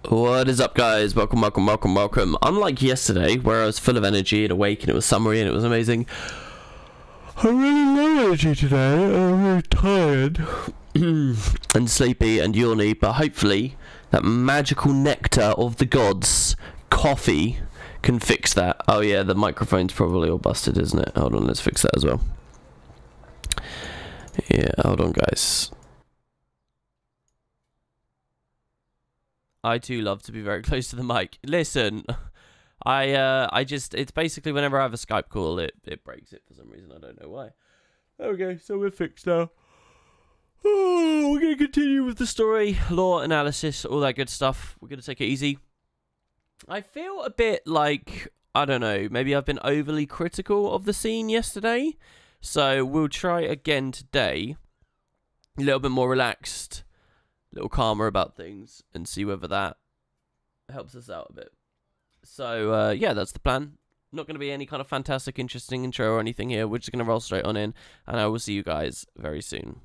What is up, guys? Welcome. Unlike yesterday, where I was full of energy and awake and it was summery and it was amazing, I'm really low energy today. I'm really tired and sleepy and yawny, but hopefully that magical nectar of the gods, coffee, can fix that. Oh yeah, the microphone's probably all busted, isn't it? Hold on, let's fix that as well. Yeah, hold on, guys. I too love to be very close to the mic. Listen, I just, it's basically whenever I have a Skype call, it breaks it for some reason. I don't know why. Okay, so we're fixed now. Oh, we're going to continue with the story, lore analysis, all that good stuff. We're going to take it easy. I feel a bit like, I don't know, maybe I've been overly critical of the scene yesterday. So we'll try again today. A little bit more relaxed. A little calmer about things and see whether that helps us out a bit. So, yeah, that's the plan. Not going to be any kind of fantastic, interesting intro or anything here. We're just going to roll straight on in, and I will see you guys very soon.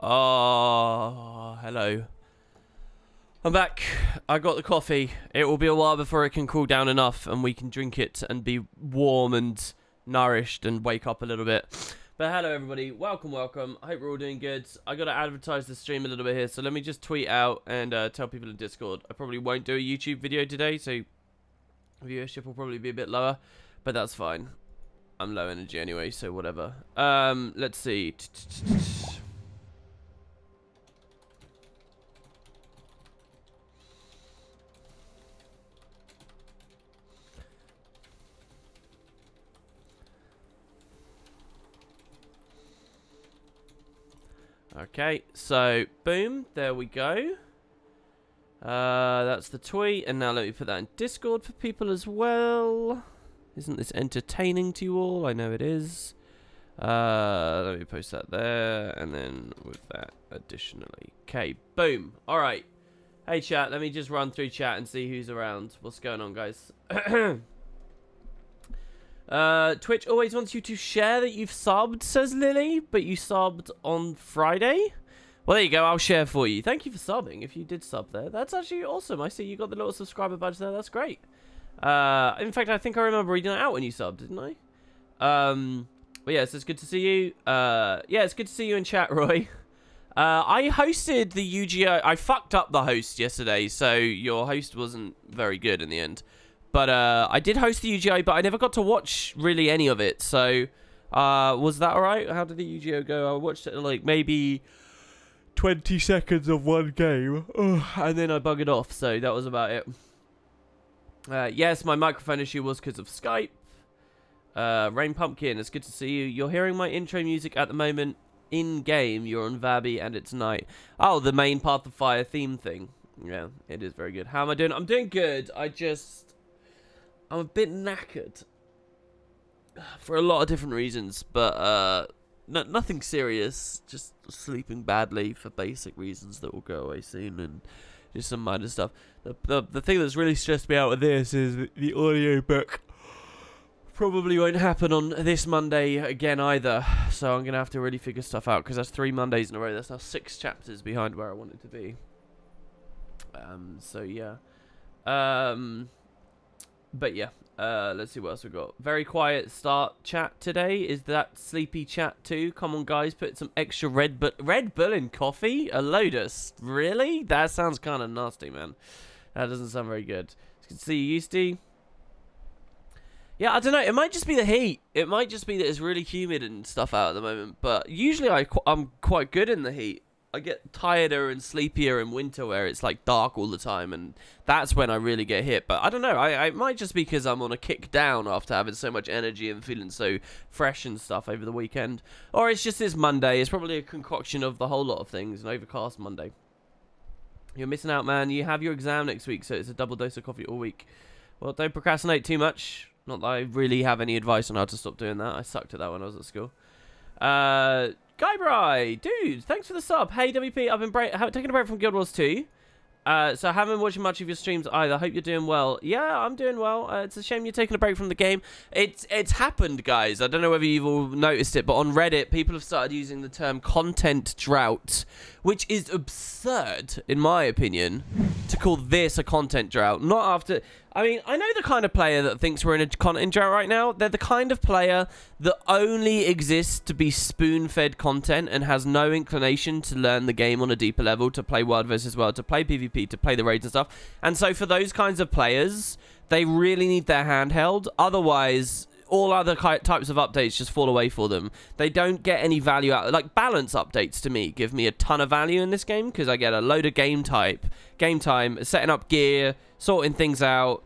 Oh, hello. I'm back. I got the coffee. It will be a while before it can cool down enough and we can drink it and be warm and nourished and wake up a little bit. But hello everybody, welcome. I hope we're all doing good. I got to advertise the stream a little bit here, so let me just tweet out and tell people in Discord. I probably won't do a YouTube video today, so viewership will probably be a bit lower, but that's fine. I'm low energy anyway, so whatever. Let's see. Okay, so boom, there we go. That's the tweet, and now let me put that in Discord for people as well. Isn't this entertaining to you all? I know it is. Let me post that there, and then with that additionally. Okay, boom. All right. Hey chat, let me just run through chat and see who's around. What's going on, guys? Twitch always wants you to share that you've subbed, says Lily, but you subbed on Friday? Well, there you go. I'll share for you. Thank you for subbing, if you did sub there. That's actually awesome. I see you got the little subscriber badge there. That's great. In fact, I think I remember reading it out when you subbed, didn't I? But yeah, so it's good to see you. Yeah, it's good to see you in chat, Roy. I hosted the UGO. I fucked up the host yesterday, so your host wasn't very good in the end. But I did host the UGO, but I never got to watch really any of it. So was that alright? How did the UGO go? I watched it like maybe 20 seconds of one game, and then I buggered off. So that was about it. Yes, my microphone issue was because of Skype. Rain Pumpkin, it's good to see you. You're hearing my intro music at the moment in game. You're on Vabby and it's night. Oh, the main Path of Fire theme thing. Yeah, it is very good. How am I doing? I'm doing good. I'm a bit knackered for a lot of different reasons, but nothing serious. Just sleeping badly for basic reasons that will go away soon, and just some minor stuff. The thing that's really stressed me out with this is the audiobook probably won't happen on this Monday again either. So I'm gonna have to really figure stuff out, because that's 3 Mondays in a row. That's now 6 chapters behind where I want it to be. So yeah. But yeah, let's see what else we got. Very quiet start chat today. Is that sleepy chat too? Come on, guys, put some extra Red Bull in coffee? A Lotus? Really? That sounds kind of nasty, man. That doesn't sound very good. It's good to see you, Eusty. Yeah, I don't know. It might just be the heat. It might just be that it's really humid and stuff out at the moment. But usually I'm quite good in the heat. I get tireder and sleepier in winter where it's like dark all the time, and that's when I really get hit. But I don't know, I might just be because I'm on a kick down after having so much energy and feeling so fresh and stuff over the weekend. Or it's just this Monday. It's probably a concoction of the whole lot of things. An overcast Monday. You're missing out, man. You have your exam next week, so it's a double dose of coffee all week. Well, don't procrastinate too much. Not that I really have any advice on how to stop doing that. I sucked at that when I was at school. Guybry, dude, thanks for the sub. Hey, WP, I've been taking a break from Guild Wars 2. So I haven't been watching much of your streams either. Hope you're doing well. Yeah, I'm doing well. It's a shame you're taking a break from the game. It's happened, guys. I don't know whether you've all noticed it, but on Reddit, people have started using the term content drought, which is absurd, in my opinion, to call this a content drought. Not after... I mean, I know the kind of player that thinks we're in a content drought right now. They're the kind of player that only exists to be spoon-fed content and has no inclination to learn the game on a deeper level, to play World vs. World, to play PvP, to play the raids and stuff. And so for those kinds of players, they really need their handheld. Otherwise, all other types of updates just fall away for them. They don't get any value out. Like, balance updates to me give me a ton of value in this game, because I get a load of game time, setting up gear, sorting things out,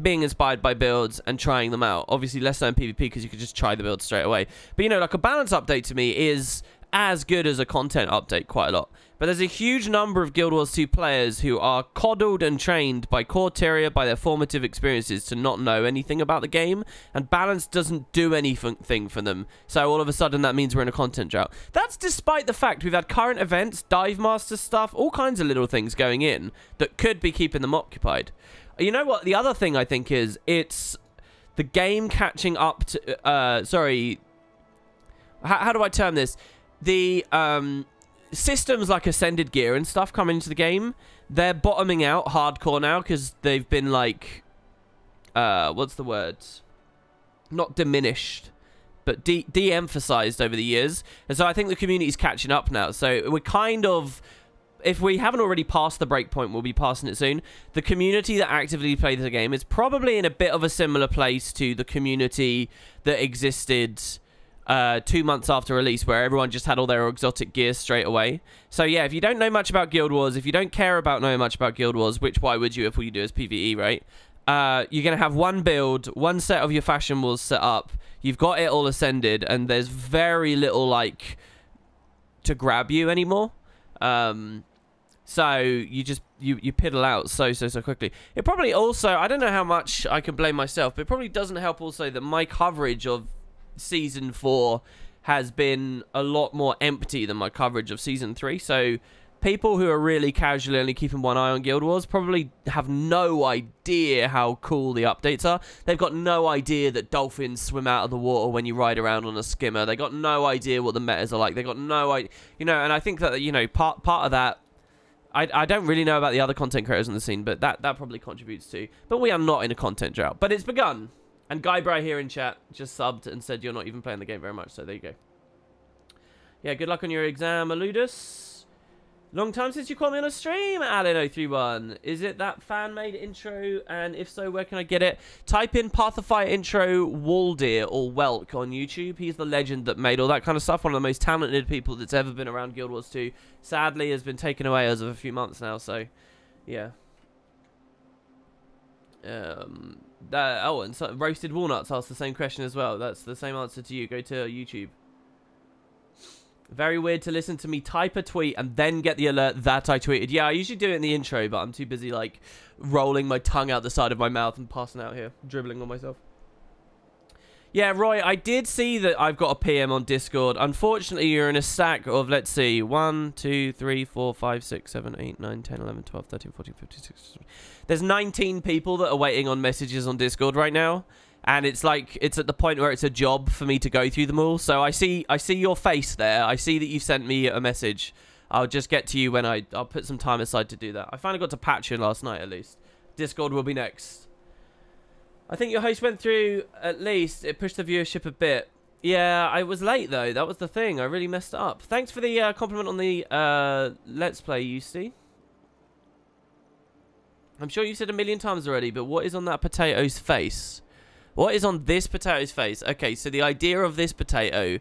being inspired by builds and trying them out. Obviously less so in PvP because you could just try the build straight away. But you know, like a balance update to me is as good as a content update quite a lot. But there's a huge number of Guild Wars 2 players who are coddled and trained by Corteria, by their formative experiences, to not know anything about the game, and balance doesn't do anything for them. So all of a sudden that means we're in a content drought. That's despite the fact we've had current events, Dive Master stuff, all kinds of little things going in that could be keeping them occupied. You know what? The other thing I think is it's the game catching up to... sorry. How do I term this? The systems like Ascended Gear and stuff coming into the game, they're bottoming out hardcore now because they've been like, what's the word? Not diminished, but de-emphasized over the years. And so I think the community's catching up now. So we're kind of, if we haven't already passed the breakpoint, we'll be passing it soon. The community that actively plays the game is probably in a bit of a similar place to the community that existed 2 months after release, where everyone just had all their exotic gear straight away. So yeah, if you don't know much about Guild Wars, if you don't care about knowing much about Guild Wars, which why would you if all you do is PvE, right? You're going to have one build, one set of your fashion walls set up. You've got it all ascended, and there's very little, like, to grab you anymore. So you just, you piddle out so quickly. It probably also, I don't know how much I can blame myself, but it probably doesn't help also that my coverage of Season 4 has been a lot more empty than my coverage of Season 3. So people who are really casually only keeping one eye on Guild Wars probably have no idea how cool the updates are. They've got no idea that dolphins swim out of the water when you ride around on a skimmer. They got no idea what the metas are like. They got no idea, you know. And I think that, you know, part of that, I don't really know about the other content creators on the scene, but that probably contributes too. But we are not in a content drought. But it's begun. And Guybray here in chat just subbed and said you're not even playing the game very much. So there you go. Yeah, good luck on your exam, Aludus. Long time since you called me on a stream, Alan031. Is it that fan-made intro? And if so, where can I get it? Type in Path of Fire intro Waldir or Welk on YouTube. He's the legend that made all that kind of stuff. One of the most talented people that's ever been around Guild Wars 2. Sadly, has been taken away as of a few months now, so yeah. Oh, and so, Roasted Walnuts asked the same question as well. That's the same answer to you. Go to YouTube. Very weird to listen to me type a tweet and then get the alert that I tweeted. Yeah, I usually do it in the intro, but I'm too busy, like, rolling my tongue out the side of my mouth and passing out here, dribbling on myself. Yeah, Roy, I did see that I've got a PM on Discord. Unfortunately, you're in a stack of, let's see, 1, 2, 3, 4, 5, 6, 7, 8, 9, 10, 11, 12, 13, 14, 15, 16. There's 19 people that are waiting on messages on Discord right now. And it's like, it's at the point where it's a job for me to go through them all. So I see your face there. I see that you sent me a message. I'll just get to you when I'll put some time aside to do that. I finally got to patch it last night, at least. Discord will be next. I think your host went through, at least, it pushed the viewership a bit. Yeah, I was late, though. That was the thing. I really messed it up. Thanks for the compliment on the Let's Play, UC. I'm sure you've said a million times already, but what is on that potato's face? What is on this potato's face? Okay, so the idea of this potato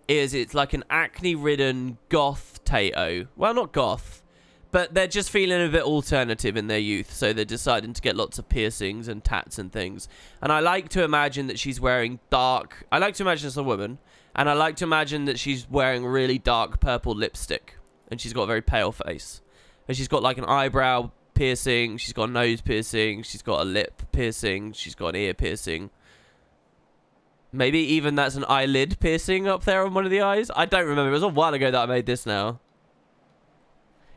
is it's like an acne-ridden goth-tato. Well, not goth, but they're just feeling a bit alternative in their youth, so they're deciding to get lots of piercings and tats and things. And I like to imagine that she's wearing dark... I like to imagine it's a woman, and I like to imagine that she's wearing really dark purple lipstick, and she's got a very pale face. And she's got like an eyebrow piercing, she's got a nose piercing, she's got a lip piercing, she's got an ear piercing. Maybe even that's an eyelid piercing up there on one of the eyes. I don't remember. It was a while ago that I made this now.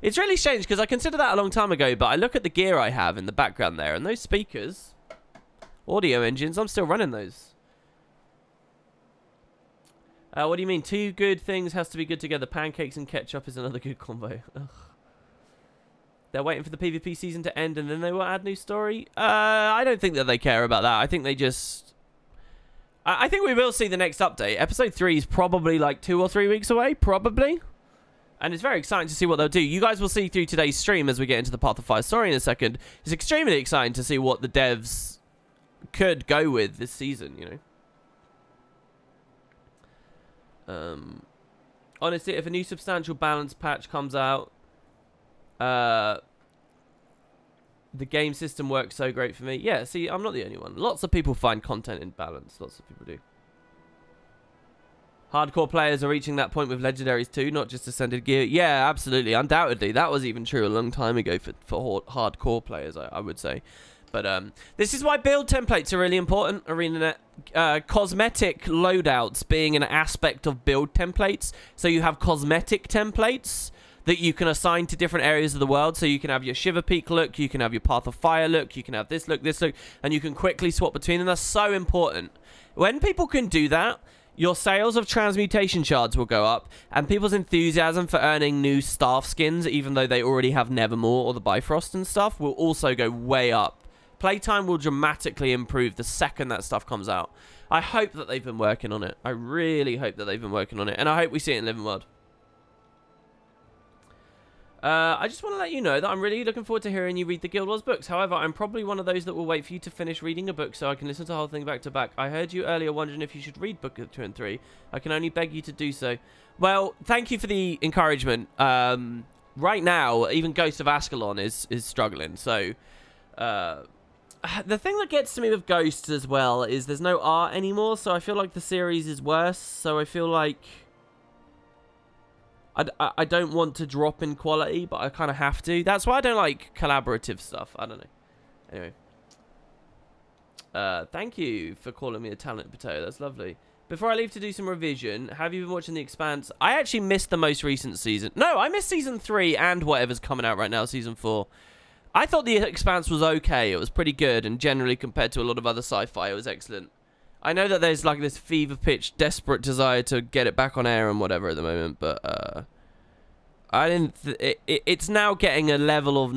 It's really strange because I considered that a long time ago, but I look at the gear I have in the background there, and those speakers, audio engines, I'm still running those. What do you mean? Two good things has to be good together. Pancakes and ketchup is another good combo. Ugh. They're waiting for the PvP season to end and then they will add new story. I don't think that they care about that. I think they just... I think we will see the next update. Episode 3 is probably like 2 or 3 weeks away, probably. And it's very exciting to see what they'll do. You guys will see through today's stream as we get into the Path of Fire story in a second. It's extremely exciting to see what the devs could go with this season, you know. Honestly, if a new substantial balance patch comes out, the game system works so great for me. Yeah, see, I'm not the only one. Lots of people find content in balance. Lots of people do. Hardcore players are reaching that point with legendaries too, not just Ascended Gear. Yeah, absolutely. Undoubtedly. That was even true a long time ago for hardcore players, I would say. But this is why build templates are really important, ArenaNet. Cosmetic loadouts being an aspect of build templates. So you have cosmetic templates that you can assign to different areas of the world. So you can have your Shiver Peak look, you can have your Path of Fire look, you can have this look, and you can quickly swap between them. That's so important. When people can do that, your sales of transmutation shards will go up, and people's enthusiasm for earning new staff skins, even though they already have Nevermore or the Bifrost and stuff, will also go way up. Playtime will dramatically improve the second that stuff comes out. I hope that they've been working on it. I really hope that they've been working on it, and I hope we see it in Living World. I just want to let you know that I'm really looking forward to hearing you read the Guild Wars books. However, I'm probably one of those that will wait for you to finish reading a book so I can listen to the whole thing back to back. I heard you earlier wondering if you should read book 2 and 3. I can only beg you to do so. Well, thank you for the encouragement. Right now, even Ghost of Ascalon is struggling. So, the thing that gets to me with Ghosts as well is there's no art anymore. So I feel like the series is worse. So I feel like I don't want to drop in quality, but I kind of have to. That's why I don't like collaborative stuff. I don't know. Anyway. Thank you for calling me a talented potato. That's lovely. Before I leave to do some revision, have you been watching The Expanse? I actually missed the most recent season. No, I missed season 3 and whatever's coming out right now, season 4. I thought The Expanse was okay. It was pretty good, and generally compared to a lot of other sci-fi, it was excellent. I know that there's like this fever-pitched, desperate desire to get it back on air and whatever at the moment, but I didn't. It's now getting a level of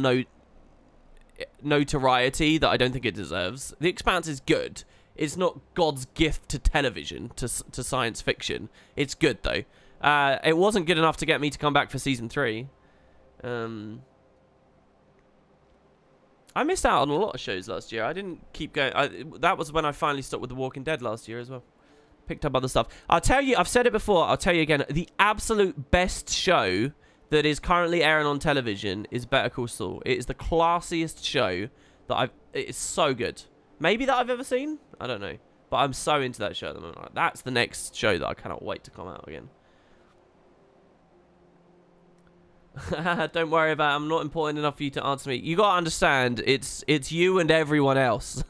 notoriety that I don't think it deserves. The Expanse is good. It's not God's gift to television, to science fiction. It's good though. It wasn't good enough to get me to come back for season 3. I missed out on a lot of shows last year. I didn't keep going. That was when I finally stopped with The Walking Dead last year as well. Picked up other stuff. I'll tell you, I've said it before, I'll tell you again. The absolute best show that is currently airing on television is Better Call Saul. It is the classiest show that it's so good. Maybe that I've ever seen? I don't know. But I'm so into that show at the moment. Like, that's the next show that I cannot wait to come out again. Don't worry about it. I'm not important enough for you to answer me. You gotta understand, it's you and everyone else.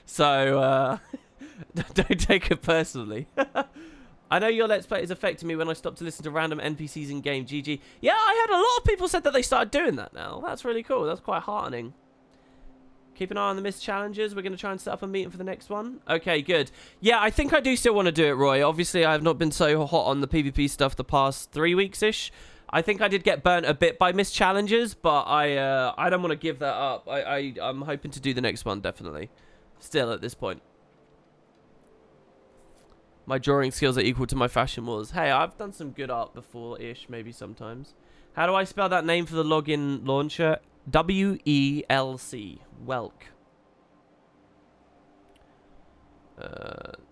So don't take it personally. I know your Let's Play is affecting me when I stopped to listen to random NPCs in game. GG. Yeah, I had a lot of people said that they started doing that now. That's really cool. That's quite heartening. Keep an eye on the missed challenges. We're going to try and set up a meeting for the next one. Okay, good. Yeah, I think I do still want to do it, Roy. Obviously, I have not been so hot on the PvP stuff the past 3 weeks-ish. I think I did get burnt a bit by missed challenges, but I don't want to give that up. I'm hoping to do the next one, definitely. Still, at this point. My drawing skills are equal to my fashion wars. Hey, I've done some good art before-ish, maybe sometimes. How do I spell that name for the login launcher? W-E-L-C. Welk.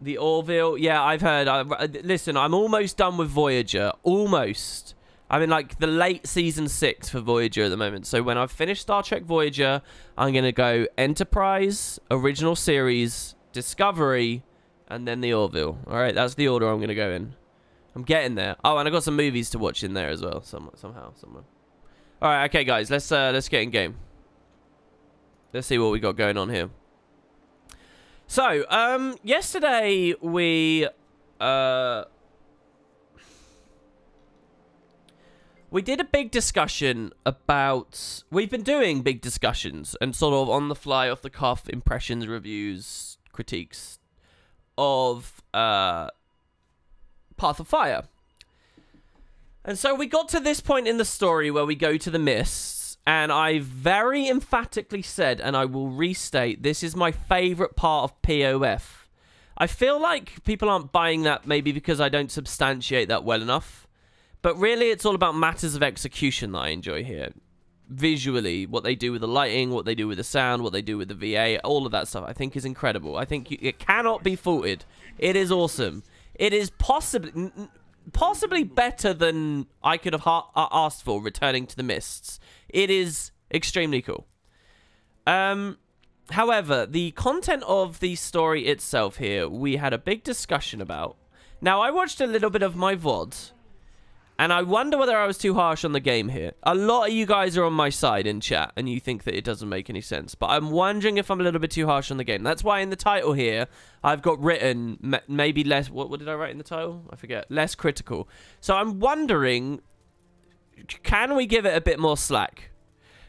The Orville. Yeah, I've heard. Listen, I'm almost done with Voyager. Almost. I'm in like the late season 6 for Voyager at the moment. So when I've finished Star Trek Voyager, I'm going to go Enterprise, Original Series, Discovery, and then the Orville. Alright, that's the order I'm going to go in. I'm getting there. Oh, and I got some somehow, watch in there as well. Somehow. Alright, okay, guys. Let's get in game. Let's see what we got going on here. So, yesterday we did a big discussion about... We've been doing big discussions and sort of on the fly, off the cuff, impressions, reviews, critiques of Path of Fire. And so we got to this point in the story where we go to the Mists, and I very emphatically said, and I will restate, this is my favourite part of POF. I feel like people aren't buying that maybe because I don't substantiate that well enough. But really, it's all about matters of execution that I enjoy here. Visually, what they do with the lighting, what they do with the sound, what they do with the VA, all of that stuff I think is incredible. I think it cannot be faulted. It is awesome. It is possibly better than I could have asked for returning to the Mists. It is extremely cool. However, the content of the story itself here, we had a big discussion about. Now, I watched a little bit of my VOD, and I wonder whether I was too harsh on the game here. A lot of you guys are on my side in chat, and you think that it doesn't make any sense. But I'm wondering if I'm a little bit too harsh on the game. That's why in the title here, I've got written maybe less... What did I write in the title? I forget. Less critical. So I'm wondering, can we give it a bit more slack?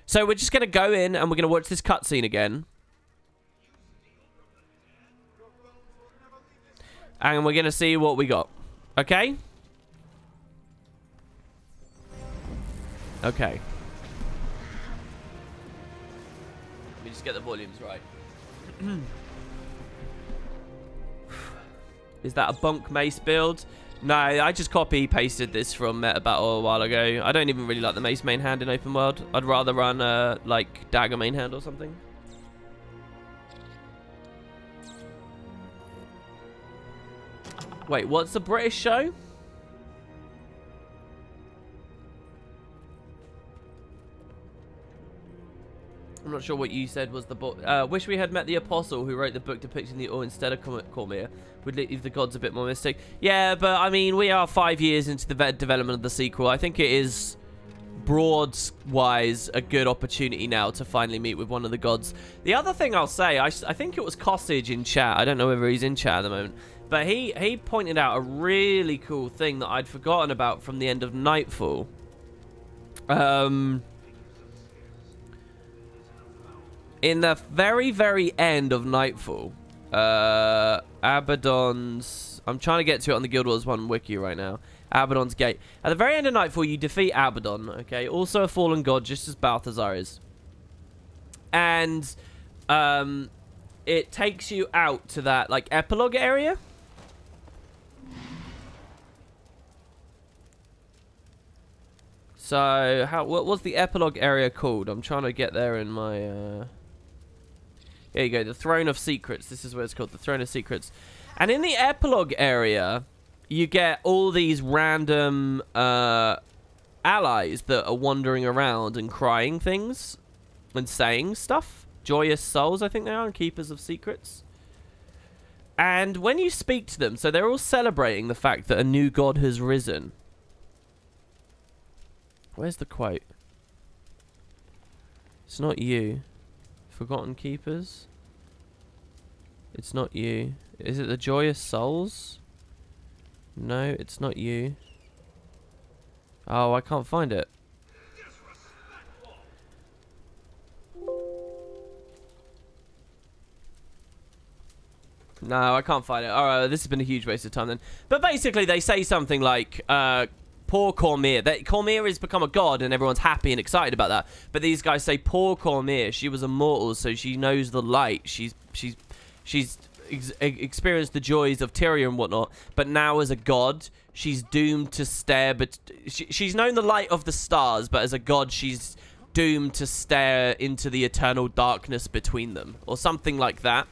So we're just going to go in, and we're going to watch this cutscene again. And we're going to see what we got. Okay? Okay. Let me just get the volumes right. Is that a bonk mace build? No, I just copy-pasted this from Meta Battle a while ago. I don't even really like the mace main hand in open world. I'd rather run, like, dagger main hand or something. Wait, what's the British show? I'm not sure what you said was the book. Wish we had met the apostle who wrote the book depicting the Or instead of Cormyr. Would leave the gods a bit more mystic. Yeah, but I mean, we are 5 years into the development of the sequel. I think it is, broad-wise, a good opportunity now to finally meet with one of the gods. The other thing I'll say, I think it was Cossage in chat. I don't know whether he's in chat at the moment. But he pointed out a really cool thing that I'd forgotten about from the end of Nightfall. In the very, very end of Nightfall, Abaddon's... I'm trying to get to it on the Guild Wars 1 wiki right now. Abaddon's Gate. At the very end of Nightfall, you defeat Abaddon, okay? Also a fallen god, just as Balthazar is. And it takes you out to that, like, epilogue area. So, what was the epilogue area called? I'm trying to get there in my... There you go, the Throne of Secrets. This is what it's called, the Throne of Secrets. And in the epilogue area, you get all these random allies that are wandering around and crying things and saying stuff. Joyous souls, I think they are, and keepers of secrets. And when you speak to them, so they're all celebrating the fact that a new god has risen. Where's the quote? It's not you. Forgotten Keepers? It's not you. Is it the Joyous Souls? No, it's not you. Oh, I can't find it. No, I can't find it. Alright, this has been a huge waste of time then. But basically, they say something like, poor Cormyr. Cormyr has become a god and everyone's happy and excited about that. But these guys say, poor Cormyr. She was immortal, so she knows the light. She's experienced the joys of Tyria and whatnot. But now as a god, she's doomed to stare. But she's known the light of the stars, but as a god, she's doomed to stare into the eternal darkness between them, or something like that.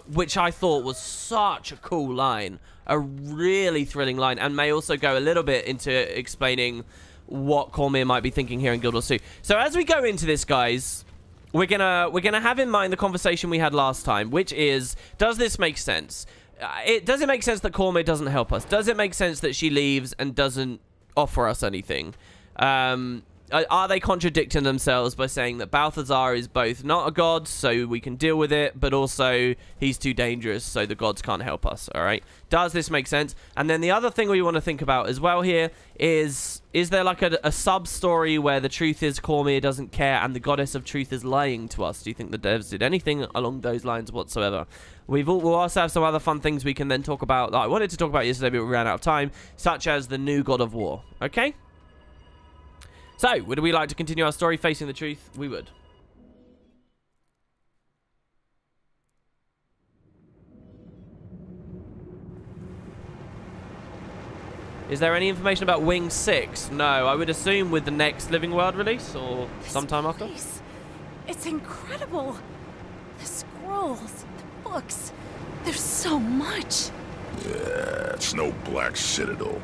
Which I thought was such a cool line. A really thrilling line, and may also go a little bit into explaining what Cormyr might be thinking here in Guild Wars 2. So as we go into this, guys, we're gonna have in mind the conversation we had last time, which is, does this make sense? Does it make sense that Cormyr doesn't help us? Does it make sense that she leaves and doesn't offer us anything? Are they contradicting themselves by saying that Balthazar is both not a god, so we can deal with it, but also he's too dangerous, so the gods can't help us, alright? Does this make sense? And then the other thing we want to think about as well here is there like a sub-story where the truth is Cormyr doesn't care and the goddess of truth is lying to us? Do you think the devs did anything along those lines whatsoever? We'll also have some other fun things we can then talk about that I wanted to talk about yesterday, but we ran out of time, such as the new god of war, okay? So, would we like to continue our story facing the truth? We would. Is there any information about Wing 6? No, I would assume with the next Living World release or sometime after. It's incredible. The scrolls, the books, there's so much. Yeah, it's no Black Citadel.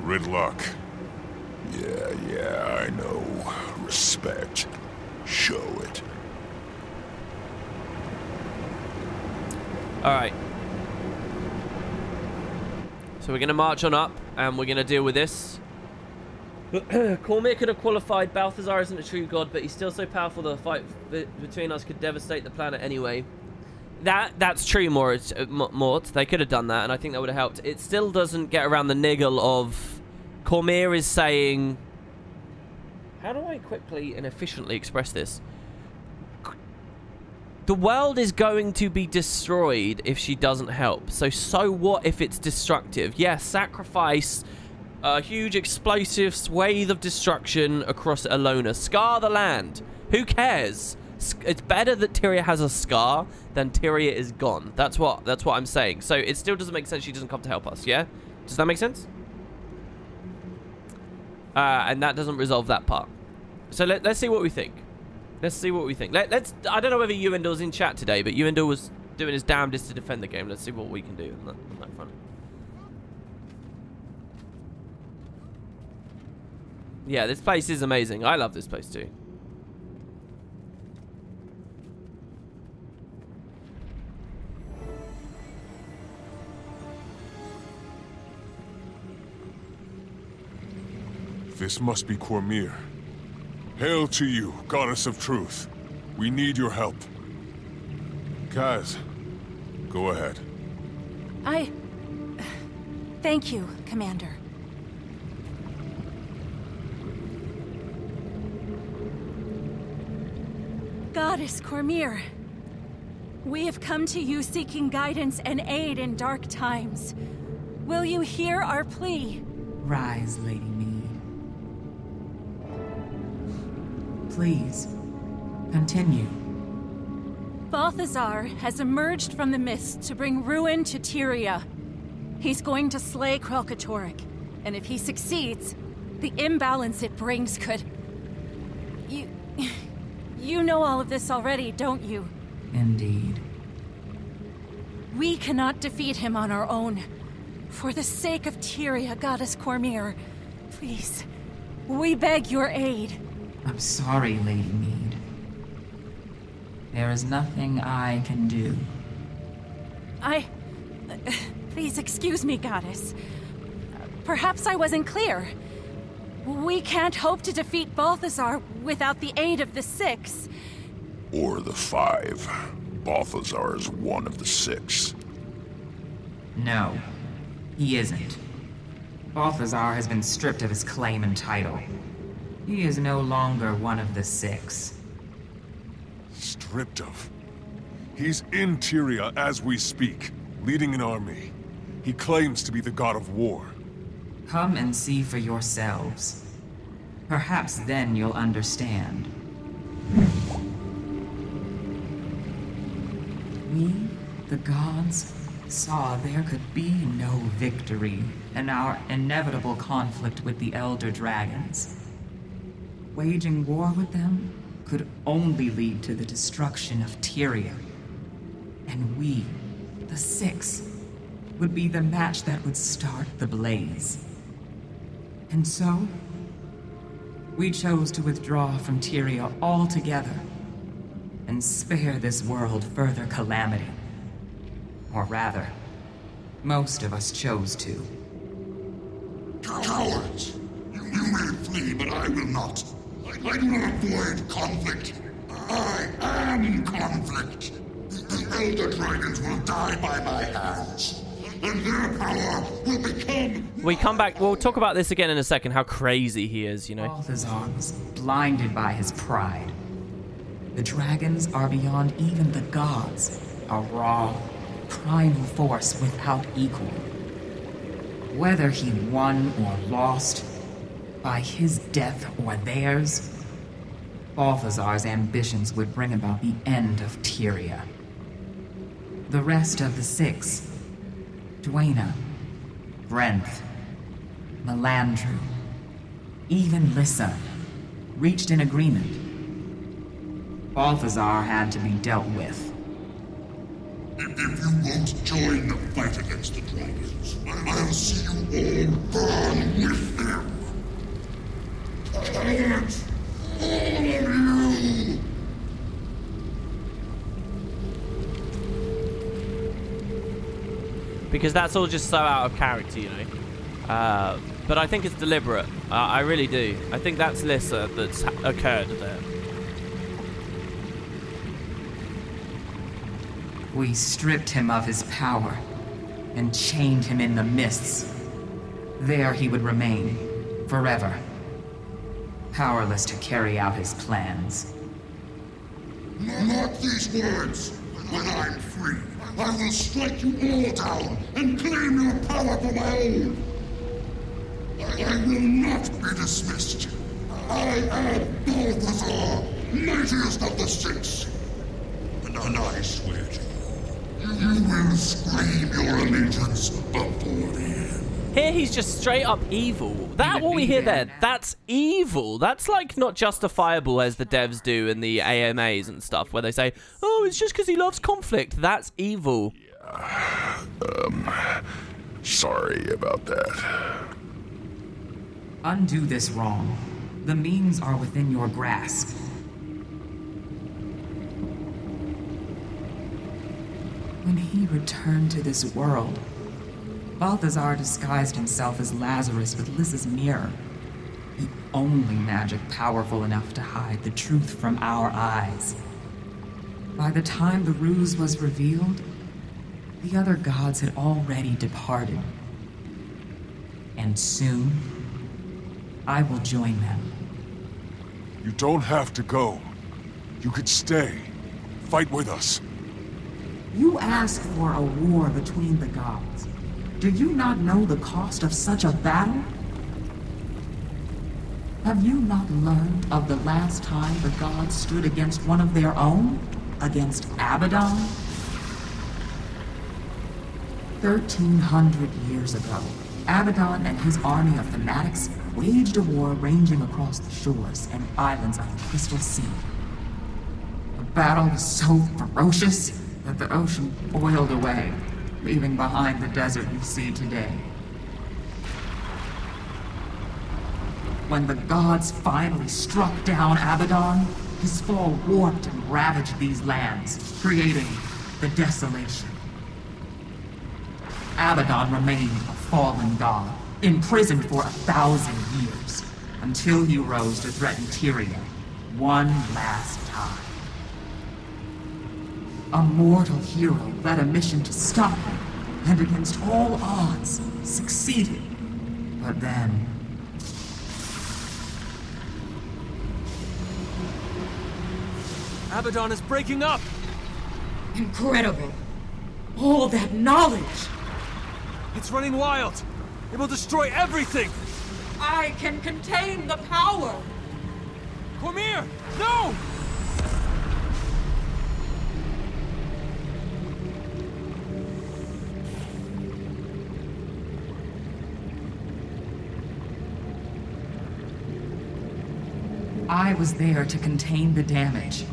Ridlock. Yeah, I know. Respect. Show it. Alright. So we're going to march on up, and we're going to deal with this. Cormyr could have qualified. Balthazar isn't a true god, but he's still so powerful that the fight between us could devastate the planet anyway. That's true, Mort. They could have done that, and I think that would have helped. It still doesn't get around the niggle of... Cormyr is saying... How do I quickly and efficiently express this? The world is going to be destroyed if she doesn't help. So what if it's destructive? Yes, sacrifice a huge explosive swathe of destruction across Elona. Scar the land. Who cares? It's better that Tyria has a scar than Tyria is gone. That's what I'm saying. So it still doesn't make sense she doesn't come to help us, yeah? Does that make sense? And that doesn't resolve that part. So let's see what we think. Let's see what we think. I don't know whether Eundor's in chat today, but Eundor was doing his damnedest to defend the game. Let's see what we can do on that front. Yeah, this place is amazing. I love this place too. This must be Cormyr. Hail to you, goddess of truth. We need your help. Kaz, go ahead. Thank you, Commander. Goddess Cormyr, we have come to you seeking guidance and aid in dark times. Will you hear our plea? Rise, Lady Mead. Please, continue. Balthazar has emerged from the mist to bring ruin to Tyria. He's going to slay Kralkatorrik, and if he succeeds, the imbalance it brings could... You know all of this already, don't you? Indeed. We cannot defeat him on our own. For the sake of Tyria, Goddess Cormyr, please, we beg your aid. I'm sorry, Lady Mead. There is nothing I can do. Please excuse me, Goddess. Perhaps I wasn't clear. We can't hope to defeat Balthazar without the aid of the Six. Or the Five. Balthazar is one of the Six. No, he isn't. Balthazar has been stripped of his claim and title. He is no longer one of the Six. Stripped of? He's in Tyria as we speak, leading an army. He claims to be the god of war. Come and see for yourselves. Perhaps then you'll understand. We, the gods, saw there could be no victory in our inevitable conflict with the Elder Dragons. Waging war with them could only lead to the destruction of Tyria. And we, the Six, would be the match that would start the blaze. And so, we chose to withdraw from Tyria altogether and spare this world further calamity. Or rather, most of us chose to. Cowards! You may flee, but I will not. I do not avoid conflict. I am conflict. The Elder Dragons will die by my hands, and their power will become... We come back, we'll talk about this again in a second, how crazy he is, you know. Balthazar was blinded by his pride. The dragons are beyond even the gods, a raw, primal force without equal. Whether he won or lost, by his death or theirs, Balthazar's ambitions would bring about the end of Tyria. The rest of the Six, Dwayna, Brenth, Melandru, even Lissa, reached an agreement. Balthazar had to be dealt with. If you won't join the fight against the dragons, I'll see you all burn with them. Cowards! All of you! Because that's all just so out of character, you know. But I think it's deliberate. I really do. I think that's Lissa that's occurred there. We stripped him of his power and chained him in the mists. There he would remain, forever, powerless to carry out his plans. Mark these words. When I'm free, I will strike you all down and claim your power for my own. I will not be dismissed. I am Balthazar, mightiest of the six. And I swear to you, you will scream your allegiance before the end. Here he's just straight up evil. That what we hear there, that's evil. That's like not justifiable as the devs do in the AMAs and stuff, where they say, oh, it's just because he loves conflict. That's evil. Sorry about that. Undo this wrong. The means are within your grasp. When he returned to this world, Balthazar disguised himself as Lazarus with Lys's mirror. The only magic powerful enough to hide the truth from our eyes. By the time the ruse was revealed, the other gods had already departed. And soon, I will join them. You don't have to go. You could stay. Fight with us. You asked for a war between the gods. Do you not know the cost of such a battle? Have you not learned of the last time the gods stood against one of their own? Against Abaddon? 1,300 years ago, Abaddon and his army of fanatics waged a war ranging across the shores and islands of the Crystal Sea. The battle was so ferocious that the ocean boiled away, leaving behind the desert you see today. When the gods finally struck down Abaddon, his fall warped and ravaged these lands, creating the desolation. Abaddon remained a fallen god, imprisoned for 1,000 years, until he rose to threaten Tyria one last time. A mortal hero led a mission to stop him, and against all odds, succeeded. But then... Abaddon is breaking up! Incredible. All that knowledge! It's running wild! It will destroy everything! I can contain the power! Cormyr! No! I was there to contain the damage.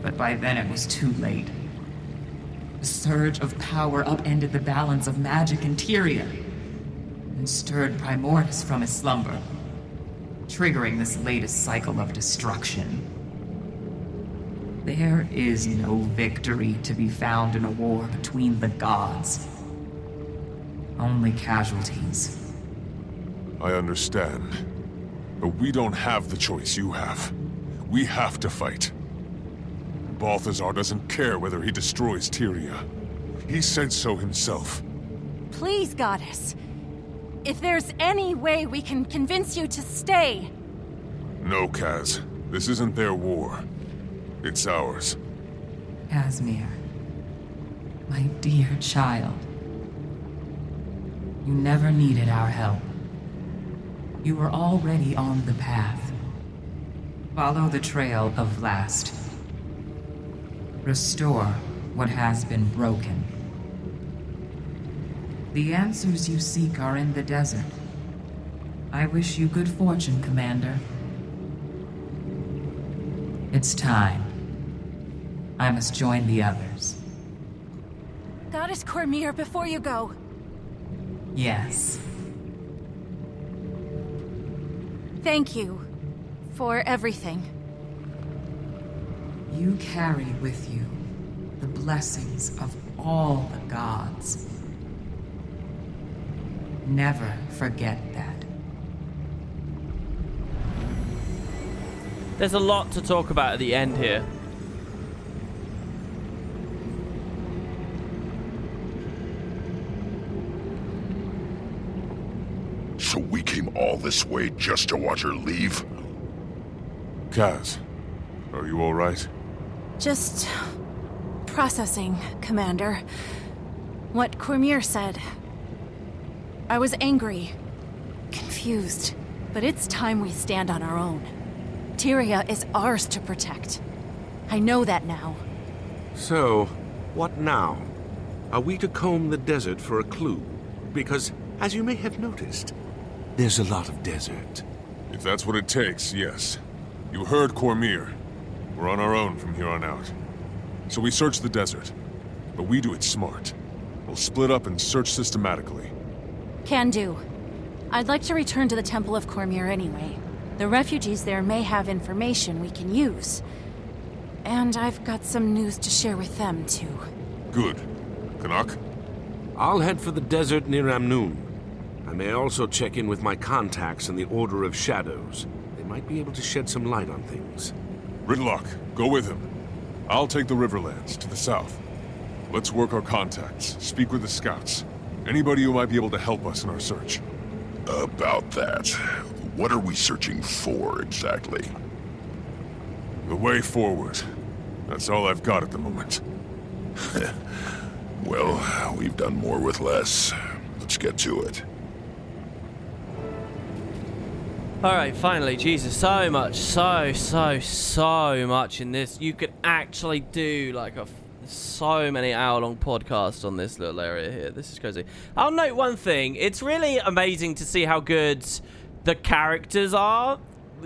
But by then it was too late. The surge of power upended the balance of magic in Tyria, and stirred Primordus from his slumber, triggering this latest cycle of destruction. There is no victory to be found in a war between the gods. Only casualties. I understand. But we don't have the choice you have. We have to fight. Balthazar doesn't care whether he destroys Tyria. He said so himself. Please, Goddess. If there's any way we can convince you to stay. No, Kaz. This isn't their war. It's ours. Casimir, my dear child. You never needed our help. You were already on the path. Follow the trail of Vlast. Restore what has been broken. The answers you seek are in the desert. I wish you good fortune, Commander. It's time. I must join the others. Goddess Cormyr, before you go. Yes. Thank you for everything. You carry with you the blessings of all the gods. Never forget that. There's a lot to talk about at the end here. So we came all this way just to watch her leave? Kaz, are you all right? Just processing, Commander. What Cormyr said. I was angry, confused, but it's time we stand on our own. Tyria is ours to protect. I know that now. So, what now? Are we to comb the desert for a clue? Because, as you may have noticed, there's a lot of desert. If that's what it takes, yes. You heard Cormyr. We're on our own from here on out. So we search the desert. But we do it smart. We'll split up and search systematically. Can do. I'd like to return to the Temple of Cormyr anyway. The refugees there may have information we can use. And I've got some news to share with them, too. Good. Canuck? I'll head for the desert near Amnoon. I may also check in with my contacts in the Order of Shadows. They might be able to shed some light on things. Ridlock, go with him. I'll take the Riverlands, to the south. Let's work our contacts, speak with the scouts. Anybody who might be able to help us in our search. About that, what are we searching for exactly? The way forward. That's all I've got at the moment. Well, we've done more with less. Let's get to it. Alright, finally, Jesus, so much, so much in this. You could actually do like so many hour-long podcasts on this little area here. This is crazy. I'll note one thing. It's really amazing to see how good the characters are.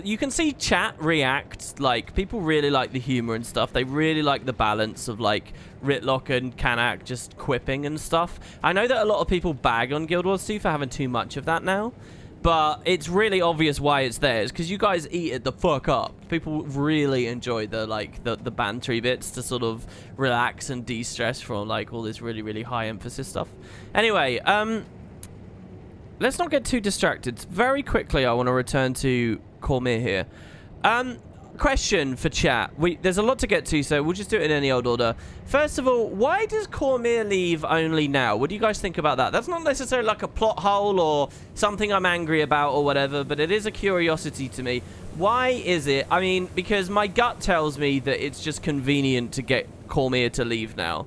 You can see chat react. Like, people really like the humor and stuff. They really like the balance of, like, Ritlock and Kanak just quipping and stuff. I know that a lot of people bag on Guild Wars 2 for having too much of that now. But it's really obvious why it's there. It's because you guys eat it the fuck up. People really enjoy the, like, the bantery bits to sort of relax and de-stress from, like, all this really, really high emphasis stuff. Anyway, let's not get too distracted. Very quickly, I want to return to Cormyr here. Question for chat. There's a lot to get to, so we'll just do it in any old order. First of all, why does Cormyr leave only now? What do you guys think about that? That's not necessarily like a plot hole or something I'm angry about or whatever, but it is a curiosity to me. Why is it? I mean, because my gut tells me that it's just convenient to get Cormyr to leave now.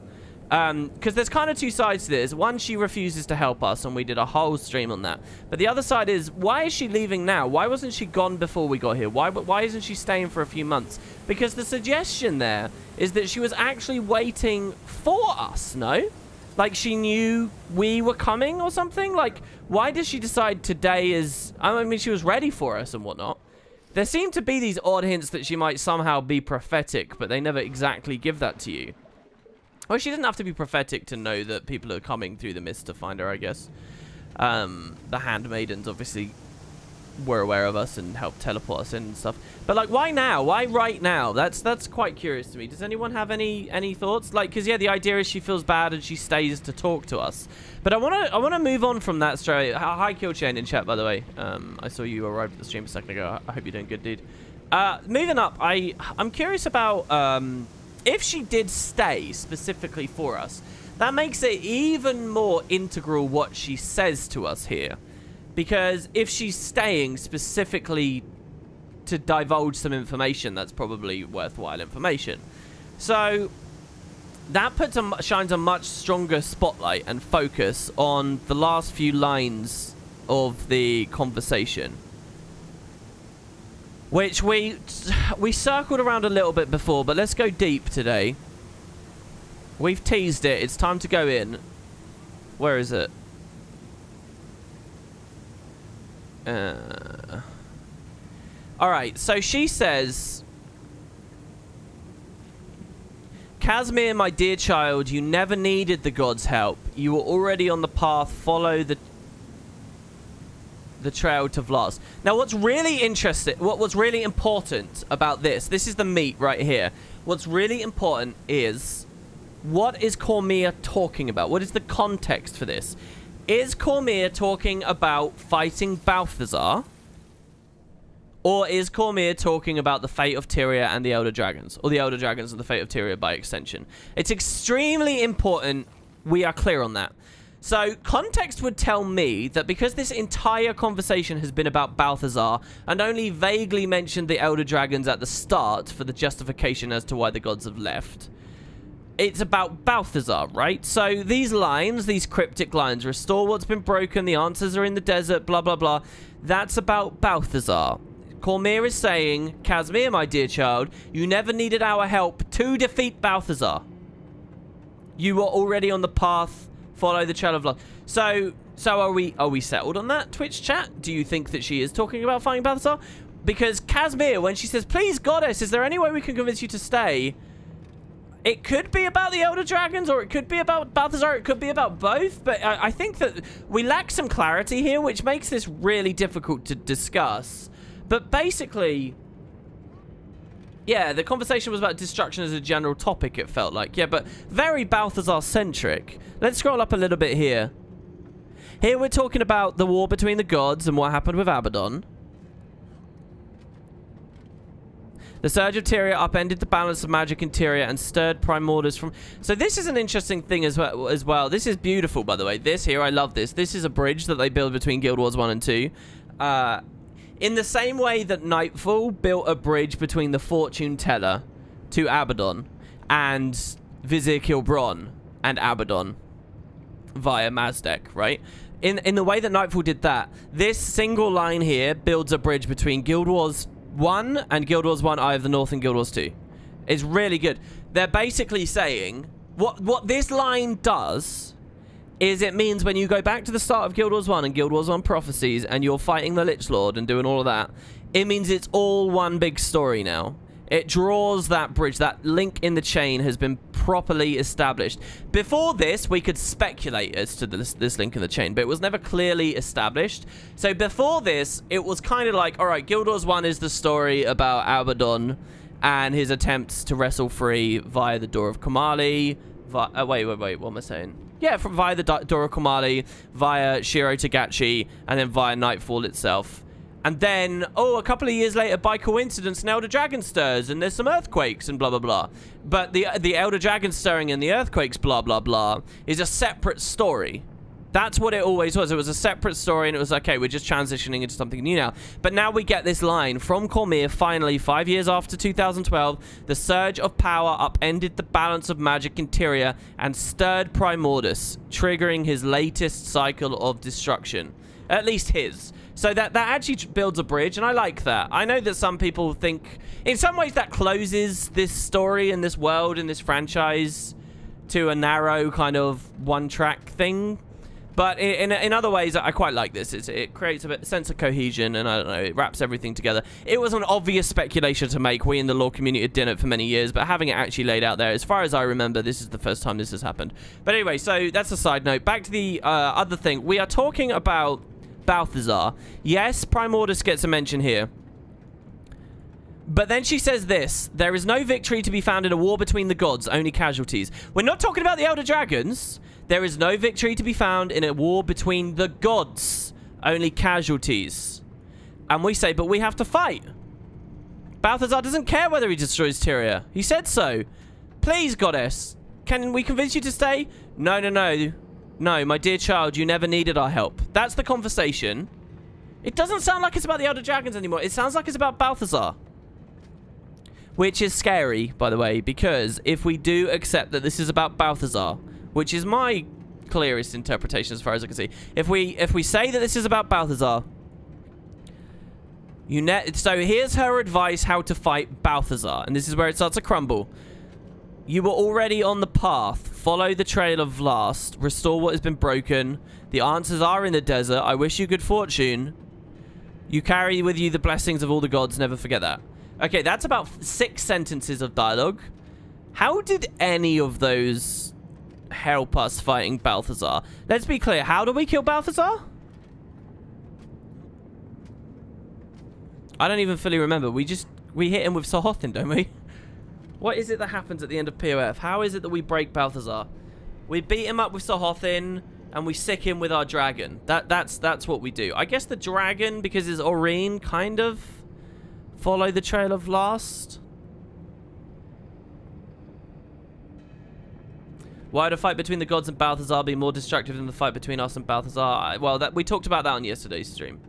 Because there's kind of two sides to this. One, she refuses to help us, and we did a whole stream on that. But the other side is, why is she leaving now? Why wasn't she gone before we got here? Why isn't she staying for a few months? Because the suggestion there is that she was actually waiting for us, no? Like, she knew we were coming or something? Like, why did she decide today is... I mean, she was ready for us and whatnot. There seem to be these odd hints that she might somehow be prophetic, but they never exactly give that to you. Well, she doesn't have to be prophetic to know that people are coming through the mist to find her, I guess. The handmaidens obviously were aware of us and helped teleport us in and stuff. But, like, why now? Why right now? That's quite curious to me. Does anyone have any thoughts? Like, because, yeah, the idea is she feels bad and she stays to talk to us. But I want to move on from that straight. Hi, Killchain in chat, by the way. I saw you arrived at the stream a second ago. I hope you're doing good, dude. Moving up, I'm curious about... if she did stay specifically for us, that makes it even more integral what she says to us here. Because if she's staying specifically to divulge some information, that's probably worthwhile information. So that shines a much stronger spotlight and focus on the last few lines of the conversation. Which we circled around a little bit before, but let's go deep today. We've teased it. It's time to go in. Where is it? Alright, so she says... Casimir, my dear child, you never needed the gods' help. You were already on the path. Follow the trail to Vlas. Now, what's really interesting, what's really important about this is the meat right here. What's really important is, what is Cormyr talking about? What is the context for this? Is Cormyr talking about fighting Balthazar? Or is Cormyr talking about the fate of Tyria and the Elder Dragons? Or the Elder Dragons and the fate of Tyria by extension? It's extremely important we are clear on that. So, context would tell me that because this entire conversation has been about Balthazar and only vaguely mentioned the Elder Dragons at the start for the justification as to why the gods have left, it's about Balthazar, right? So, these lines, these cryptic lines, restore what's been broken, the answers are in the desert, blah, blah, blah, that's about Balthazar. Cormyr is saying, Casimir, my dear child, you never needed our help to defeat Balthazar. You were already on the path. Follow the trail of love. So are we settled on that, Twitch chat? Do you think that she is talking about fighting Balthazar? Because Casimir, when she says, please, goddess, is there any way we can convince you to stay? It could be about the Elder Dragons, or it could be about Balthazar, it could be about both, but I think that we lack some clarity here, which makes this really difficult to discuss. But basically, yeah, the conversation was about destruction as a general topic, it felt like. Yeah, but very Balthazar-centric. Let's scroll up a little bit here. Here we're talking about the war between the gods and what happened with Abaddon. The surge of Tyria upended the balance of magic in Tyria and stirred Primordus from... So this is an interesting thing as well. This is beautiful, by the way. This here, I love this. This is a bridge that they build between Guild Wars 1 and 2. In the same way that Nightfall built a bridge between the Fortune Teller to Abaddon and Vizier Kilbron and Abaddon via Mazdek, right? In the way that Nightfall did that, this single line here builds a bridge between Guild Wars 1 and Guild Wars 1 Eye of the North and Guild Wars 2. It's really good. They're basically saying what this line does is it means when you go back to the start of Guild Wars 1 and Guild Wars 1 Prophecies and you're fighting the Lich Lord and doing all of that, it means it's all one big story now. It draws that bridge. That link in the chain has been properly established. Before this, we could speculate as to this link in the chain, but it was never clearly established. So before this, it was kind of like, all right, Guild Wars 1 is the story about Abaddon and his attempts to wrestle free via the Door of Kamali. Wait, what am I saying? Yeah, via the Door of Kamali, via Shiro Tagachi, and then via Nightfall itself. And then, a couple of years later, by coincidence, an Elder Dragon stirs, and there's some earthquakes, and blah, blah, blah. But the Elder Dragon stirring and the earthquakes, blah, blah, blah, is a separate story. That's what it always was. It was a separate story, and it was, okay, we're just transitioning into something new now. But now we get this line from Cormyr, finally, 5 years after 2012, the surge of power upended the balance of magic in Tyria and stirred Primordus, triggering his latest cycle of destruction. At least his. So that actually builds a bridge, and I like that. I know that some people think... In some ways, that closes this story and this world and this franchise to a narrow kind of one-track thing. But in other ways, I quite like this. It creates a sense of cohesion, and I don't know, it wraps everything together. It was an obvious speculation to make. We in the lore community had done it for many years, but having it actually laid out there, as far as I remember, this is the first time this has happened. But anyway, so that's a side note. Back to the other thing. We are talking about Balthazar. Yes, Primordus gets a mention here. But then she says this: there is no victory to be found in a war between the gods, only casualties. We're not talking about the Elder Dragons. There is no victory to be found in a war between the gods, only casualties. And we say, but we have to fight. Balthazar doesn't care whether he destroys Tyria. He said so. Please, goddess, can we convince you to stay? No, no, no. No, my dear child, you never needed our help. That's the conversation. It doesn't sound like it's about the Elder Dragons anymore. It sounds like it's about Balthazar. Which is scary, by the way, because if we do accept that this is about Balthazar, which is my clearest interpretation as far as I can see, if we say that this is about Balthazar, so here's her advice how to fight Balthazar, and this is where it starts to crumble. You were already on the path. Follow the trail of Last. Restore what has been broken. The answers are in the desert. I wish you good fortune. You carry with you the blessings of all the gods. Never forget that. Okay, that's about 6 sentences of dialogue. How did any of those help us fighting Balthazar? Let's be clear. How do we kill Balthazar? I don't even fully remember. We hit him with Sahothin, don't we? What is it that happens at the end of POF? How is it that we break Balthazar? We beat him up with Sahothin, and we sick him with our dragon. That's what we do. I guess the dragon, because it's Aurene, kind of follow the trail of Last. Why would a fight between the gods and Balthazar be more destructive than the fight between us and Balthazar? Well, we talked about that on yesterday's stream.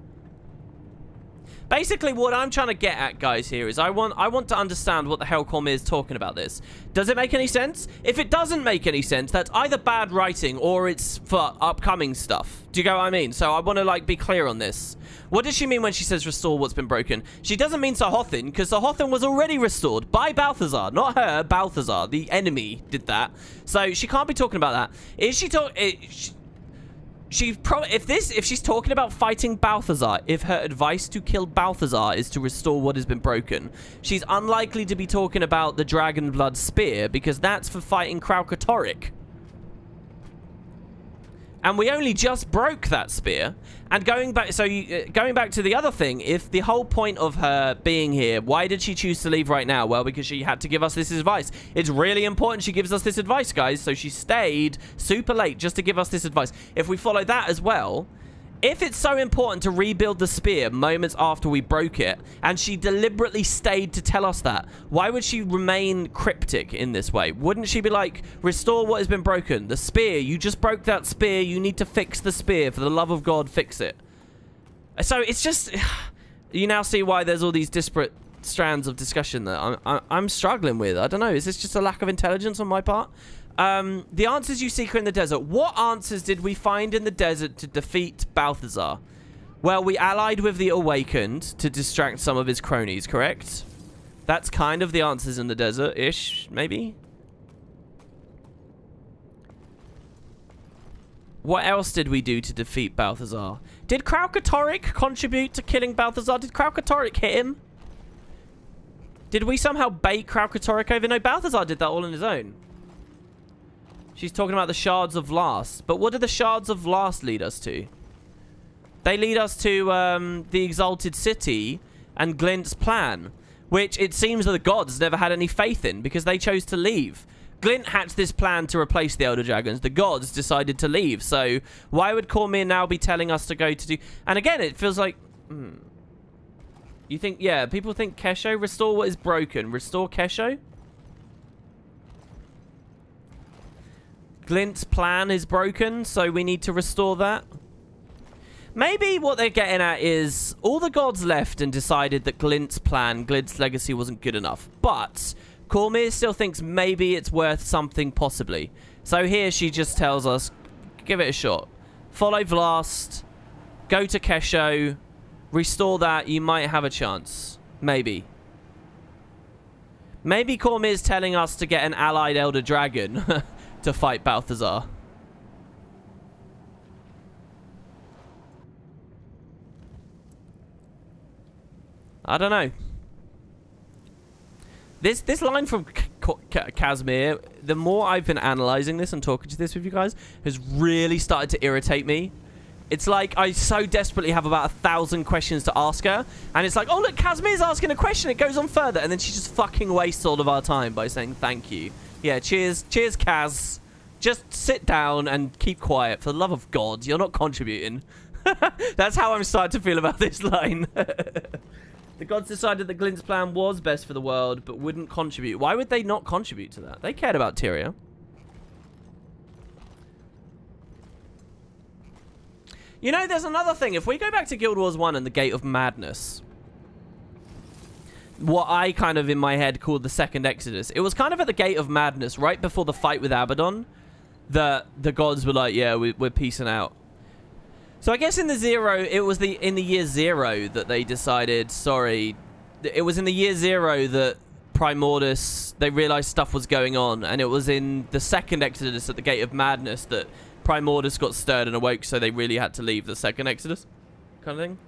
Basically, what I'm trying to get at, guys, here is I want to understand what the hell Cormier is talking about this. Does it make any sense? If it doesn't make any sense, that's either bad writing or it's for upcoming stuff. Do you get what I mean? So I want to, like, be clear on this. What does she mean when she says restore what's been broken? She doesn't mean Sahothin, because Sahothin was already restored by Balthazar. Not her, Balthazar. The enemy did that. So she can't be talking about that. Is she talking... If she's talking about fighting Balthazar, if her advice to kill Balthazar is to restore what has been broken, she's unlikely to be talking about the Dragon Blood Spear, because that's for fighting Kralkatorrik. And we only just broke that spear. And going back to the other thing, if the whole point of her being here, why did she choose to leave right now? Well, because she had to give us this advice. It's really important she gives us this advice, guys. So she stayed super late just to give us this advice. If we follow that as well, if it's so important to rebuild the spear moments after we broke it, and she deliberately stayed to tell us that, why would she remain cryptic in this way? Wouldn't she be like, restore what has been broken? The spear, you just broke that spear, you need to fix the spear. For the love of God, fix it. So it's just... You now see why there's all these disparate strands of discussion that I'm struggling with. I don't know, is this just a lack of intelligence on my part? The answers you seek are in the desert. What answers did we find in the desert to defeat Balthazar? Well, we allied with the Awakened to distract some of his cronies, correct? That's kind of the answers in the desert-ish, maybe? What else did we do to defeat Balthazar? Did Kralkatorrik contribute to killing Balthazar? Did Kralkatorrik hit him? Did we somehow bait Kralkatorrik over? No, Balthazar did that all on his own. She's talking about the Shards of Last. But what do the Shards of Last lead us to? They lead us to the Exalted City and Glint's plan, which it seems that the gods never had any faith in because they chose to leave. Glint hatched this plan to replace the Elder Dragons. The gods decided to leave. So why would Cormier now be telling us to go to do... And again, it feels like... You think... Yeah, people think Kesho. Restore what is broken. Restore Kesho? Glint's plan is broken, so we need to restore that. Maybe what they're getting at is all the gods left and decided that Glint's plan, Glint's legacy wasn't good enough. But Cormier still thinks maybe it's worth something, possibly. So here she just tells us, give it a shot. Follow Vlast, go to Kesho, restore that, you might have a chance. Maybe. Maybe Cormier's telling us to get an allied Elder Dragon to fight Balthazar. I don't know. This line from Casimir, the more I've been analysing this and talking to this with you guys, has really started to irritate me. It's like I so desperately have about 1,000 questions to ask her, and it's like, oh look, Casimir's asking a question, it goes on further, and then she just fucking wastes all of our time by saying thank you. Yeah, cheers, Kaz. Just sit down and keep quiet. For the love of God, you're not contributing. That's how I'm starting to feel about this line. The gods decided that Glint's plan was best for the world, but wouldn't contribute. Why would they not contribute to that? They cared about Tyria. You know, there's another thing. If we go back to Guild Wars 1 and the Gate of Madness, what I kind of in my head called the Second Exodus, it was kind of at the Gate of Madness, right before the fight with Abaddon, that the gods were like, yeah, we're peacing out. So I guess in the it was in the year 0 that they decided, sorry, it was in the year 0 that Primordus, they realized stuff was going on, and it was in the Second Exodus at the Gate of Madness that Primordus got stirred and awoke, so they really had to leave the Second Exodus kind of thing.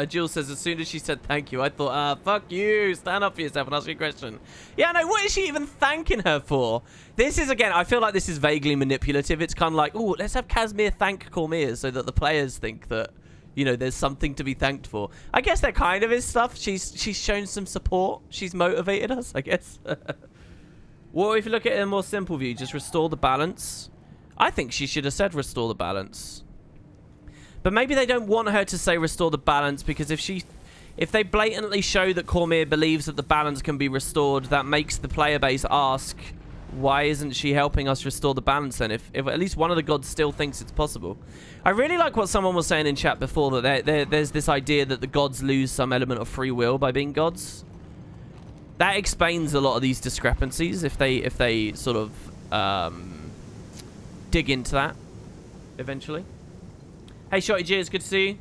Jill says, as soon as she said thank you, I thought, fuck you, stand up for yourself and ask me a question. Yeah, no, what is she even thanking her for? This is, again, I feel like this is vaguely manipulative. It's kind of like, oh, let's have Casimir thank Cormier so that the players think that, you know, there's something to be thanked for. I guess there kind of is stuff. She's shown some support. She's motivated us, I guess. Well, if you look at it in a more simple view, just restore the balance. I think she should have said restore the balance. But maybe they don't want her to say restore the balance, because if she if they blatantly show that Cormyr believes that the balance can be restored, that makes the player base ask, why isn't she helping us restore the balance then? If at least one of the gods still thinks it's possible. I really like what someone was saying in chat before, that there's this idea that the gods lose some element of free will by being gods. That explains a lot of these discrepancies if they sort of dig into that eventually. Hey, Shotty G, it's good to see you.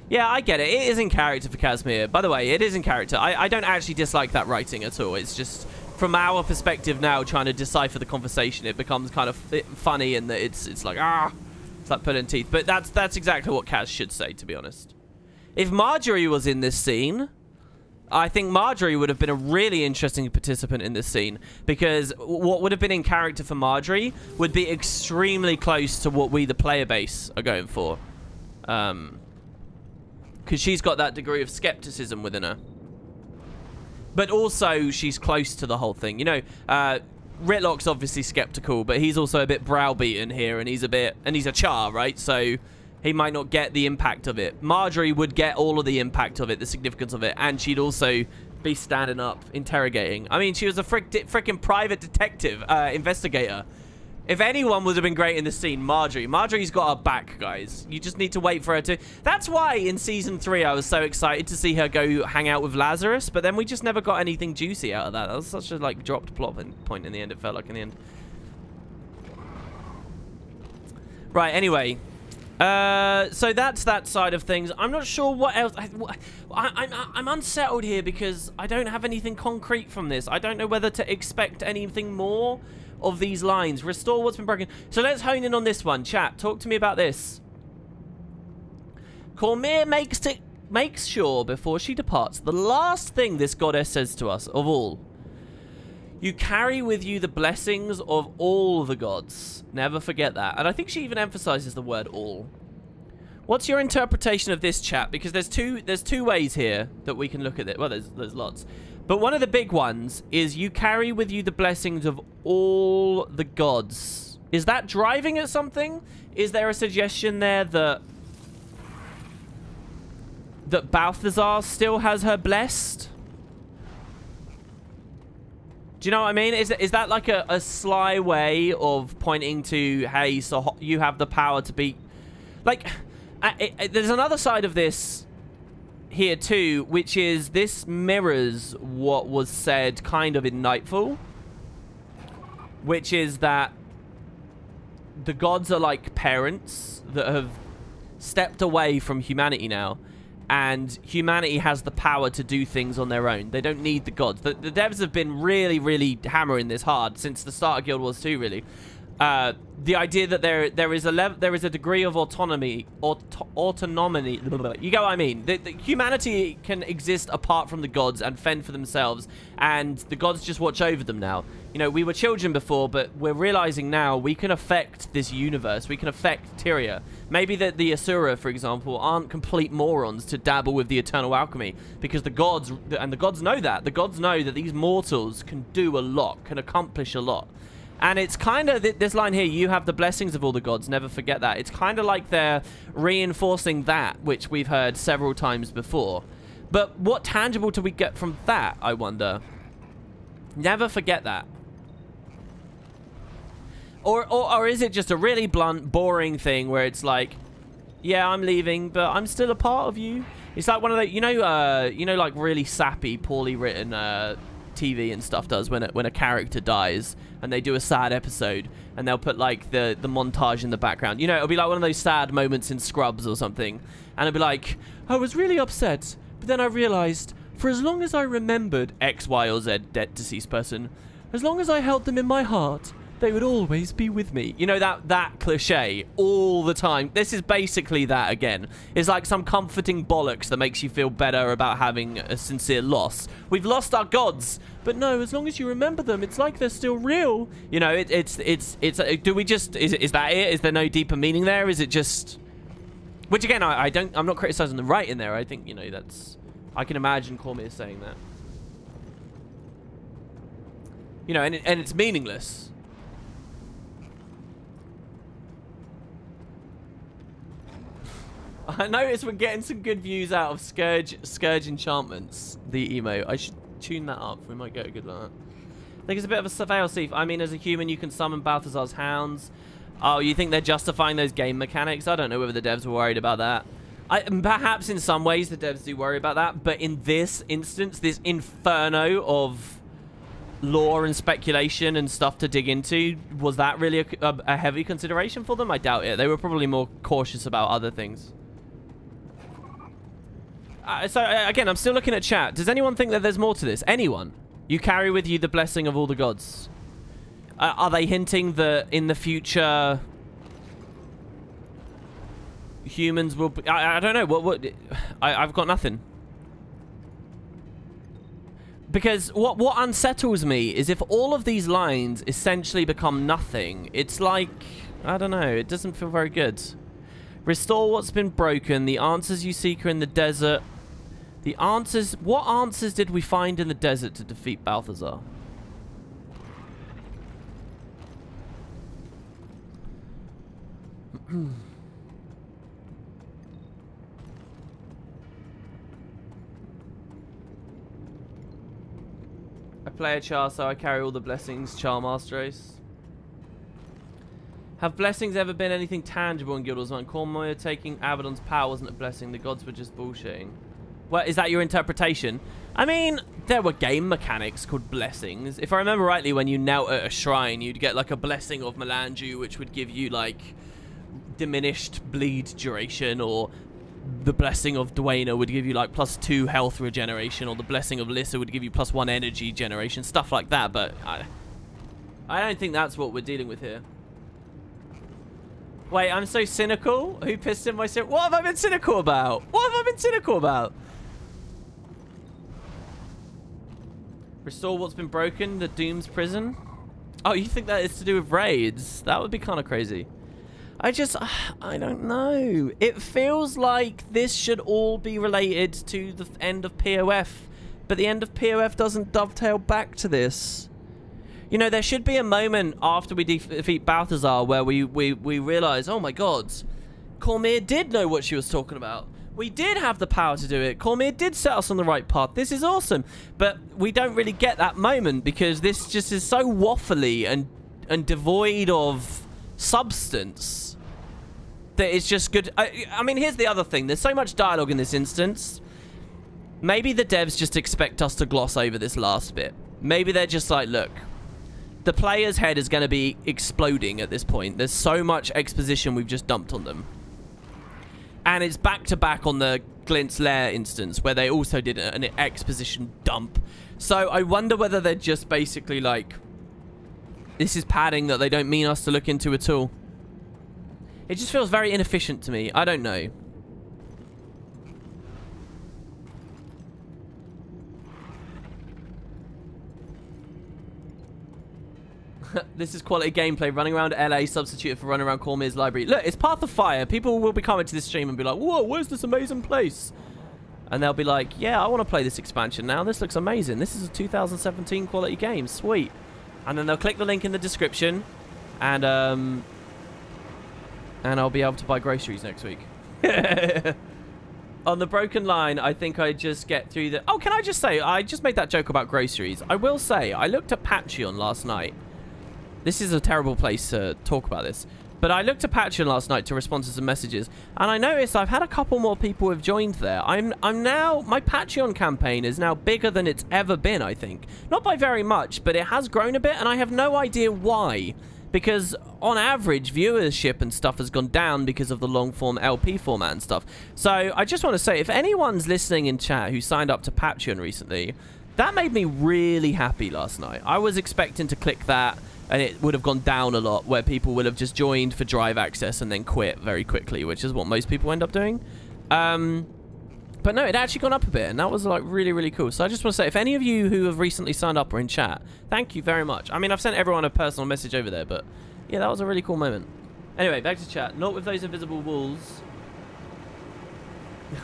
Yeah, I get it. It is in character for Casimir. By the way, it is in character. I don't actually dislike that writing at all. It's just, from our perspective now, trying to decipher the conversation, it becomes kind of funny in that it's like, it's like pulling teeth. But that's exactly what Kaz should say, to be honest. If Marjorie was in this scene, I think Marjorie would have been a really interesting participant in this scene, because what would have been in character for Marjorie would be extremely close to what we, the player base, are going for. Because she's got that degree of skepticism within her. But also, she's close to the whole thing. You know, Ritlock's obviously skeptical, but he's also a bit browbeaten here, and he's a Char, right? So he might not get the impact of it. Marjorie would get all of the impact of it, the significance of it, and she'd also be standing up, interrogating. I mean, she was a freaking private detective, investigator. If anyone would have been great in this scene, Marjorie. Marjorie's got her back, guys. You just need to wait for her to... That's why in Season 3 I was so excited to see her go hang out with Lazarus, but then we just never got anything juicy out of that. That was such a, like, dropped plot point in the end, it felt like in the end. Right, anyway. So that's that side of things. I'm not sure what else... I'm unsettled here because I don't have anything concrete from this. I don't know whether to expect anything more of these lines. Restore what's been broken. So let's hone in on this one. Chat, talk to me about this. Cormyr makes sure before she departs, the last thing this goddess says to us of all: you carry with you the blessings of all the gods. Never forget that. And I think she even emphasizes the word all. What's your interpretation of this, chat? Because there's two ways here that we can look at it. Well, there's lots. But one of the big ones is you carry with you the blessings of all the gods. Is that driving at something? Is there a suggestion there that Balthazar still has her blessed? Do you know what I mean? Is that like a sly way of pointing to, hey, so you have the power to beat... Like, there's another side of this here too, which is this mirrors what was said kind of in Nightfall, which is that the gods are like parents that have stepped away from humanity now, and humanity has the power to do things on their own. They don't need the gods. The devs have been really, really hammering this hard since the start of Guild Wars 2, really. The idea that there is a degree of autonomy. You get what I mean? The humanity can exist apart from the gods and fend for themselves, and the gods just watch over them now. You know, we were children before, but we're realizing now we can affect this universe. We can affect Tyria. Maybe that the Asura, for example, aren't complete morons to dabble with the eternal alchemy, because the gods, and the gods know that. The gods know that these mortals can do a lot, can accomplish a lot. And it's kind of, this line here, you have the blessings of all the gods, never forget that. It's kind of like they're reinforcing that, which we've heard several times before. But what tangible do we get from that, I wonder? Never forget that. Or is it just a really blunt, boring thing where it's like, yeah, I'm leaving, but I'm still a part of you? It's like one of the, you know, like really sappy, poorly written TV and stuff does when a character dies and they do a sad episode and they'll put like the montage in the background. You know, it'll be like one of those sad moments in Scrubs or something, and it'll be like, I was really upset, but then I realized for as long as I remembered X, Y, or Z dead deceased person, as long as I held them in my heart, they would always be with me. You know, that cliche all the time. This is basically that again. It's like some comforting bollocks that makes you feel better about having a sincere loss. We've lost our gods, but no, as long as you remember them, it's like they're still real. You know, do we just, is that it? Is there no deeper meaning there? Is it just, which again, I'm not criticizing the writing there. I think, you know, that's, I can imagine Cormyr saying that. You know, and it's meaningless. I noticed we're getting some good views out of Scourge enchantments. The emo. I should tune that up. We might get a good one. I think it's a bit of a fail-safe. I mean, as a human, you can summon Balthazar's hounds. Oh, you think they're justifying those game mechanics? I don't know whether the devs were worried about that. Perhaps in some ways the devs do worry about that, but in this instance, this inferno of lore and speculation and stuff to dig into, was that really a heavy consideration for them? I doubt it. They were probably more cautious about other things. So again, I'm still looking at chat. Does anyone think that there's more to this? Anyone? You carry with you the blessing of all the gods. Are they hinting that in the future humans will be, I don't know. I've got nothing. Because what unsettles me is if all of these lines essentially become nothing, it's like, I don't know, it doesn't feel very good. Restore what's been broken. The answers you seek are in the desert. The answers... What answers did we find in the desert to defeat Balthazar? I play a Char, so I carry all the blessings, Charmaster Ace. Have blessings ever been anything tangible in Guild Wars 1? Cormoir taking Abaddon's power wasn't a blessing. The gods were just bullshitting. Well, is that your interpretation? I mean, there were game mechanics called blessings. If I remember rightly, when you knelt at a shrine, you'd get like a blessing of Melanju, which would give you like diminished bleed duration, or the blessing of Dwayne would give you like +2 health regeneration, or the blessing of Lissa would give you +1 energy generation, stuff like that. But I don't think that's what we're dealing with here. Wait, I'm so cynical? Who pissed in my syrup? What have I been cynical about? What have I been cynical about? Restore what's been broken, the Doom's prison? Oh, you think that is to do with raids? That would be kind of crazy. I don't know. It feels like this should all be related to the end of POF, but the end of POF doesn't dovetail back to this. You know, there should be a moment after we defeat Balthazar where we realize, oh my god, Cormier did know what she was talking about. We did have the power to do it. Cormier did set us on the right path. This is awesome. But we don't really get that moment because this just is so waffly and devoid of substance that it's just good. I mean, here's the other thing. There's so much dialogue in this instance. Maybe the devs just expect us to gloss over this last bit. Maybe they're just like, look, the player's head is going to be exploding at this point. There's so much exposition we've just dumped on them. And it's back to back on the Glint's Lair instance where they also did an exposition dump. So I wonder whether they're just basically like, this is padding that they don't mean us to look into at all. It just feels very inefficient to me. I don't know. This is quality gameplay. Running around LA substituted for running around Cormier's library. Look, it's Path of Fire. People will be coming to this stream and be like, whoa, where's this amazing place? And they'll be like, yeah, I want to play this expansion now. This looks amazing. This is a 2017 quality game. Sweet. And then they'll click the link in the description. And I'll be able to buy groceries next week. On the broken line, I think I just get through the... Oh, can I just say, I just made that joke about groceries. I will say, I looked at Patreon last night. This is a terrible place to talk about this. But I looked at Patreon last night to respond to some messages, and I noticed I've had a couple more people who have joined there. I'm now... My Patreon campaign is now bigger than it's ever been, I think. Not by very much, but it has grown a bit, and I have no idea why. Because on average, viewership and stuff has gone down because of the long-form LP format and stuff. So I just want to say, if anyone's listening in chat who signed up to Patreon recently, that made me really happy last night. I was expecting to click that, and it would have gone down a lot, where people would have just joined for drive access and then quit very quickly, which is what most people end up doing. But no, it actually gone up a bit, and that was like really, really cool. So I just want to say, if any of you who have recently signed up or in chat, thank you very much. I mean, I've sent everyone a personal message over there, but yeah, that was a really cool moment. Anyway, back to chat. Not with those invisible walls.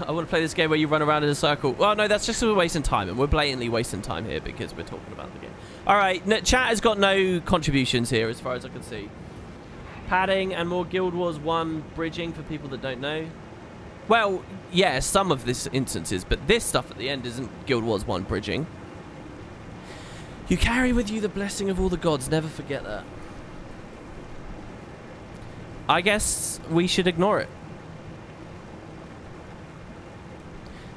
I want to play this game where you run around in a circle. Well, no, that's just wasting time, and we're blatantly wasting time here because we're talking about the game. All right, chat has got no contributions here as far as I can see. Padding and more Guild Wars 1 bridging for people that don't know. Well, yeah, some of this instances, but this stuff at the end isn't Guild Wars 1 bridging. You carry with you the blessing of all the gods. Never forget that. I guess we should ignore it.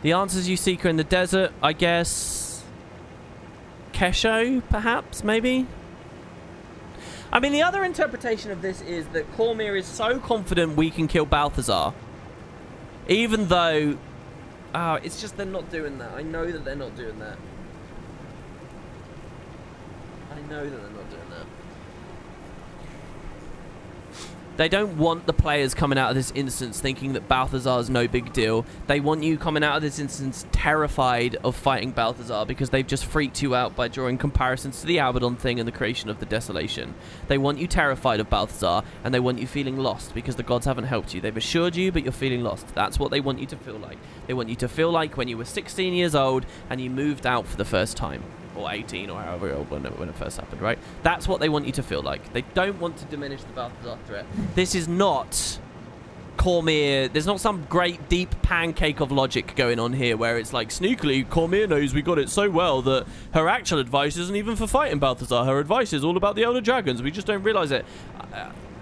The answers you seek are in the desert, I guess. Kesho, perhaps, maybe? I mean, the other interpretation of this is that Cormyr is so confident we can kill Balthazar. Even though... Oh, it's just they're not doing that. I know that they're not doing that. I know that they're not doing that. They don't want the players coming out of this instance thinking that Balthazar's no big deal. They want you coming out of this instance terrified of fighting Balthazar because they've just freaked you out by drawing comparisons to the Abaddon thing and the creation of the Desolation. They want you terrified of Balthazar, and they want you feeling lost because the gods haven't helped you. They've assured you, but you're feeling lost. That's what they want you to feel like. They want you to feel like when you were 16 years old and you moved out for the first time. Or 18, or however old when it first happened, right? That's what they want you to feel like. They don't want to diminish the Balthazar threat. This is not Cormyr. There's not some great deep pancake of logic going on here where it's like, sneakily, Cormyr knows we got it so well that her actual advice isn't even for fighting Balthazar. Her advice is all about the Elder Dragons. We just don't realize it.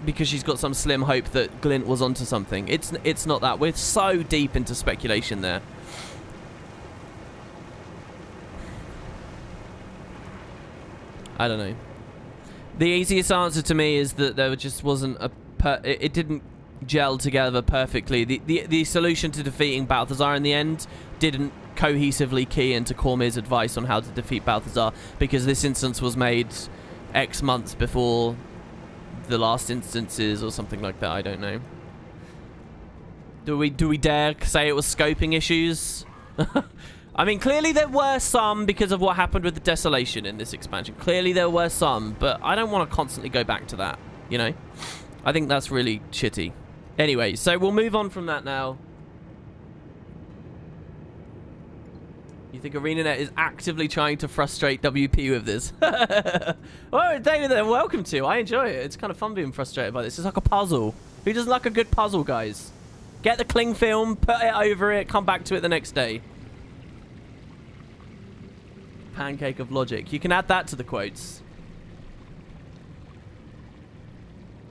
Because she's got some slim hope that Glint was onto something. It's not that. We're so deep into speculation there. I don't know. The easiest answer to me is that there just wasn't a... it didn't gel together perfectly. The solution to defeating Balthazar in the end didn't cohesively key into Cormyr's advice on how to defeat Balthazar, because this instance was made X months before the last instances or something like that. I don't know. Do we dare say it was scoping issues? I mean, clearly there were some because of what happened with the Desolation in this expansion. Clearly there were some, but I don't want to constantly go back to that, you know? I think that's really shitty. Anyway, so we'll move on from that now. You think ArenaNet is actively trying to frustrate WP with this? Well, David, welcome to. I enjoy it. It's kind of fun being frustrated by this. It's like a puzzle. Who doesn't like a good puzzle, guys? Get the cling film, put it over it, come back to it the next day. Pancake of logic. You can add that to the quotes.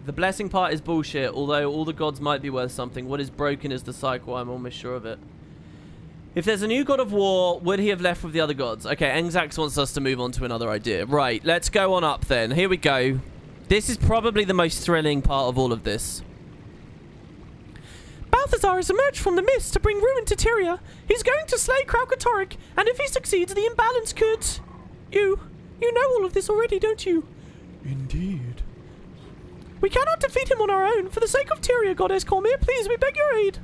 The blessing part is bullshit, although all the gods might be worth something. What is broken is the cycle. I'm almost sure of it. If there's a new god of war, would he have left with the other gods? Okay, Engzax wants us to move on to another idea. Right, let's go on up then. Here we go. This is probably the most thrilling part of all of this. Balthazar has emerged from the mist to bring ruin to Tyria. He's going to slay Kralkatorrik, and if he succeeds, the imbalance could... You know all of this already, don't you? Indeed. We cannot defeat him on our own. For the sake of Tyria, Goddess Cormyr, please, we beg your aid.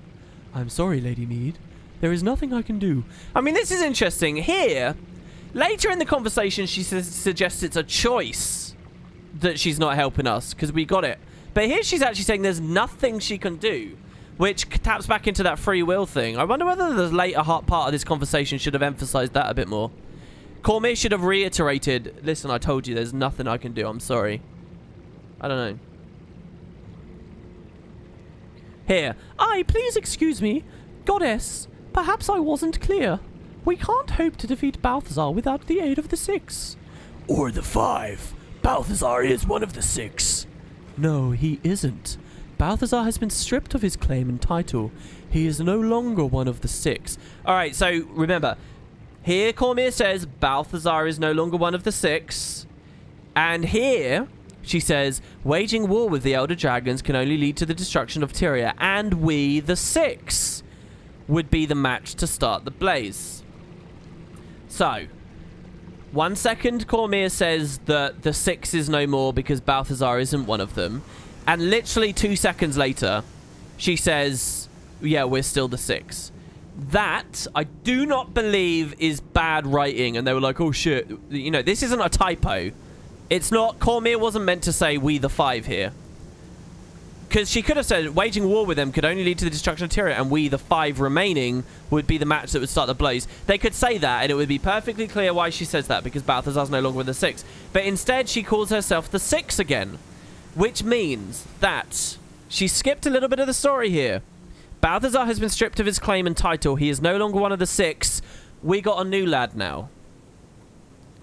I'm sorry, Lady Mead. There is nothing I can do. I mean, this is interesting. Here, later in the conversation, she suggests it's a choice that she's not helping us, because we got it. But here she's actually saying there's nothing she can do, which taps back into that free will thing. I wonder whether the later part of this conversation should have emphasized that a bit more. Cormyr should have reiterated, listen, I told you there's nothing I can do. I'm sorry. I don't know. Here. Please excuse me. Goddess, perhaps I wasn't clear. We can't hope to defeat Balthazar without the aid of the 6. Or the 5. Balthazar is one of the 6. No, he isn't. Balthazar has been stripped of his claim and title. He is no longer one of the 6. Alright, so remember, here Cormyr says Balthazar is no longer one of the 6. And here she says, waging war with the Elder Dragons can only lead to the destruction of Tyria, and we, the 6, would be the match to start the blaze. So, 1 second Cormyr says that the 6 is no more because Balthazar isn't one of them. And literally 2 seconds later, she says, yeah, we're still the 6. That, I do not believe, is bad writing. And they were like, oh shit. You know, this isn't a typo. It's not, Cormyr wasn't meant to say we the 5 here. Because she could have said, waging war with them could only lead to the destruction of Tyria, and we the 5 remaining would be the match that would start the blaze. They could say that, and it would be perfectly clear why she says that, because Balthazar's no longer with the 6. But instead, she calls herself the 6 again. Which means that she skipped a little bit of the story here. Balthazar has been stripped of his claim and title. He is no longer one of the six. We got a new lad now.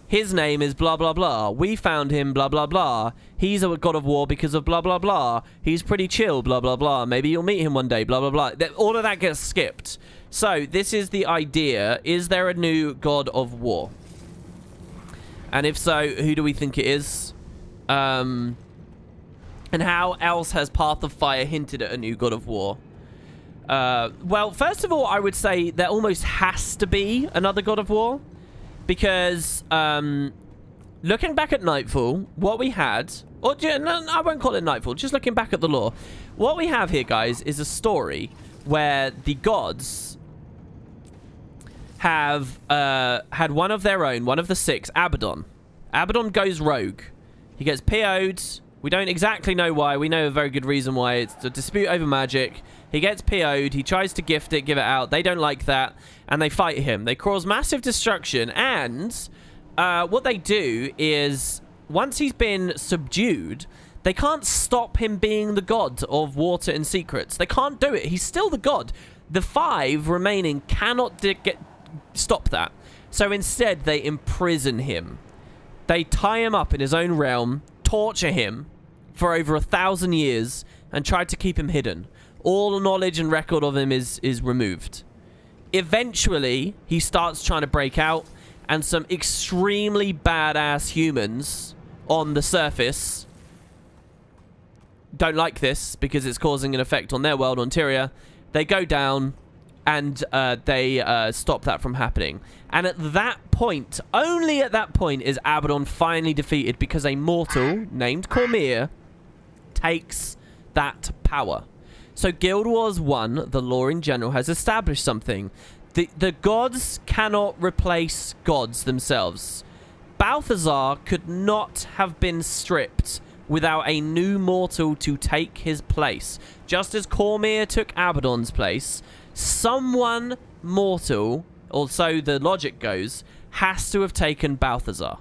His name is blah, blah, blah. We found him, blah, blah, blah. He's a god of war because of blah, blah, blah. He's pretty chill, blah, blah, blah. Maybe you'll meet him one day, blah, blah, blah. All of that gets skipped. So, this is the idea. Is there a new god of war? And if so, who do we think it is? And how else has Path of Fire hinted at a new god of war? Well, first of all, I would say there almost has to be another god of war. Because, looking back at Nightfall, what we had... Or, no, I won't call it Nightfall. Just looking back at the lore. What we have here, guys, is a story where the gods have had one of their own, one of the six, Abaddon. Abaddon goes rogue. He gets PO'd. We don't exactly know why. We know a very good reason why. It's a dispute over magic. He gets PO'd. He tries to gift it, give it out. They don't like that. And they fight him. They cause massive destruction. And what they do is, once he's been subdued, they can't stop him being the god of water and secrets. They can't do it. He's still the god. The 5 remaining cannot stop that. So instead, they imprison him. They tie him up in his own realm, torture him for over 1,000 years, and try to keep him hidden. All knowledge and record of him is removed. Eventually, he starts trying to break out, and some extremely badass humans on the surface don't like this because it's causing an effect on their world, on Tyria. They go down, and they stop that from happening. And at that point, only at that point, is Abaddon finally defeated because a mortal named Cormyr takes that power. So Guild Wars 1, the lore in general, has established something. The gods cannot replace gods themselves. Balthazar could not have been stripped without a new mortal to take his place. Just as Cormyr took Abaddon's place, someone mortal, or so the logic goes, has to have taken Balthazar.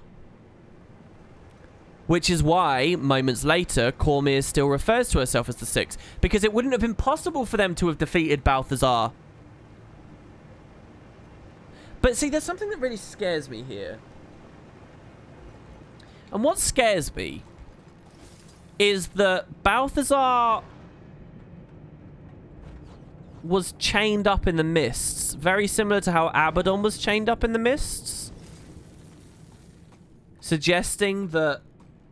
Which is why, moments later, Cormyr still refers to herself as the Six, because it wouldn't have been possible for them to have defeated Balthazar. But see, there's something that really scares me here. And what scares me is that Balthazar was chained up in the mists, very similar to how Abaddon was chained up in the mists, suggesting that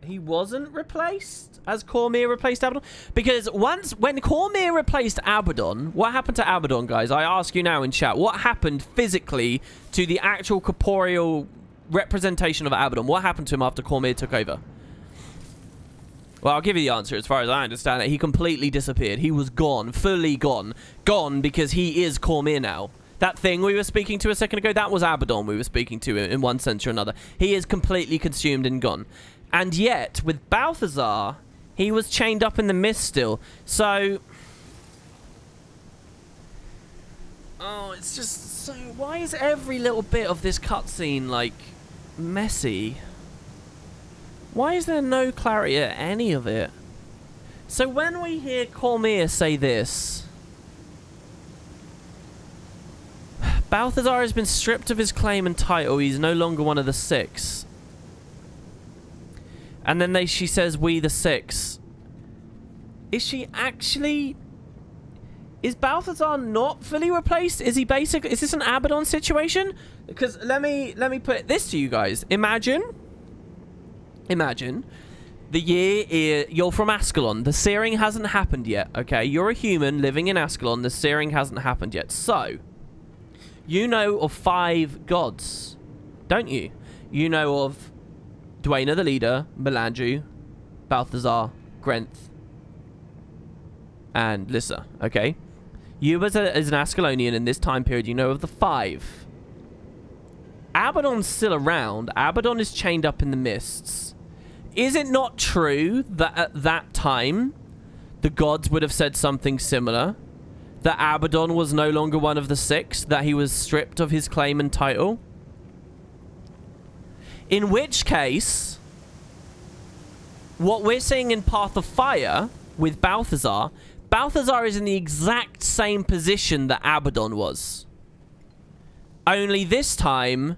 he wasn't replaced as Cormyr replaced Abaddon. Because when Cormyr replaced Abaddon, what happened to Abaddon, guys? I ask you now in chat, what happened physically to the actual corporeal representation of Abaddon? What happened to him after Cormyr took over? Well, I'll give you the answer. As far as I understand it, he completely disappeared. He was gone, fully gone. Gone because he is Cormyr now. That thing we were speaking to a second ago, that was Abaddon we were speaking to in one sense or another. He is completely consumed and gone. And yet, with Balthazar, he was chained up in the mist still. So... oh, it's just so... why is every little bit of this cutscene, like, messy? Why is there no clarity at any of it? So when we hear Cormyr say this... Balthazar has been stripped of his claim and title. He's no longer one of the Six. And then she says, we the Six. Is she actually... is Balthazar not fully replaced? Is he basically... is this an Abaddon situation? Because let me put this to you guys. Imagine the year you're from Ascalon. The searing hasn't happened yet, okay? You're a human living in Ascalon. The searing hasn't happened yet. So, you know of 5 gods, don't you? You know of Dwayna the leader, Melandru, Balthazar, Grenth, and Lissa, okay? You as an Ascalonian in this time period, you know of the 5. Abaddon's still around. Abaddon is chained up in the mists. Is it not true that at that time, the gods would have said something similar? That Abaddon was no longer one of the 6? That he was stripped of his claim and title? In which case, what we're seeing in Path of Fire with Balthazar, Balthazar is in the exact same position that Abaddon was. Only this time,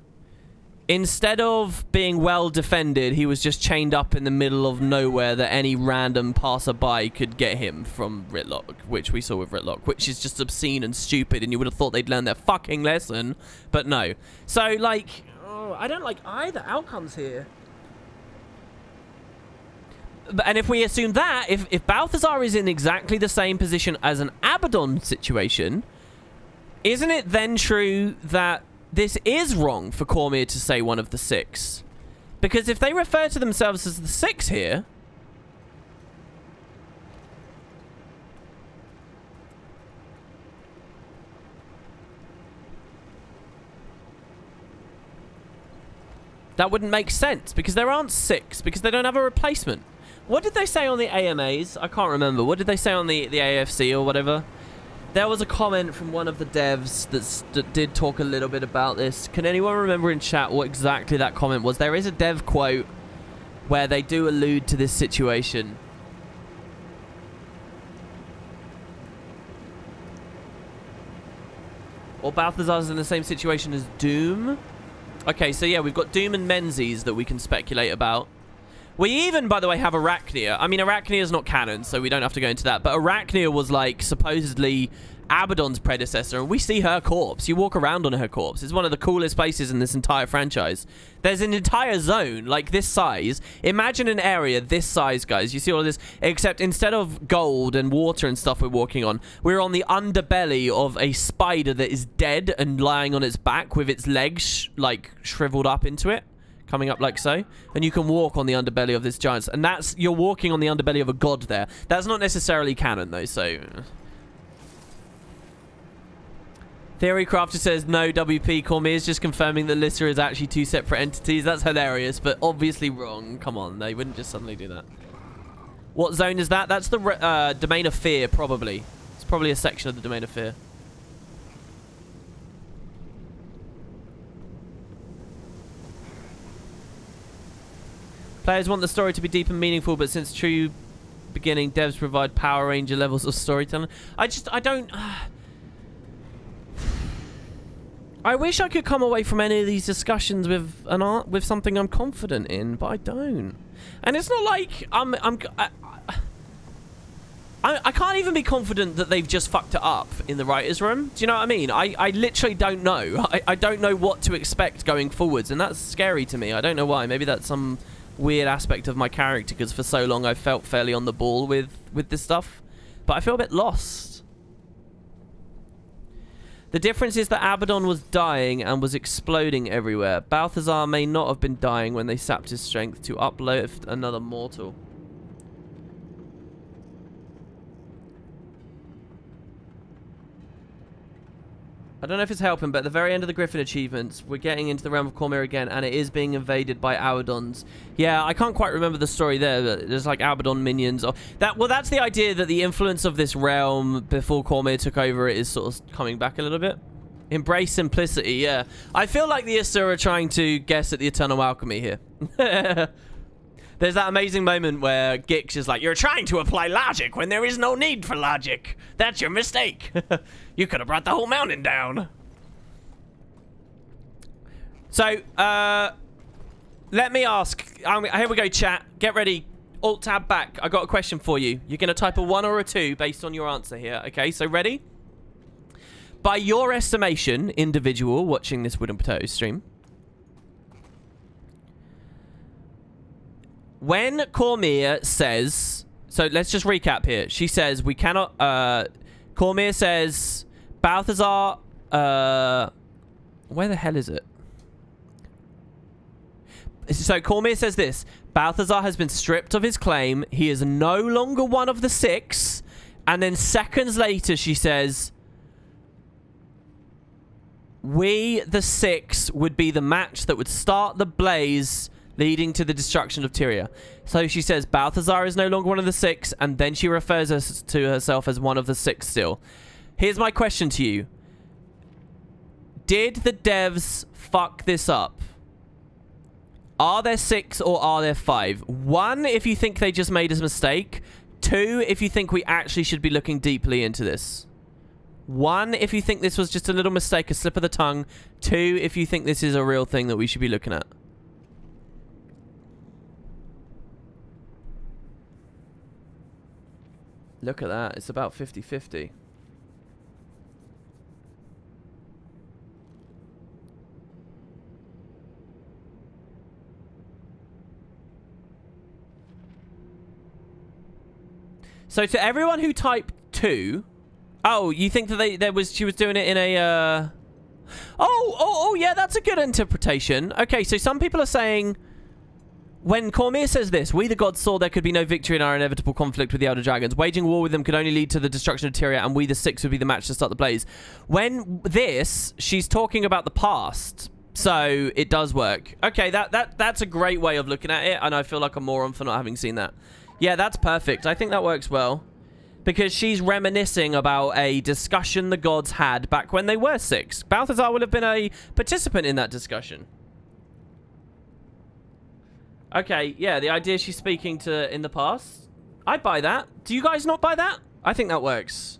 instead of being well defended, he was just chained up in the middle of nowhere that any random passerby could get him from Rytlock, which we saw with Rytlock, which is just obscene and stupid, and you would have thought they'd learn their fucking lesson, but no. So, like, oh, I don't like either outcomes here. And if we assume that, if Balthazar is in exactly the same position as an Abaddon situation, isn't it then true that this is wrong for Cormyr to say one of the six? Because if they refer to themselves as the six here, that wouldn't make sense, because there aren't six, because they don't have a replacement. What did they say on the AMAs? I can't remember. What did they say on the AFC or whatever? There was a comment from one of the devs that did talk a little bit about this. Can anyone remember in chat what exactly that comment was? There is a dev quote where they do allude to this situation. Or Balthazar's in the same situation as Doom? Okay, so yeah, we've got Doom and Menzies that we can speculate about. We even, by the way, have Arachnia. I mean, Arachnia's not canon, so we don't have to go into that. But Arachnia was, like, supposedly Abaddon's predecessor, and we see her corpse. You walk around on her corpse. It's one of the coolest places in this entire franchise. There's an entire zone, like this size. Imagine an area this size, guys. You see all of this? Except instead of gold and water and stuff we're walking on, we're on the underbelly of a spider that is dead and lying on its back with its legs, like, shriveled up into it. Coming up like so, and you can walk on the underbelly of this giant, and that's, you're walking on the underbelly of a god there. That's not necessarily canon though, so Theorycrafter says no, WP Cormyr is just confirming that Lyssa is actually two separate entities. That's hilarious, but obviously wrong. Come on, they wouldn't just suddenly do that. What zone is that? That's the Domain of Fear, probably. It's probably a section of the Domain of Fear. Players want the story to be deep and meaningful, but since true beginning, devs provide Power Ranger levels of storytelling. I don't... I wish I could come away from any of these discussions with something I'm confident in, but I don't. And it's not like I can't even be confident that they've just fucked it up in the writer's room. Do you know what I mean? I literally don't know. I don't know what to expect going forwards, and that's scary to me. I don't know why. Maybe that's some weird aspect of my character, because for so long I've felt fairly on the ball with this stuff, but I feel a bit lost. The difference is that Abaddon was dying and was exploding everywhere. Balthazar may not have been dying when they sapped his strength to uplift another mortal. I don't know if it's helping, but at the very end of the Griffin achievements, we're getting into the realm of Cormyr again, and it is being invaded by Abaddons. Yeah, I can't quite remember the story there, but there's like Abaddon minions. Well, that's the idea that the influence of this realm before Cormyr took over it is sort of coming back a little bit. Embrace simplicity, yeah. I feel like the Issa are trying to guess at the Eternal Alchemy here. There's that amazing moment where Gix is like, you're trying to apply logic when there is no need for logic. That's your mistake. You could have brought the whole mountain down. So, let me ask. Here we go, chat. Get ready. Alt-tab back. I got a question for you. You're going to type a 1 or a 2 based on your answer here. Okay, so ready? By your estimation, individual watching this Wooden Potato stream, when Cormyr says... So, let's just recap here. She says, we cannot... Cormyr says, Balthazar... where the hell is it? So, Cormyr says this. Balthazar has been stripped of his claim. He is no longer one of the 6. And then seconds later, she says... We, the 6, would be the match that would start the blaze... leading to the destruction of Tyria. So she says Balthazar is no longer one of the 6, and then she refers to herself as one of the 6 still. Here's my question to you. Did the devs fuck this up? Are there 6 or are there 5? 1, if you think they just made a mistake. 2, if you think we actually should be looking deeply into this. 1, if you think this was just a little mistake, a slip of the tongue. 2, if you think this is a real thing that we should be looking at. Look at that. It's about 50-50. So to everyone who typed 2, oh, you think that she was doing it in a oh yeah, that's a good interpretation. Okay, so some people are saying when Cormyr says this, we the gods saw there could be no victory in our inevitable conflict with the Elder Dragons. Waging war with them could only lead to the destruction of Tyria, and we the Six would be the match to start the blaze. When this, she's talking about the past. So it does work. Okay, that's a great way of looking at it, and I feel like a moron for not having seen that. Yeah, that's perfect. I think that works well. Because she's reminiscing about a discussion the gods had back when they were 6. Balthazar would have been a participant in that discussion. Okay, yeah, the idea she's speaking to in the past. I buy that. Do you guys not buy that? I think that works.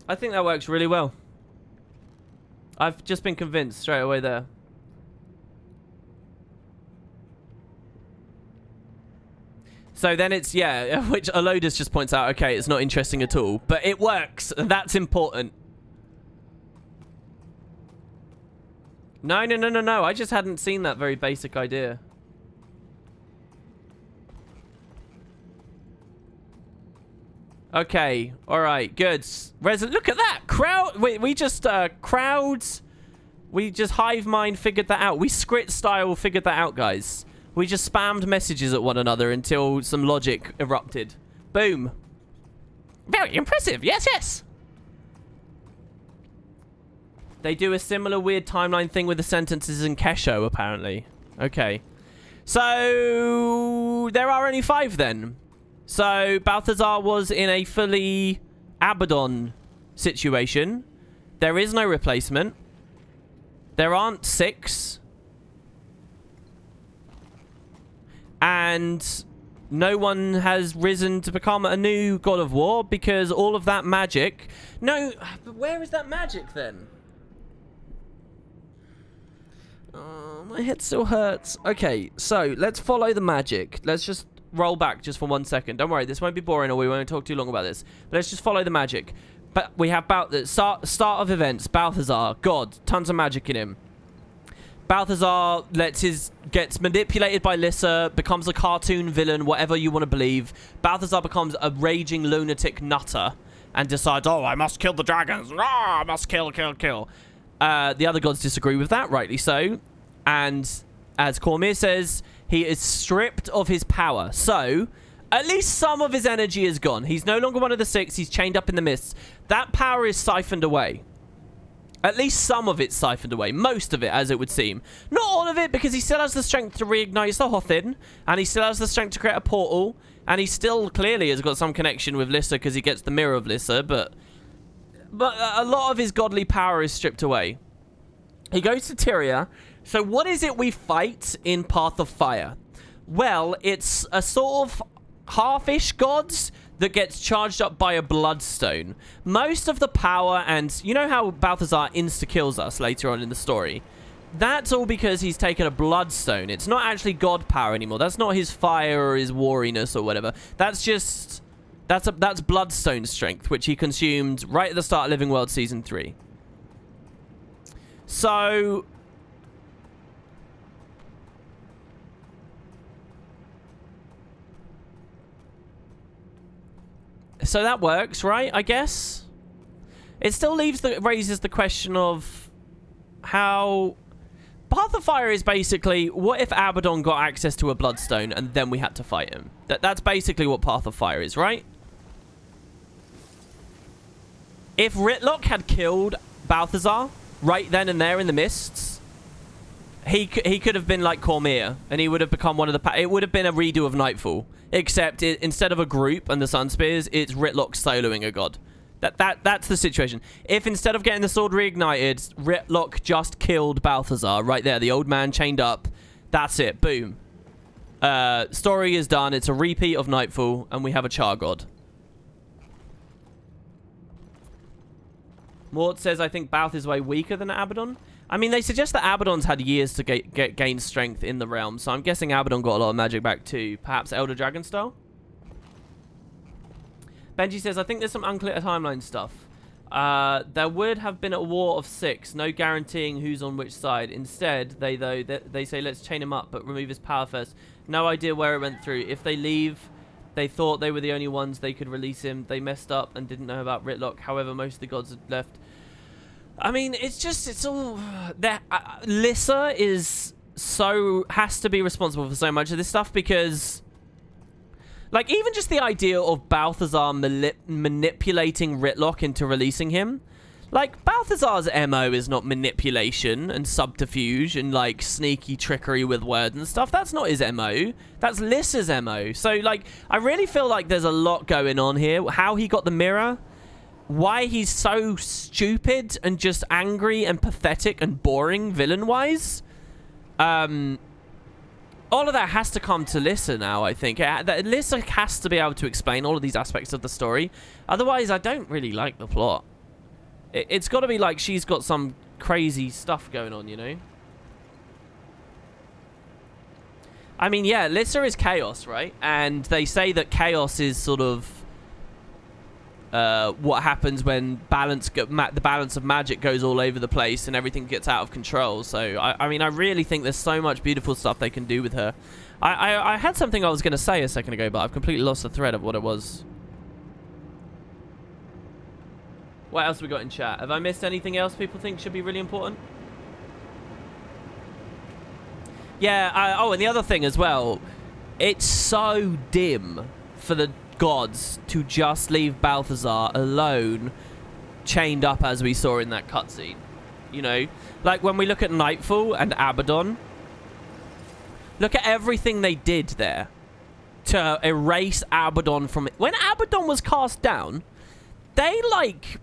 I think that works really well. I've just been convinced straight away there. So then it's, yeah, which Alodus just points out, okay, it's not interesting at all. But it works, and that's important. No. I just hadn't seen that very basic idea. Okay, alright, good. Look at that! We just, crowds... We just hive mind figured that out. We Skrit style figured that out, guys. We just spammed messages at one another until some logic erupted. Boom. Very impressive, yes! They do a similar weird timeline thing with the sentences in Kesho, apparently. Okay. So... there are only 5, then. So, Balthazar was in a fully Abaddon situation. There is no replacement. There aren't 6. And no one has risen to become a new God of War because all of that magic... No, but where is that magic then? Oh, my head still hurts. Okay, so let's follow the magic. Let's just... roll back just for 1 second. Don't worry, this won't be boring or we won't talk too long about this. But let's just follow the magic. But we have the start of events. Balthazar, God, tons of magic in him. Balthazar gets manipulated by Lyssa, becomes a cartoon villain, whatever you want to believe. Balthazar becomes a raging lunatic nutter and decides, oh, I must kill the dragons. I must kill. The other gods disagree with that, rightly so. And as Cormyr says, he is stripped of his power. So, at least some of his energy is gone. He's no longer one of the 6. He's chained up in the mists. That power is siphoned away. At least some of it's siphoned away. Most of it, as it would seem. Not all of it, because he still has the strength to reignite Sahothin. And he still has the strength to create a portal. And he still clearly has got some connection with Lyssa because he gets the Mirror of Lyssa. But a lot of his godly power is stripped away. He goes to Tyria. So what is it we fight in Path of Fire? Well, it's a sort of half-ish gods that gets charged up by a bloodstone. Most of the power, and you know how Balthazar insta-kills us later on in the story? That's all because he's taken a bloodstone. It's not actually god power anymore. That's not his fire or his wariness or whatever. That's just... That's bloodstone strength, which he consumed right at the start of Living World Season 3. So... So that works, right? I guess. It still raises the question of how... Path of Fire is basically, what if Abaddon got access to a bloodstone and then we had to fight him? That's basically what Path of Fire is, right? If Rytlock had killed Balthazar right then and there in the mists, he could have been like Cormyr, and he would have become one of the... It would have been a redo of Nightfall. Except instead of a group and the Sun Spears, it's Rytlock soloing a god. That's the situation. If instead of getting the sword reignited, Rytlock just killed Balthazar right there, the old man chained up, that's it. Boom. Story is done. It's a repeat of Nightfall, and we have a Char God. Mort says, I think Balth is way weaker than Abaddon. I mean, they suggest that Abaddon's had years to gain strength in the realm, so I'm guessing Abaddon got a lot of magic back too. Perhaps Elder Dragon style? Benji says, I think there's some unclear timeline stuff. There would have been a war of 6, no guaranteeing who's on which side. Instead, they say, let's chain him up, but remove his power first. No idea where it went through. If they leave, they thought they were the only ones they could release him. They messed up and didn't know about Rytlock. However, most of the gods had left. I mean, it's all... Lyssa has to be responsible for so much of this stuff because... Like, even just the idea of Balthazar manipulating Rytlock into releasing him. Like, Balthazar's MO is not manipulation and subterfuge and, like, sneaky trickery with words and stuff. That's not his MO. That's Lyssa's MO. So, like, I really feel like there's a lot going on here. How he got the mirror. Why he's so stupid and just angry and pathetic and boring villain-wise. All of that has to come to Lyssa now, I think. Lyssa has to be able to explain all of these aspects of the story. Otherwise, I don't really like the plot. It's got to be like she's got some crazy stuff going on, you know? I mean, yeah, Lyssa is chaos, right? And they say that chaos is sort of what happens when the balance of magic goes all over the place and everything gets out of control. So, I mean, I really think there's so much beautiful stuff they can do with her. I had something I was going to say a second ago, but I've completely lost the thread of what it was. What else have we got in chat? Have I missed anything else people think should be really important? Yeah, oh, and the other thing as well, it's so dim for the gods to just leave Balthazar alone, chained up as we saw in that cutscene. You know, like when we look at Nightfall and Abaddon, look at everything they did there to erase Abaddon from it. When Abaddon was cast down, they like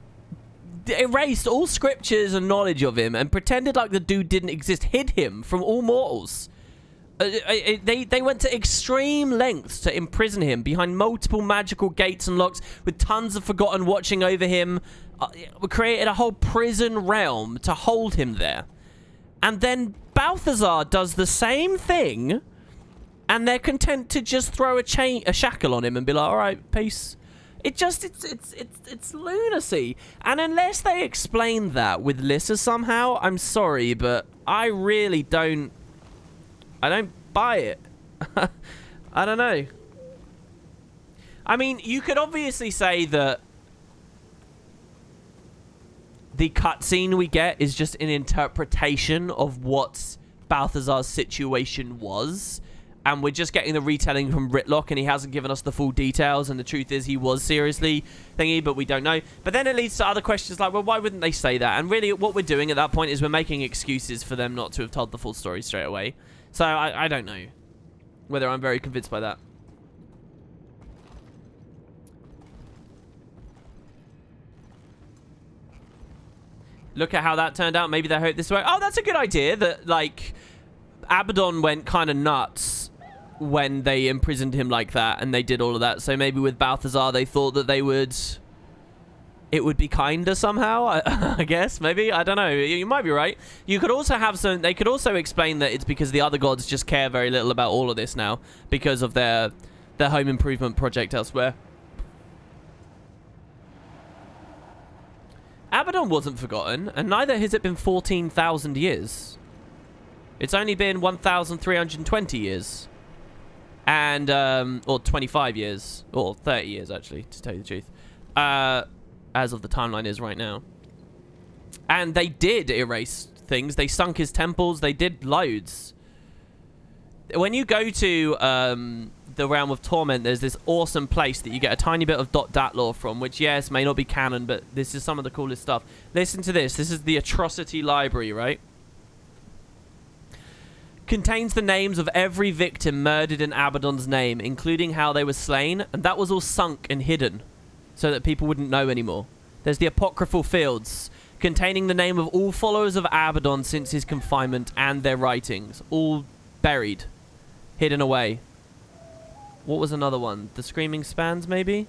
erased all scriptures and knowledge of him and pretended like the dude didn't exist, hid him from all mortals. They went to extreme lengths to imprison him behind multiple magical gates and locks with tons of Forgotten watching over him. Created a whole prison realm to hold him there. And then Balthazar does the same thing, and they're content to just throw a shackle on him and be like, all right, peace. It's lunacy. And unless they explain that with Lyssa somehow, I'm sorry, but I really don't buy it. I don't know. I mean, you could obviously say that the cutscene we get is just an interpretation of what Balthazar's situation was. And we're just getting the retelling from Rytlock, and he hasn't given us the full details, and the truth is he was seriously thingy, but we don't know. But then it leads to other questions like, well, why wouldn't they say that? And really, what we're doing at that point is we're making excuses for them not to have told the full story straight away. So I don't know whether I'm very convinced by that. Look at how that turned out. Maybe they hope this way. Oh, that's a good idea. That, like, Abaddon went kind of nuts when they imprisoned him like that, and they did all of that. So maybe with Balthazar, they thought that it would be kinder somehow. I guess, maybe. I don't know. You might be right. You could also have some... They could also explain that it's because the other gods just care very little about all of this now because of their home improvement project elsewhere. Abaddon wasn't forgotten, and neither has it been 14,000 years. It's only been 1,320 years. And, or 25 years. Or 30 years, actually, to tell you the truth. As of the timeline is right now. And they did erase things. They sunk his temples. They did loads. When you go to the Realm of Torment, there's this awesome place that you get a tiny bit of .dat lore from, which, yes, may not be canon, but this is some of the coolest stuff. Listen to this. This is the Atrocity Library, right? Contains the names of every victim murdered in Abaddon's name, including how they were slain, and that was all sunk and hidden so that people wouldn't know anymore. There's the Apocryphal Fields, containing the name of all followers of Abaddon since his confinement and their writings. All buried. Hidden away. What was another one? The Screaming Spans, maybe?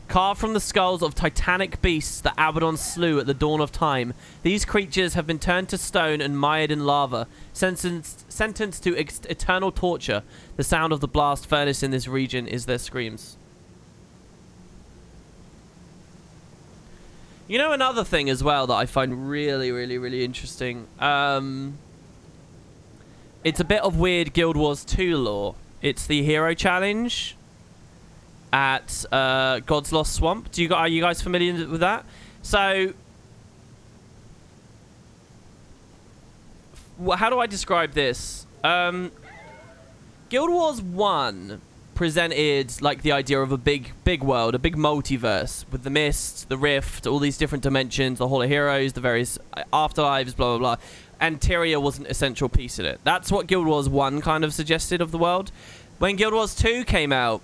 Carved from the skulls of titanic beasts that Abaddon slew at the dawn of time, these creatures have been turned to stone and mired in lava, sentenced to eternal torture. The sound of the blast furnace in this region is their screams. You know, another thing as well that I find really, really, really interesting. It's a bit of weird Guild Wars 2 lore. It's the hero challenge at God's Lost Swamp. Are you guys familiar with that? So, how do I describe this? Guild Wars 1 presented like the idea of a big world, a big multiverse with the Mist, the Rift, all these different dimensions, the Hall of Heroes, the various afterlives, blah, blah, blah. And Tyria was an essential piece in it. That's what Guild Wars 1 kind of suggested of the world. When Guild Wars 2 came out,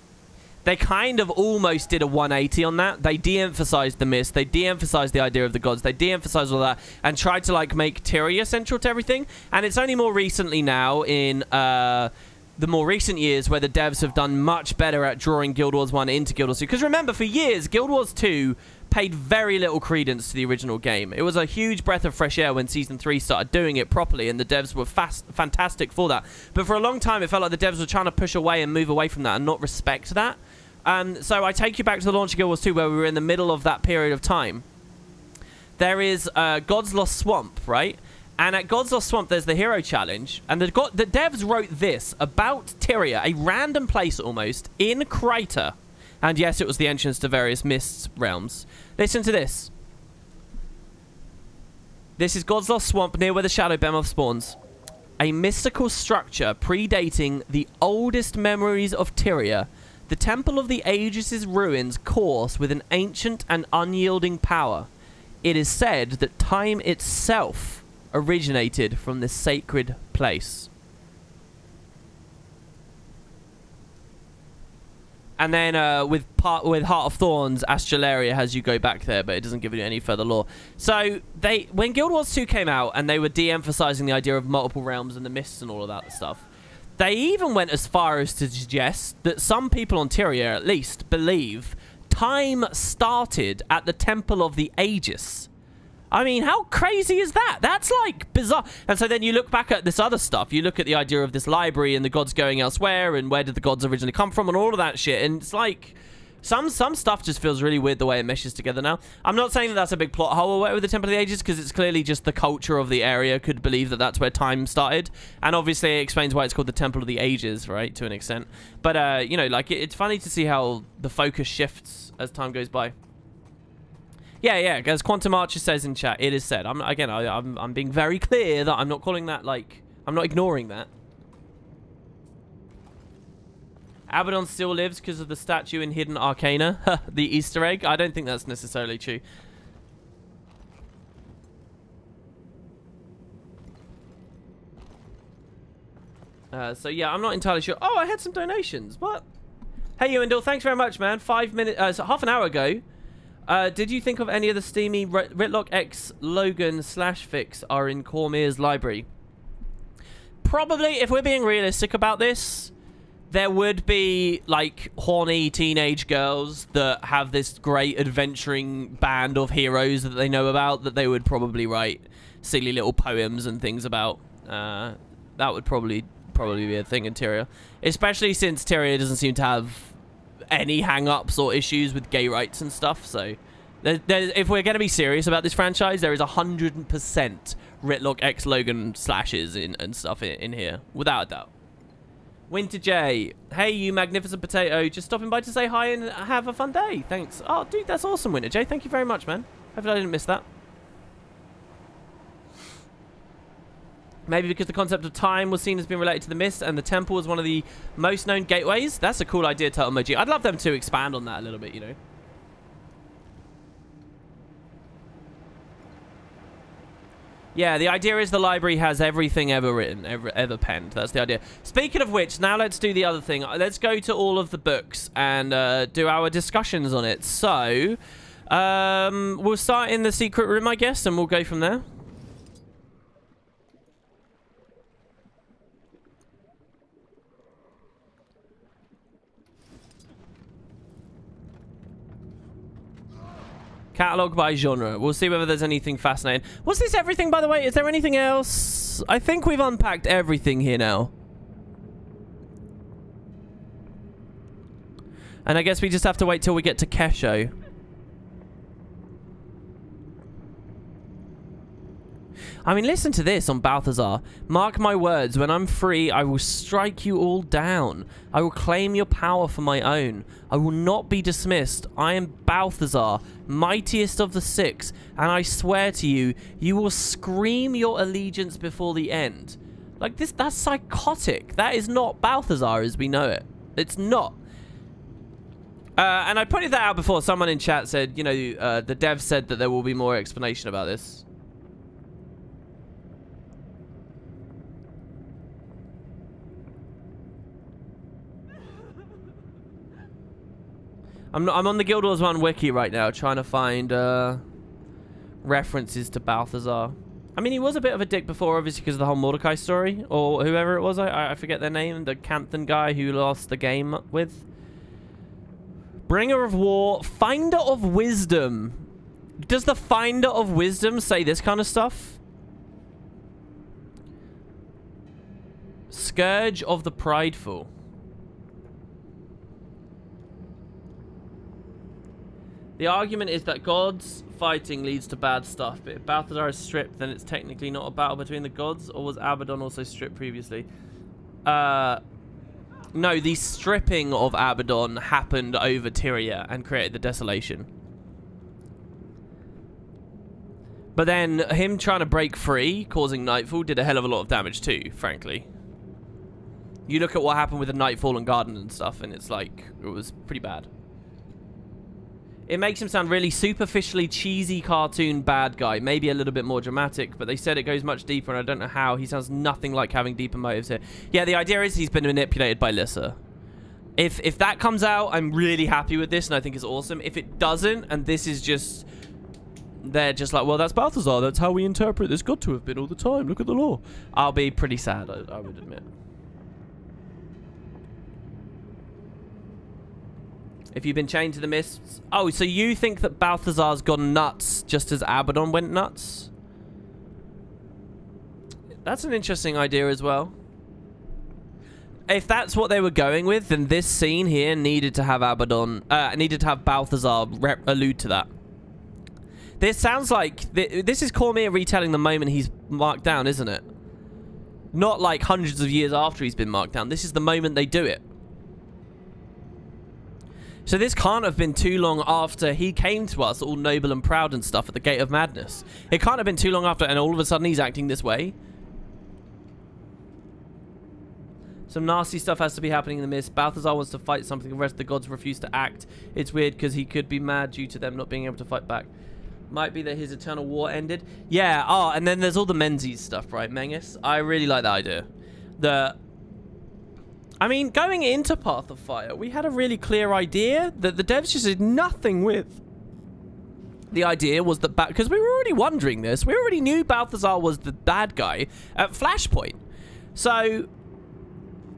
they kind of almost did a 180 on that. They de-emphasized the Mist. They de-emphasized the idea of the gods. They de-emphasized all that and tried to like make Tyria central to everything. And it's only more recently now in the more recent years where the devs have done much better at drawing Guild Wars 1 into Guild Wars 2. Because remember, for years, Guild Wars 2 paid very little credence to the original game. It was a huge breath of fresh air when Season 3 started doing it properly, and the devs were fantastic for that. But for a long time, it felt like the devs were trying to push away and move away from that and not respect that. So I take you back to the launch of Guild Wars 2, where we were in the middle of that period of time. There is God's Lost Swamp, right? And at God's Lost Swamp, there's the Hero Challenge. And the devs wrote this about Tyria, a random place almost, in Crater. And yes, it was the entrance to various Mist realms. Listen to this. This is God's Lost Swamp, near where the Shadow Behemoth spawns. A mystical structure predating the oldest memories of Tyria, the Temple of the Ages' ruins course with an ancient and unyielding power. It is said that time itself originated from this sacred place. And then with Heart of Thorns, Astralaria has you go back there, but it doesn't give you any further lore. So when Guild Wars 2 came out and they were de-emphasizing the idea of multiple realms and the Mists and all of that stuff, they even went as far as to suggest that some people on Tyria, at least, believe time started at the Temple of the Aegis. I mean, how crazy is that? That's, like, bizarre. And so then you look back at this other stuff. You look at the idea of this library and the gods going elsewhere and where did the gods originally come from and all of that shit. And it's like, some stuff just feels really weird the way it meshes together now. I'm not saying that that's a big plot hole or whatever with the Temple of the Ages, because it's clearly just the culture of the area could believe that that's where time started. And obviously it explains why it's called the Temple of the Ages, right, to an extent. But, you know, like, it's funny to see how the focus shifts as time goes by. Yeah, as Quantum Archer says in chat, it is said. I'm being very clear that I'm not calling that, like, I'm not ignoring that. Abaddon still lives because of the statue in Hidden Arcana. The Easter egg. I don't think that's necessarily true. So yeah, I'm not entirely sure. Oh, I had some donations. What? Hey, Ewendell, thanks very much, man. 5 minutes, so half an hour ago. Did you think of any of the steamy Ritlock X Logan /fix are in Cormier's library? Probably, if we're being realistic about this, there would be, like, horny teenage girls that have this great adventuring band of heroes that they know about that they would probably write silly little poems and things about. That would probably be a thing in Tyria. Especially since Tyria doesn't seem to have any hang-ups or issues with gay rights and stuff, so if we're going to be serious about this franchise, there is 100% Ritlock X Logan slashes and stuff in here, without a doubt. Winter J, hey you magnificent potato, just stopping by to say hi and have a fun day. Thanks. Oh dude, that's awesome, Winter J. Thank you very much, man. Hopefully I didn't miss that. Maybe because the concept of time was seen as being related to the Mist and the temple was one of the most known gateways. That's a cool idea, Turtle Emoji. I'd love them to expand on that a little bit, you know. Yeah, the idea is the library has everything ever written, ever penned. That's the idea. Speaking of which, now let's do the other thing. Let's go to all of the books and do our discussions on it. So, We'll start in the secret room, I guess, and we'll go from there. Catalog by genre. We'll see whether there's anything fascinating. Was this everything, by the way? Is there anything else? I think we've unpacked everything here now. And I guess we just have to wait till we get to Kesho. I mean, listen to this on Balthazar. Mark my words, when I'm free, I will strike you all down. I will claim your power for my own. I will not be dismissed. I am Balthazar, mightiest of the six, and I swear to you, you will scream your allegiance before the end. Like, that's psychotic. That is not Balthazar as we know it. It's not. And I pointed that out before. Someone in chat said, you know, the dev said that there will be more explanation about this. I'm on the Guild Wars 1 wiki right now, trying to find references to Balthazar. I mean, he was a bit of a dick before, obviously, because of the whole Mordecai story, or whoever it was. I forget their name. The Canthan guy who lost the game with. Bringer of War, Finder of Wisdom. Does the Finder of Wisdom say this kind of stuff? Scourge of the Prideful. The argument is that gods fighting leads to bad stuff, but if Balthazar is stripped, then it's technically not a battle between the gods, or was Abaddon also stripped previously? No, the stripping of Abaddon happened over Tyria and created the desolation. But then him trying to break free, causing Nightfall, did a hell of a lot of damage too, frankly. You look at what happened with the Nightfall and Garden and stuff, and it's like, it was pretty bad. It makes him sound really superficially cheesy cartoon bad guy. Maybe a little bit more dramatic, but they said it goes much deeper, and I don't know how. He sounds nothing like having deeper motives here. Yeah, the idea is he's been manipulated by Lyssa. If that comes out, I'm really happy with this, and I think it's awesome. If it doesn't, and this is just... They're just like, well, that's Balthazar. That's how we interpret this. Got to have been all the time. Look at the law. I'll be pretty sad, I would admit. If you've been chained to the mists... Oh, so you think that Balthazar's gone nuts just as Abaddon went nuts? That's an interesting idea as well. If that's what they were going with, then this scene here needed to have Abaddon... needed to have Balthazar allude to that. This sounds like... This is Cormier retelling the moment he's marked down, isn't it? Not like hundreds of years after he's been marked down. This is the moment they do it. So this can't have been too long after he came to us all noble and proud and stuff at the Gate of Madness. It can't have been too long after, and all of a sudden he's acting this way. Some nasty stuff has to be happening in the mist. Balthazar wants to fight something, the rest of the gods refuse to act. It's weird because he could be mad due to them not being able to fight back. Might be that his eternal war ended. Yeah, oh, and then there's all the Menzies stuff, right, Mengus? I really like that idea. I mean, going into Path of Fire, we had a really clear idea that the devs just did nothing with. The idea was that... Because we were already wondering this. We already knew Balthazar was the bad guy at Flashpoint. So,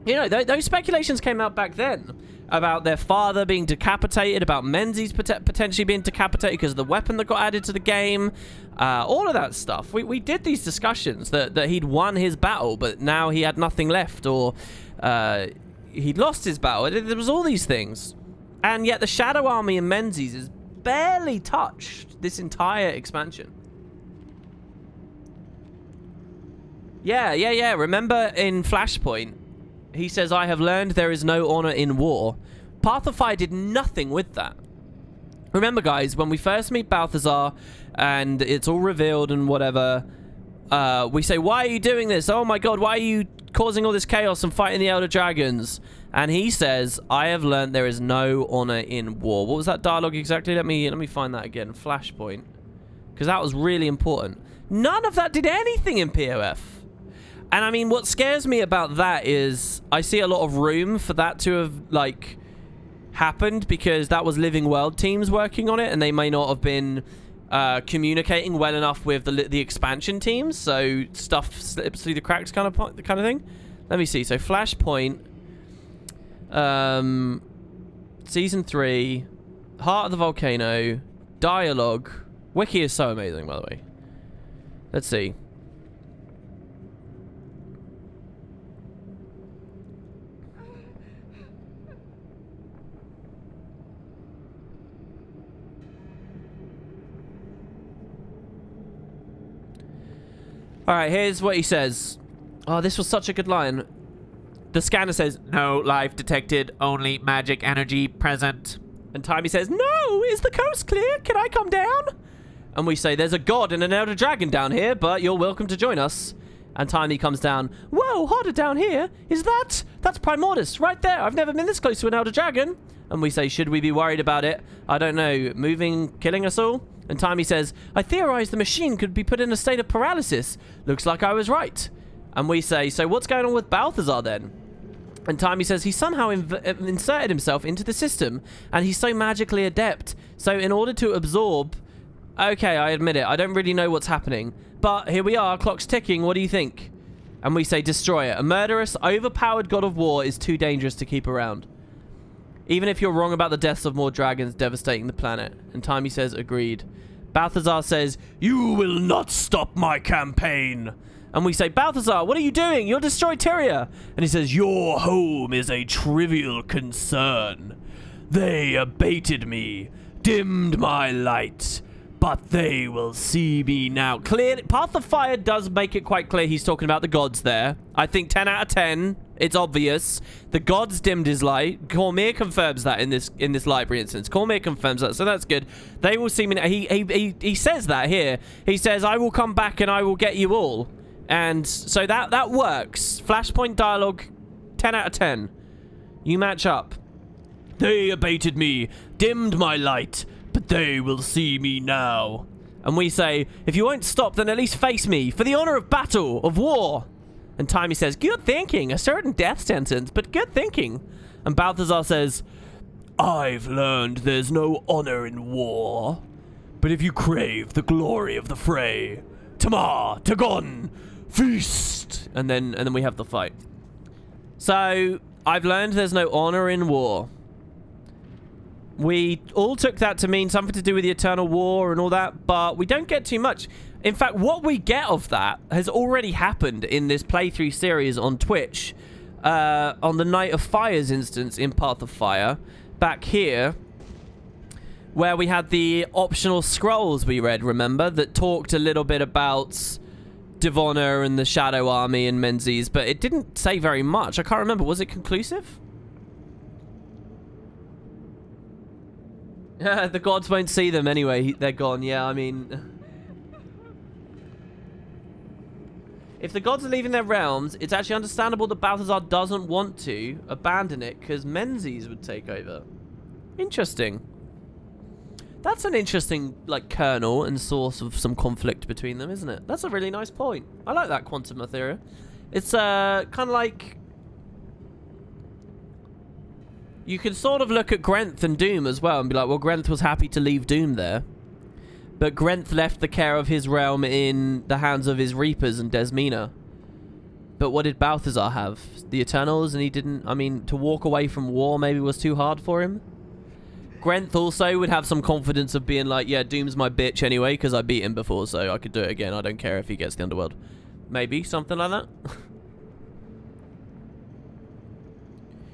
you know, those speculations came out back then. About their father being decapitated, about Menzies potentially being decapitated because of the weapon that got added to the game. All of that stuff. We did these discussions that he'd won his battle, but now he had nothing left, or... he'd lost his battle. There was all these things. And yet the Shadow Army in Menzies is barely touched this entire expansion. Yeah. Remember in Flashpoint, he says, I have learned there is no honor in war. Path of Fire did nothing with that. Remember, guys, when we first meet Balthazar, and it's all revealed and whatever, we say, why are you doing this? Oh my god, why are you causing all this chaos and fighting the Elder Dragons? And he says, I have learned there is no honor in war. What was that dialogue exactly? Let me find that again. Flashpoint. Because that was really important. None of that did anything in POF. And I mean, what scares me about that is I see a lot of room for that to have, like, happened because that was Living World teams working on it, and they may not have been communicating well enough with the expansion teams, so stuff slips through the cracks kind of thing. Let me see. So Flashpoint, Season 3, Heart of the Volcano, Dialogue. Wiki is so amazing, by the way. Let's see. Alright, here's what he says. Oh, this was such a good line. The scanner says, "No life detected, only magic energy present." And Timey says, "No, is the coast clear? Can I come down?" And we say, "There's a god and an elder dragon down here, but you're welcome to join us." And Timey comes down. "Whoa, harder down here. Is that? That's Primordus, right there. I've never been this close to an elder dragon." And we say, "Should we be worried about it? I don't know. Moving, killing us all?" And Timey says, "I theorized the machine could be put in a state of paralysis. Looks like I was right." And we say, "So what's going on with Balthazar then?" And Timey says he somehow inserted himself into the system, and he's so magically adept. So in order to absorb... Okay, I admit it. I don't really know what's happening. But here we are. Clock's ticking. What do you think? And we say, "Destroy it. A murderous, overpowered god of war is too dangerous to keep around. Even if you're wrong about the deaths of more dragons devastating the planet." And Timey says, "Agreed." Balthazar says, "You will not stop my campaign." And we say, "Balthazar, what are you doing? You'll destroy Tyria." And he says, "Your home is a trivial concern. They abated me, dimmed my light, but they will see me now." Clearly, Path of Fire does make it quite clear he's talking about the gods there. I think 10 out of 10. It's obvious. The gods dimmed his light. Cormyr confirms that in this library instance. Cormyr confirms that, so that's good. They will see me now. He says that here. He says, "I will come back and I will get you all." And so that works. Flashpoint dialogue, 10 out of 10. You match up. "They abated me, dimmed my light, but they will see me now." And we say, "If you won't stop, then at least face me, for the honor of battle, of war." And Timey says, "Good thinking. A certain death sentence, but good thinking." And Balthazar says, "I've learned there's no honor in war. But if you crave the glory of the fray, Tamar, Tagon, feast." And then we have the fight. So, I've learned there's no honor in war. We all took that to mean something to do with the Eternal War and all that, but we don't get too much. In fact, what we get of that has already happened in this playthrough series on Twitch. On the Night of Fire's instance in Path of Fire, back here, where we had the optional scrolls we read, remember? That talked a little bit about Divona and the Shadow Army and Menzies, but it didn't say very much. I can't remember. Was it conclusive? The gods won't see them anyway. They're gone. Yeah, I mean... If the gods are leaving their realms, it's actually understandable that Balthazar doesn't want to abandon it, because Menzies would take over. Interesting. That's an interesting, like, kernel and source of some conflict between them, isn't it? That's a really nice point. I like that quantum ethereal. It's kind of like... You can sort of look at Grenth and Doom as well and be like, well, Grenth was happy to leave Doom there. But Grenth left the care of his realm in the hands of his Reapers and Desmina. But what did Balthazar have? The Eternals, and he didn't... I mean, to walk away from war maybe was too hard for him. Grenth also would have some confidence of being like, yeah, Doom's my bitch anyway, because I beat him before, so I could do it again. I don't care if he gets the Underworld. Maybe, something like that.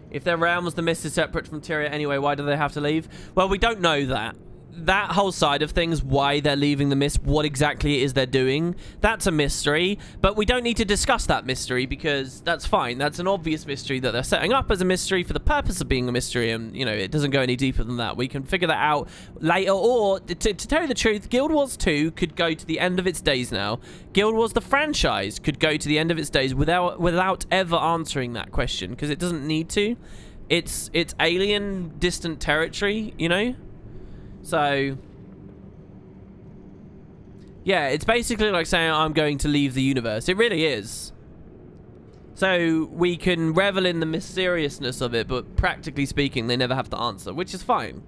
If their realm was the mist is separate from Tyria anyway, why do they have to leave? Well, we don't know that. That whole side of things, why they're leaving the mist, what exactly it is they're doing, that's a mystery. But we don't need to discuss that mystery because that's fine. That's an obvious mystery that they're setting up as a mystery for the purpose of being a mystery. And, you know, it doesn't go any deeper than that. We can figure that out later. Or, to tell you the truth, Guild Wars 2 could go to the end of its days now. Guild Wars, the franchise, could go to the end of its days without ever answering that question because it doesn't need to. It's alien, distant territory, you know? So, yeah, it's basically like saying I'm going to leave the universe. It really is. So we can revel in the mysteriousness of it, but practically speaking, they never have to answer, which is fine.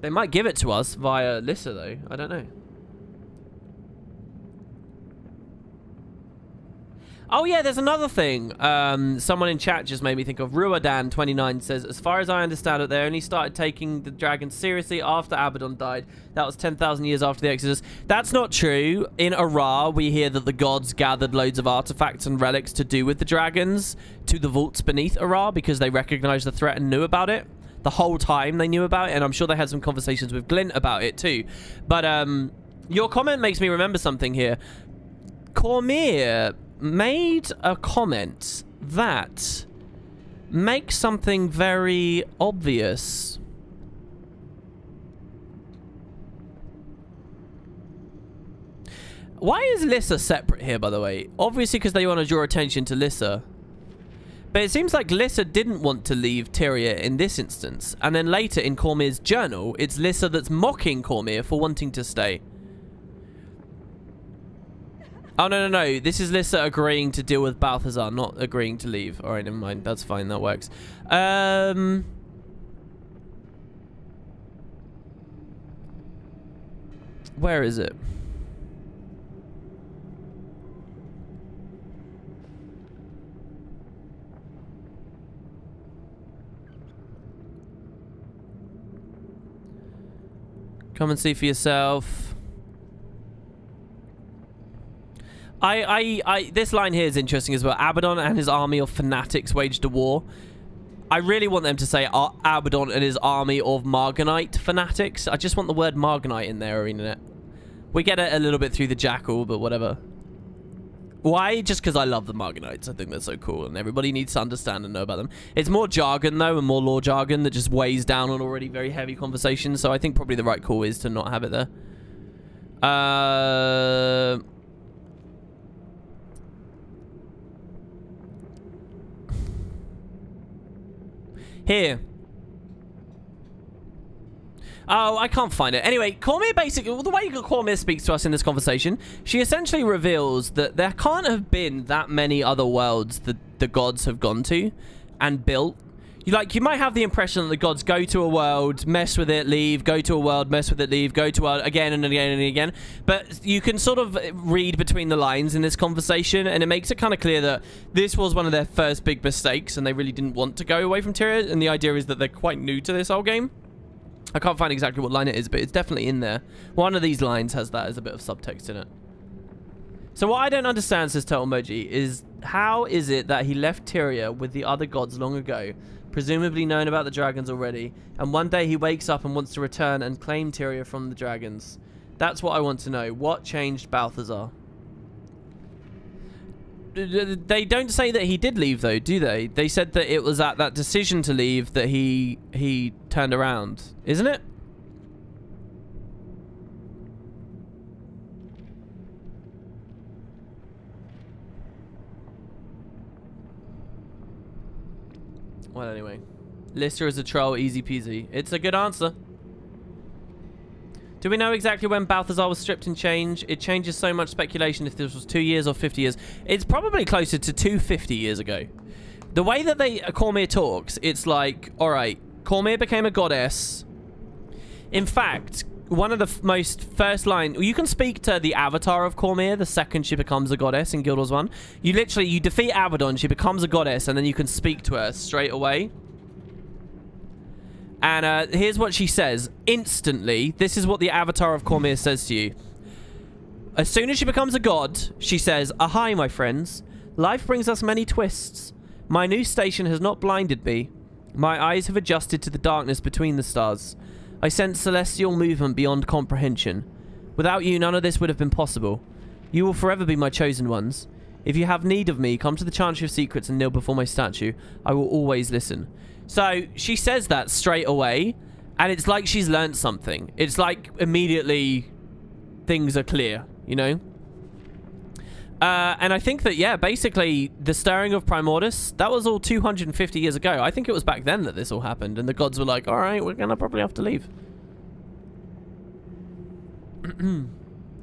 They might give it to us via Lissa, though. I don't know. Oh, yeah, there's another thing. Someone in chat just made me think of. Ruadan29 says, as far as I understand it, they only started taking the dragons seriously after Abaddon died. That was 10,000 years after the Exodus. That's not true. In Ara, we hear that the gods gathered loads of artifacts and relics to do with the dragons to the vaults beneath Ara because they recognized the threat and knew about it. The whole time they knew about it, and I'm sure they had some conversations with Glint about it too. But your comment makes me remember something here. Cormyr made a comment that makes something very obvious. Why is Lissa separate here, by the way? Obviously because they want to draw attention to Lissa. But it seems like Lissa didn't want to leave Tyria in this instance. And then later in Cormyr's journal, it's Lissa that's mocking Cormyr for wanting to stay. Oh, no, no, no. This is Lissa agreeing to deal with Balthazar, not agreeing to leave. Alright, never mind. That's fine. That works. Where is it? Come and see for yourself. This line here is interesting as well. Abaddon and his army of fanatics waged a war. I really want them to say Abaddon and his army of Marganite fanatics. I just want the word Marganite in there, ArenaNet. We get it a little bit through the Jackal, but whatever. Why? Just because I love the Marganites. I think they're so cool, and everybody needs to understand and know about them. It's more jargon, though, and more lore jargon that just weighs down on already very heavy conversations, so I think probably the right call is to not have it there. Here. Oh, I can't find it. Anyway, Cormyr basically, well, the way Cormyr speaks to us in this conversation, she essentially reveals that there can't have been that many other worlds that the gods have gone to and built. You might have the impression that the gods go to a world, mess with it, leave, go to a world, mess with it, leave, go to a world again and again and again. But you can sort of read between the lines in this conversation, and it makes it kind of clear that this was one of their first big mistakes, and they really didn't want to go away from Tyria. And the idea is that they're quite new to this whole game. I can't find exactly what line it is, but it's definitely in there. One of these lines has that as a bit of subtext in it. So what I don't understand, says Turtle Emoji, is how is it that he left Tyria with the other gods long ago, presumably known about the dragons already, and one day he wakes up and wants to return and claim Tyria from the dragons? That's what I want to know. What changed Balthazar? They don't say that he did leave, though, do they? They said that it was at that decision to leave that he turned around, isn't it? Well, anyway. Lissa is a troll, easy peasy. It's a good answer. Do we know exactly when Balthazar was stripped and changed? It changes so much speculation if this was 2 years or 50 years. It's probably closer to 250 years ago. The way that Cormyr talks, it's like, alright, Cormyr became a goddess. In fact, one of the most first line, you can speak to the avatar of Cormyr the second she becomes a goddess in Guild Wars 1. You defeat Abaddon, she becomes a goddess, and then you can speak to her straight away. And here's what she says. Instantly, this is what the avatar of Cormyr says to you. As soon as she becomes a god, she says, "Ahai, my friends. Life brings us many twists. My new station has not blinded me. My eyes have adjusted to the darkness between the stars. I sense celestial movement beyond comprehension. Without you, none of this would have been possible. You will forever be my chosen ones. If you have need of me, come to the Chantry of Secrets and kneel before my statue. I will always listen." So she says that straight away, and it's like she's learned something. It's like immediately things are clear, you know? And I think that, yeah, basically the stirring of Primordus, that was all 250 years ago. I think it was back then that this all happened, and the gods were like, all right, we're going to probably have to leave.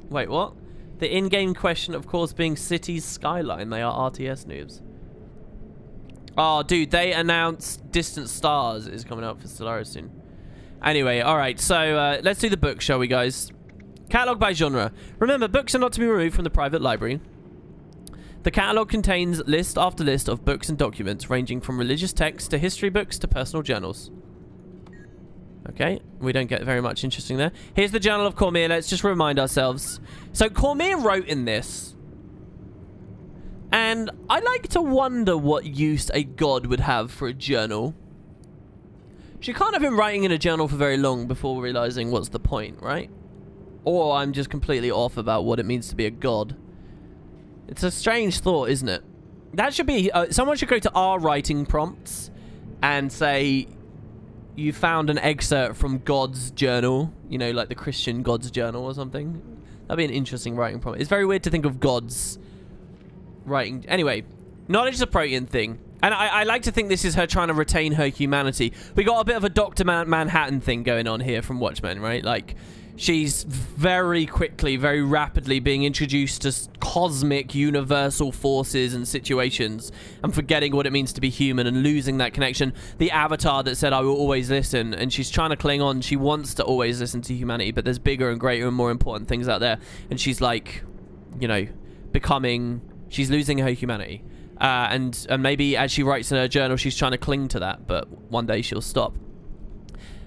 Wait, what? The in-game question, of course, being Cities Skyline. They are RTS noobs. Oh, dude, they announced Distant Stars is coming out for Stellaris soon. Anyway, alright, so let's do the book, shall we, guys? Catalogue by genre. Remember, books are not to be removed from the private library. The catalogue contains list after list of books and documents, ranging from religious texts to history books to personal journals. Okay, we don't get very much interesting there. Here's the Journal of Cormier. Let's just remind ourselves. So Cormier wrote in this, and I like to wonder what use a god would have for a journal. She can't have been writing in a journal for very long before realizing what's the point, right? Or I'm just completely off about what it means to be a god. It's a strange thought, isn't it? That should be... someone should go to our writing prompts and say, you found an excerpt from God's journal. You know, like the Christian God's journal or something. That'd be an interesting writing prompt. It's very weird to think of gods writing... Anyway, knowledge is a protean thing. And I like to think this is her trying to retain her humanity. We got a bit of a Dr. Manhattan thing going on here from Watchmen, right? Like... She's very quickly, very rapidly being introduced to cosmic, universal forces and situations and forgetting what it means to be human and losing that connection. The avatar that said, I will always listen, and she's trying to cling on. She wants to always listen to humanity, but there's bigger and greater and more important things out there. And she's like, you know, she's losing her humanity. And maybe as she writes in her journal, she's trying to cling to that, but one day she'll stop.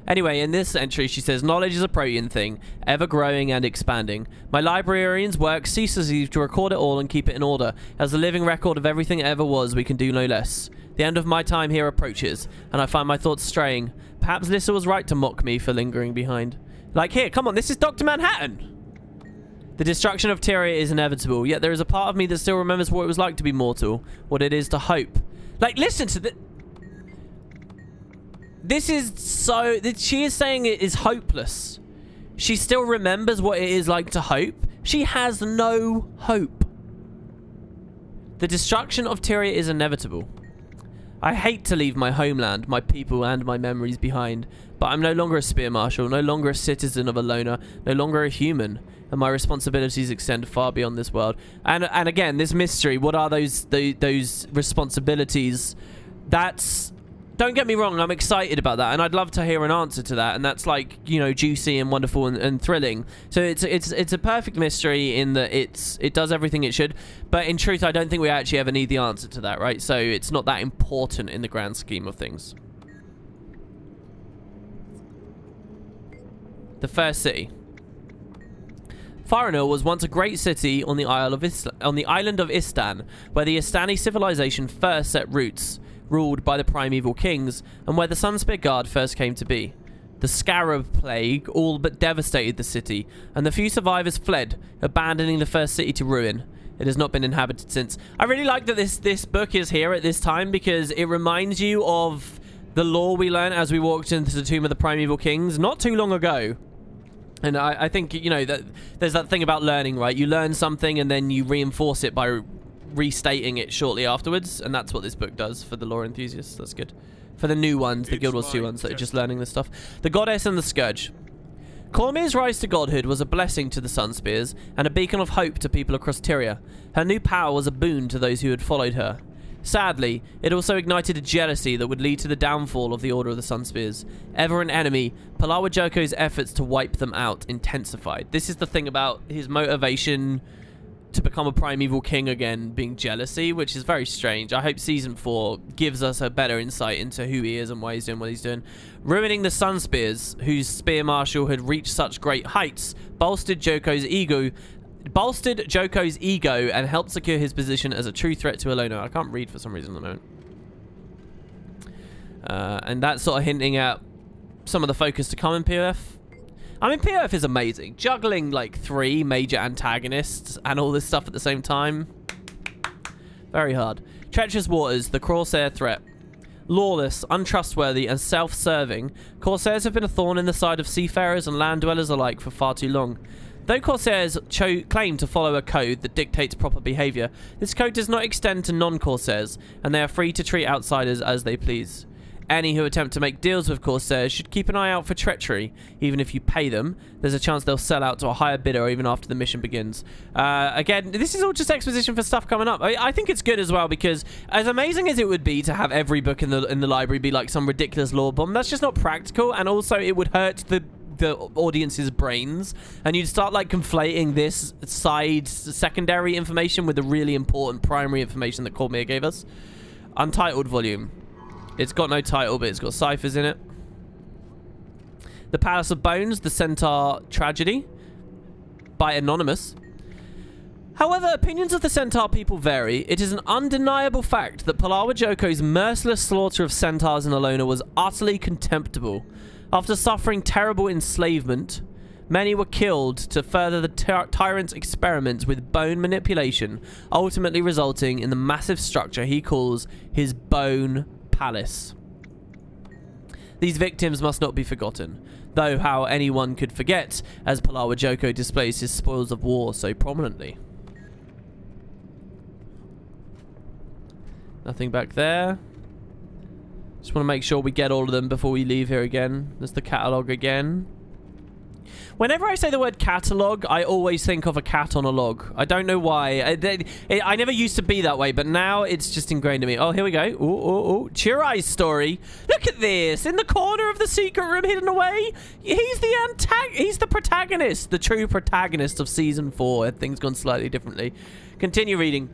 Anyway, in this entry, she says, knowledge is a protean thing, ever growing and expanding. My librarian's work ceaselessly to record it all and keep it in order. As a living record of everything it ever was, we can do no less. The end of my time here approaches, and I find my thoughts straying. Perhaps Lissa was right to mock me for lingering behind. Like, here, come on, this is Dr. Manhattan! The destruction of Tyria is inevitable, yet there is a part of me that still remembers what it was like to be mortal, what it is to hope. Like, listen to the... This is so... She is saying it is hopeless. She still remembers what it is like to hope. She has no hope. The destruction of Tyria is inevitable. I hate to leave my homeland, my people, and my memories behind, but I'm no longer a spear marshal, no longer a citizen of Alona, no longer a human, and my responsibilities extend far beyond this world. And again, this mystery, what are those responsibilities? That's... Don't get me wrong, I'm excited about that, and I'd love to hear an answer to that, and that's like, you know, juicy and wonderful and thrilling. So it's a perfect mystery in that it does everything it should, but in truth, I don't think we actually ever need the answer to that, right? So it's not that important in the grand scheme of things. The first city. Faranul was once a great city on the island of Istan, where the Istani civilization first set roots, ruled by the primeval kings, and where the Sunspear Guard first came to be. The Scarab Plague all but devastated the city, and the few survivors fled, abandoning the first city to ruin. It has not been inhabited since. I really like that this book is here at this time, because it reminds you of the lore we learned as we walked into the Tomb of the Primeval Kings not too long ago. And I think, you know, that there's that thing about learning, right? You learn something and then you reinforce it by restating it shortly afterwards, and that's what this book does for the lore enthusiasts. That's good. For the new ones, the Guild Wars 2 ones that are just learning this stuff. The Goddess and the Scourge. Cormier's rise to godhood was a blessing to the Sunspears and a beacon of hope to people across Tyria. Her new power was a boon to those who had followed her. Sadly, it also ignited a jealousy that would lead to the downfall of the Order of the Sunspears. Ever an enemy, Palawa Joko's efforts to wipe them out intensified. This is the thing about his motivation to become a primeval king again being jealousy, which is very strange. I hope Season 4 gives us a better insight into who he is and why he's doing what he's doing. Ruining the Sunspears, whose Spear Marshal had reached such great heights, bolstered Joko's ego and helped secure his position as a true threat to Alona. I can't read for some reason at the moment. And that's sort of hinting at some of the focus to come in POF. I mean, POF is amazing. Juggling, like, 3 major antagonists and all this stuff at the same time. Very hard. Treacherous Waters, the Corsair threat. Lawless, untrustworthy, and self-serving, Corsairs have been a thorn in the side of seafarers and land dwellers alike for far too long. Though Corsairs claim to follow a code that dictates proper behavior, this code does not extend to non-Corsairs, and they are free to treat outsiders as they please. Any who attempt to make deals with Corsairs should keep an eye out for treachery. Even if you pay them, there's a chance they'll sell out to a higher bidder even after the mission begins. Again, this is all just exposition for stuff coming up. I think it's good as well, because as amazing as it would be to have every book in the library be like some ridiculous lore bomb, that's just not practical, and also it would hurt the audience's brains, and you'd start like conflating this secondary information with the really important primary information that Cormier gave us. Untitled volume. It's got no title, but it's got ciphers in it. The Palace of Bones, The Centaur Tragedy, by Anonymous. However, opinions of the Centaur people vary. It is an undeniable fact that Palawa Joko's merciless slaughter of centaurs in Alona was utterly contemptible. After suffering terrible enslavement, many were killed to further the tyrant's experiments with bone manipulation, ultimately resulting in the massive structure he calls his Bone Palace. These victims must not be forgotten, though how anyone could forget, as Palawa Joko displays his spoils of war so prominently. Nothing back there. Just want to make sure we get all of them before we leave here again. There's the catalogue again. Whenever I say the word catalogue, I always think of a cat on a log. I don't know why. I never used to be that way, but now it's just ingrained in me. Oh, here we go. Ooh, ooh, ooh. Chirai's story. Look at this. In the corner of the secret room hidden away. He's the protagonist. The true protagonist of Season 4. Things gone slightly differently. Continue reading.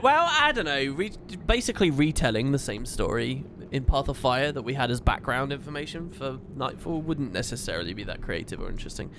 Well, I don't know. Basically retelling the same story in Path of Fire that we had as background information for Nightfall wouldn't necessarily be that creative or interesting.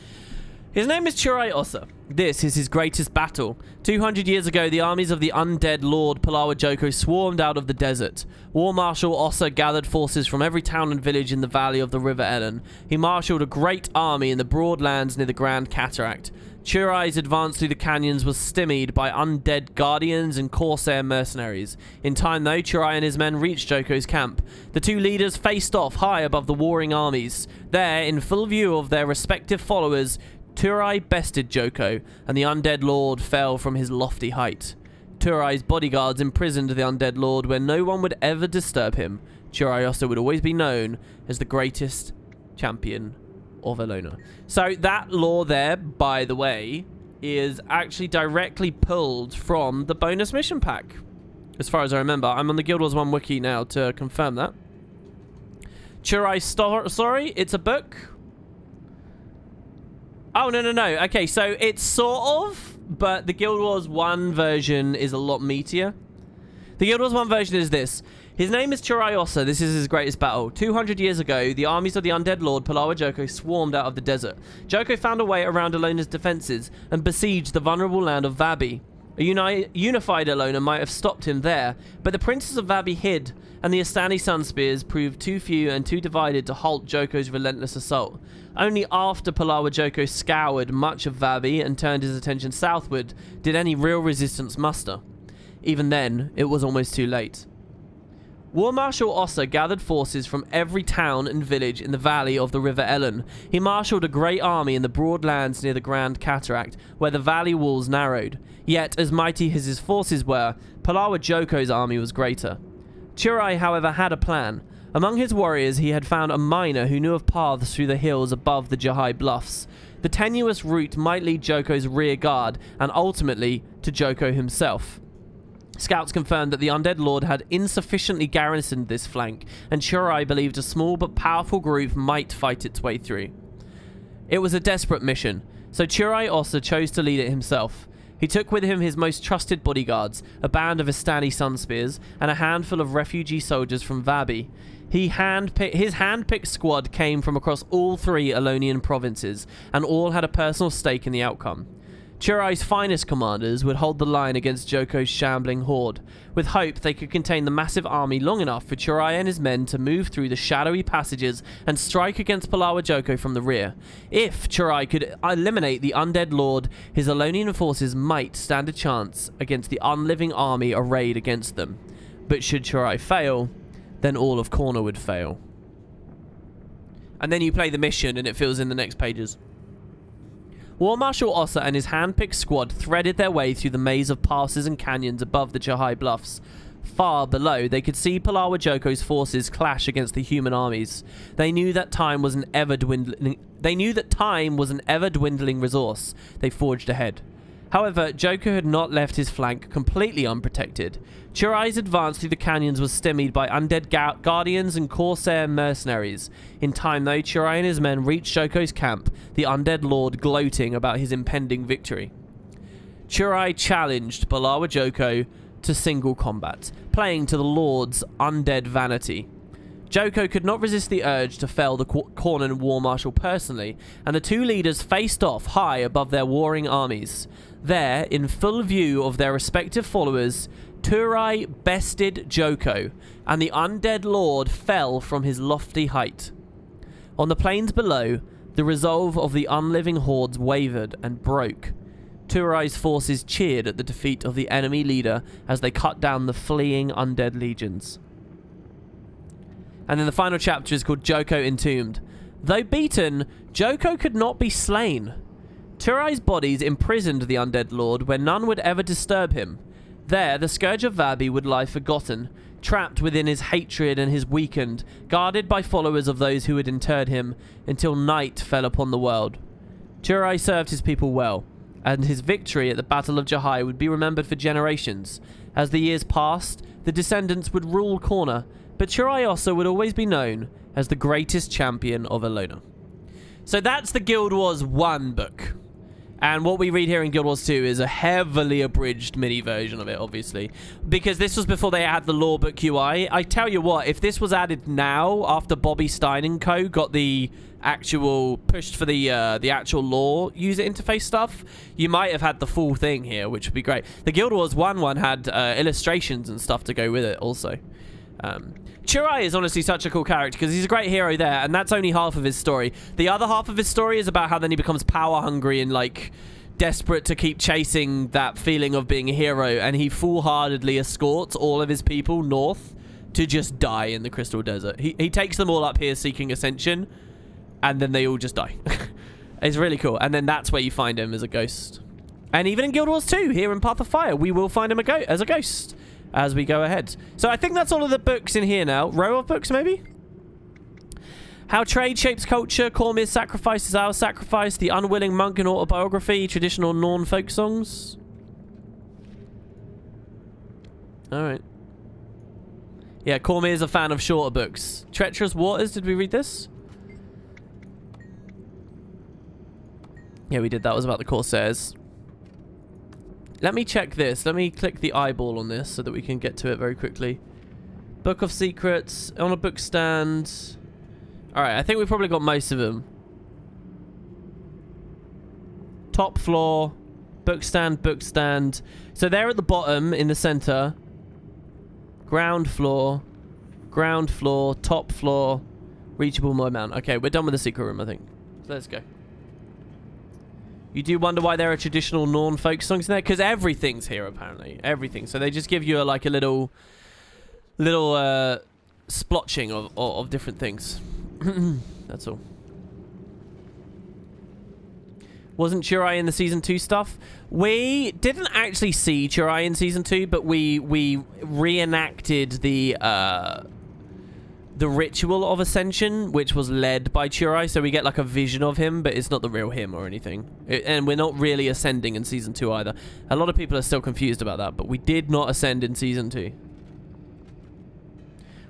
His name is Chirai Ossa. This is his greatest battle. 200 years ago, the armies of the undead Lord Palawa Joko swarmed out of the desert. War Marshal Ossa gathered forces from every town and village in the valley of the River Ellen. He marshaled a great army in the broad lands near the Grand Cataract. Chirai's advance through the canyons was stymied by undead guardians and corsair mercenaries. In time, though, Chirai and his men reached Joko's camp. The two leaders faced off high above the warring armies. There, in full view of their respective followers, Chirai bested Joko, and the undead lord fell from his lofty height. Chirai's bodyguards imprisoned the undead lord where no one would ever disturb him. Chirai also would always be known as the greatest champion of Alona. So that lore there, by the way, is actually directly pulled from the bonus mission pack, as far as I remember. I'm on the Guild Wars 1 wiki now to confirm that. Chirai story, it's a book. Oh, no. Okay, so it's sort of, but the Guild Wars 1 version is a lot meatier. The Guild Wars 1 version is this. His name is Chirai Ossa. This is his greatest battle. 200 years ago, the armies of the undead lord Palawa Joko swarmed out of the desert. Joko found a way around Alona's defenses and besieged the vulnerable land of Vabi. A unified Alona might have stopped him there, but the princes of Vabi hid, and the Astani Sun Spears proved too few and too divided to halt Joko's relentless assault. Only after Palawa Joko scoured much of Vabi and turned his attention southward did any real resistance muster. Even then, it was almost too late. War Marshal Ossa gathered forces from every town and village in the valley of the River Ellen. He marshaled a great army in the broad lands near the Grand Cataract, where the valley walls narrowed. Yet, as mighty as his forces were, Palawa Joko's army was greater. Chirai, however, had a plan. Among his warriors, he had found a miner who knew of paths through the hills above the Jahai Bluffs. The tenuous route might lead Joko's rear guard, and ultimately to Joko himself. Scouts confirmed that the undead lord had insufficiently garrisoned this flank, and Chirai believed a small but powerful group might fight its way through. It was a desperate mission, so Chirai Ossa chose to lead it himself. He took with him his most trusted bodyguards, a band of Astani Sun Spears, and a handful of refugee soldiers from Vabi. His hand-picked squad came from across all three Alonian provinces, and all had a personal stake in the outcome. Chirai's finest commanders would hold the line against Joko's shambling horde. With hope, they could contain the massive army long enough for Chirai and his men to move through the shadowy passages and strike against Palawa Joko from the rear. If Chirai could eliminate the undead lord, his Alonian forces might stand a chance against the unliving army arrayed against them. But should Chirai fail, then all of Corner would fail. And then you play the mission and it fills in the next pages. War Marshal Ossa and his hand-picked squad threaded their way through the maze of passes and canyons above the Jahai Bluffs. Far below, they could see Palawa Joko's forces clash against the human armies. They knew that time was an ever-dwindling resource. They forged ahead. However, Joko had not left his flank completely unprotected. Chirai's advance through the canyons was stymied by undead guardians and corsair mercenaries. In time, though, Chirai and his men reached Joko's camp, the undead lord gloating about his impending victory. Chirai challenged Palawa Joko to single combat, playing to the lord's undead vanity. Joko could not resist the urge to fell the Cornan war marshal personally, and the two leaders faced off high above their warring armies. There, in full view of their respective followers, Turai bested Joko, and the undead lord fell from his lofty height. On the plains below, the resolve of the unliving hordes wavered and broke. Turai's forces cheered at the defeat of the enemy leader as they cut down the fleeing undead legions. And then the final chapter is called Joko Entombed. Though beaten, Joko could not be slain. Turai's bodies imprisoned the undead lord where none would ever disturb him. There, the Scourge of Vabi would lie forgotten, trapped within his hatred and his weakened, guarded by followers of those who had interred him, until night fell upon the world. Turai served his people well, and his victory at the Battle of Jahai would be remembered for generations. As the years passed, the descendants would rule Corna, but Chirai also would always be known as the greatest champion of Elona. So that's the Guild Wars 1 book. And what we read here in Guild Wars 2 is a heavily abridged mini version of it, obviously. Because this was before they had the lore book UI. I tell you what, if this was added now, after Bobby Stein and co. got the actual pushed for the actual lore user interface stuff, you might have had the full thing here, which would be great. The Guild Wars 1 had illustrations and stuff to go with it also. Chirai is honestly such a cool character because he's a great hero there, and that's only half of his story. The other half of his story is about how then he becomes power hungry and like desperate to keep chasing that feeling of being a hero, and he foolhardily escorts all of his people north to just die in the Crystal Desert. He takes them all up here seeking ascension, and then they all just die. It's really cool. And then that's where you find him as a ghost. And even in Guild Wars 2, here in Path of Fire, we will find him as a ghost as we go ahead. So I think that's all of the books in here now. Row of books, maybe? How Trade Shapes Culture, Cormyr's Sacrifice is Our Sacrifice, The Unwilling Monk and Autobiography, Traditional Norn Folk Songs. Alright. Yeah, Cormyr is a fan of shorter books. Treacherous Waters, did we read this? Yeah, we did. That was about the Corsairs. Let me check this. Let me click the eyeball on this so that we can get to it very quickly. Book of Secrets. On a book stand. Alright, I think we've probably got most of them. Top floor. Book stand, book stand. So they're at the bottom in the center. Ground floor. Ground floor. Top floor. Reachable mount. Okay, we're done with the secret room, I think. So let's go. You do wonder why there are traditional Norn folk songs in there? Because everything's here, apparently. Everything. So they just give you like a little splotching of different things. That's all. Wasn't Chirai in the Season 2 stuff? We didn't actually see Chirai in Season 2, but we reenacted the ritual of ascension, which was led by Chirai, so we get like a vision of him, but it's not the real him or anything. And we're not really ascending in Season 2 either. A lot of people are still confused about that, but we did not ascend in Season 2.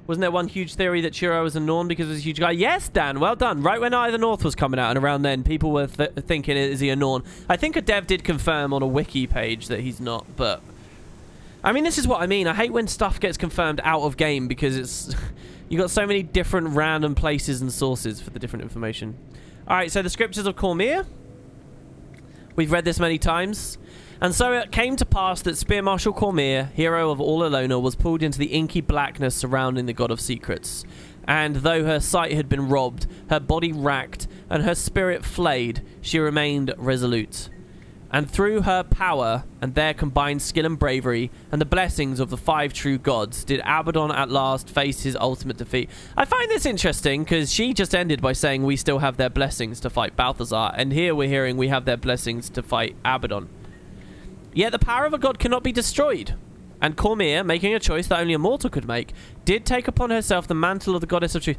Wasn't there one huge theory that Chirai was a Norn because he was a huge guy? Yes, Dan, well done. Right when Eye of the North was coming out, and around then, people were thinking, is he a Norn? I think a dev did confirm on a wiki page that he's not, but... I mean, this is what I mean. I hate when stuff gets confirmed out of game because it's... You got so many different random places and sources for the different information. Alright, so the Scriptures of Cormyr. We've read this many times. And so it came to pass that Spear Marshal Cormyr, hero of all Elona, was pulled into the inky blackness surrounding the God of Secrets. And though her sight had been robbed, her body racked, and her spirit flayed, she remained resolute. And through her power, and their combined skill and bravery, and the blessings of the 5 true gods, did Abaddon at last face his ultimate defeat. I find this interesting, because she just ended by saying we still have their blessings to fight Balthazar, and here we're hearing we have their blessings to fight Abaddon. Yet the power of a god cannot be destroyed. And Cormyr, making a choice that only a mortal could make, did take upon herself the mantle of the goddess of truth.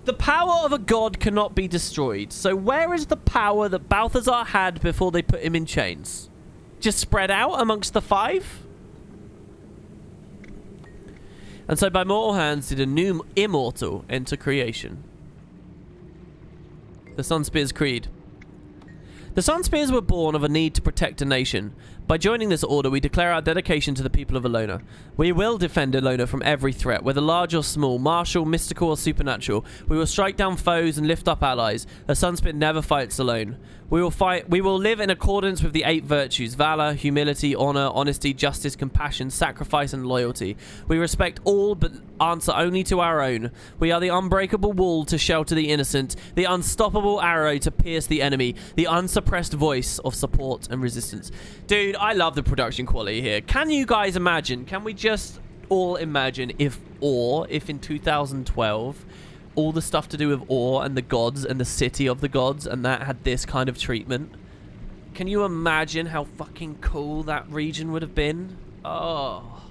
The power of a god cannot be destroyed. So where is the power that Balthazar had before they put him in chains? Just spread out amongst the 5? And so by mortal hands did a new immortal enter creation. The Sunspear's Creed. The Sunspears were born of a need to protect a nation. By joining this order, we declare our dedication to the people of Elona. We will defend Elona from every threat, whether large or small, martial, mystical or supernatural. We will strike down foes and lift up allies. A Sunspear never fights alone. We will live in accordance with the 8 virtues: valor, humility, honor, honesty, justice, compassion, sacrifice, and loyalty. We respect all, but answer only to our own. We are the unbreakable wall to shelter the innocent, the unstoppable arrow to pierce the enemy, the unsuppressed voice of support and resistance. Dude, I love the production quality here. Can you guys imagine? Can we just all imagine if in 2012... all the stuff to do with Or and the gods and the city of the gods and that had this kind of treatment? Can you imagine how fucking cool that region would have been? Oh.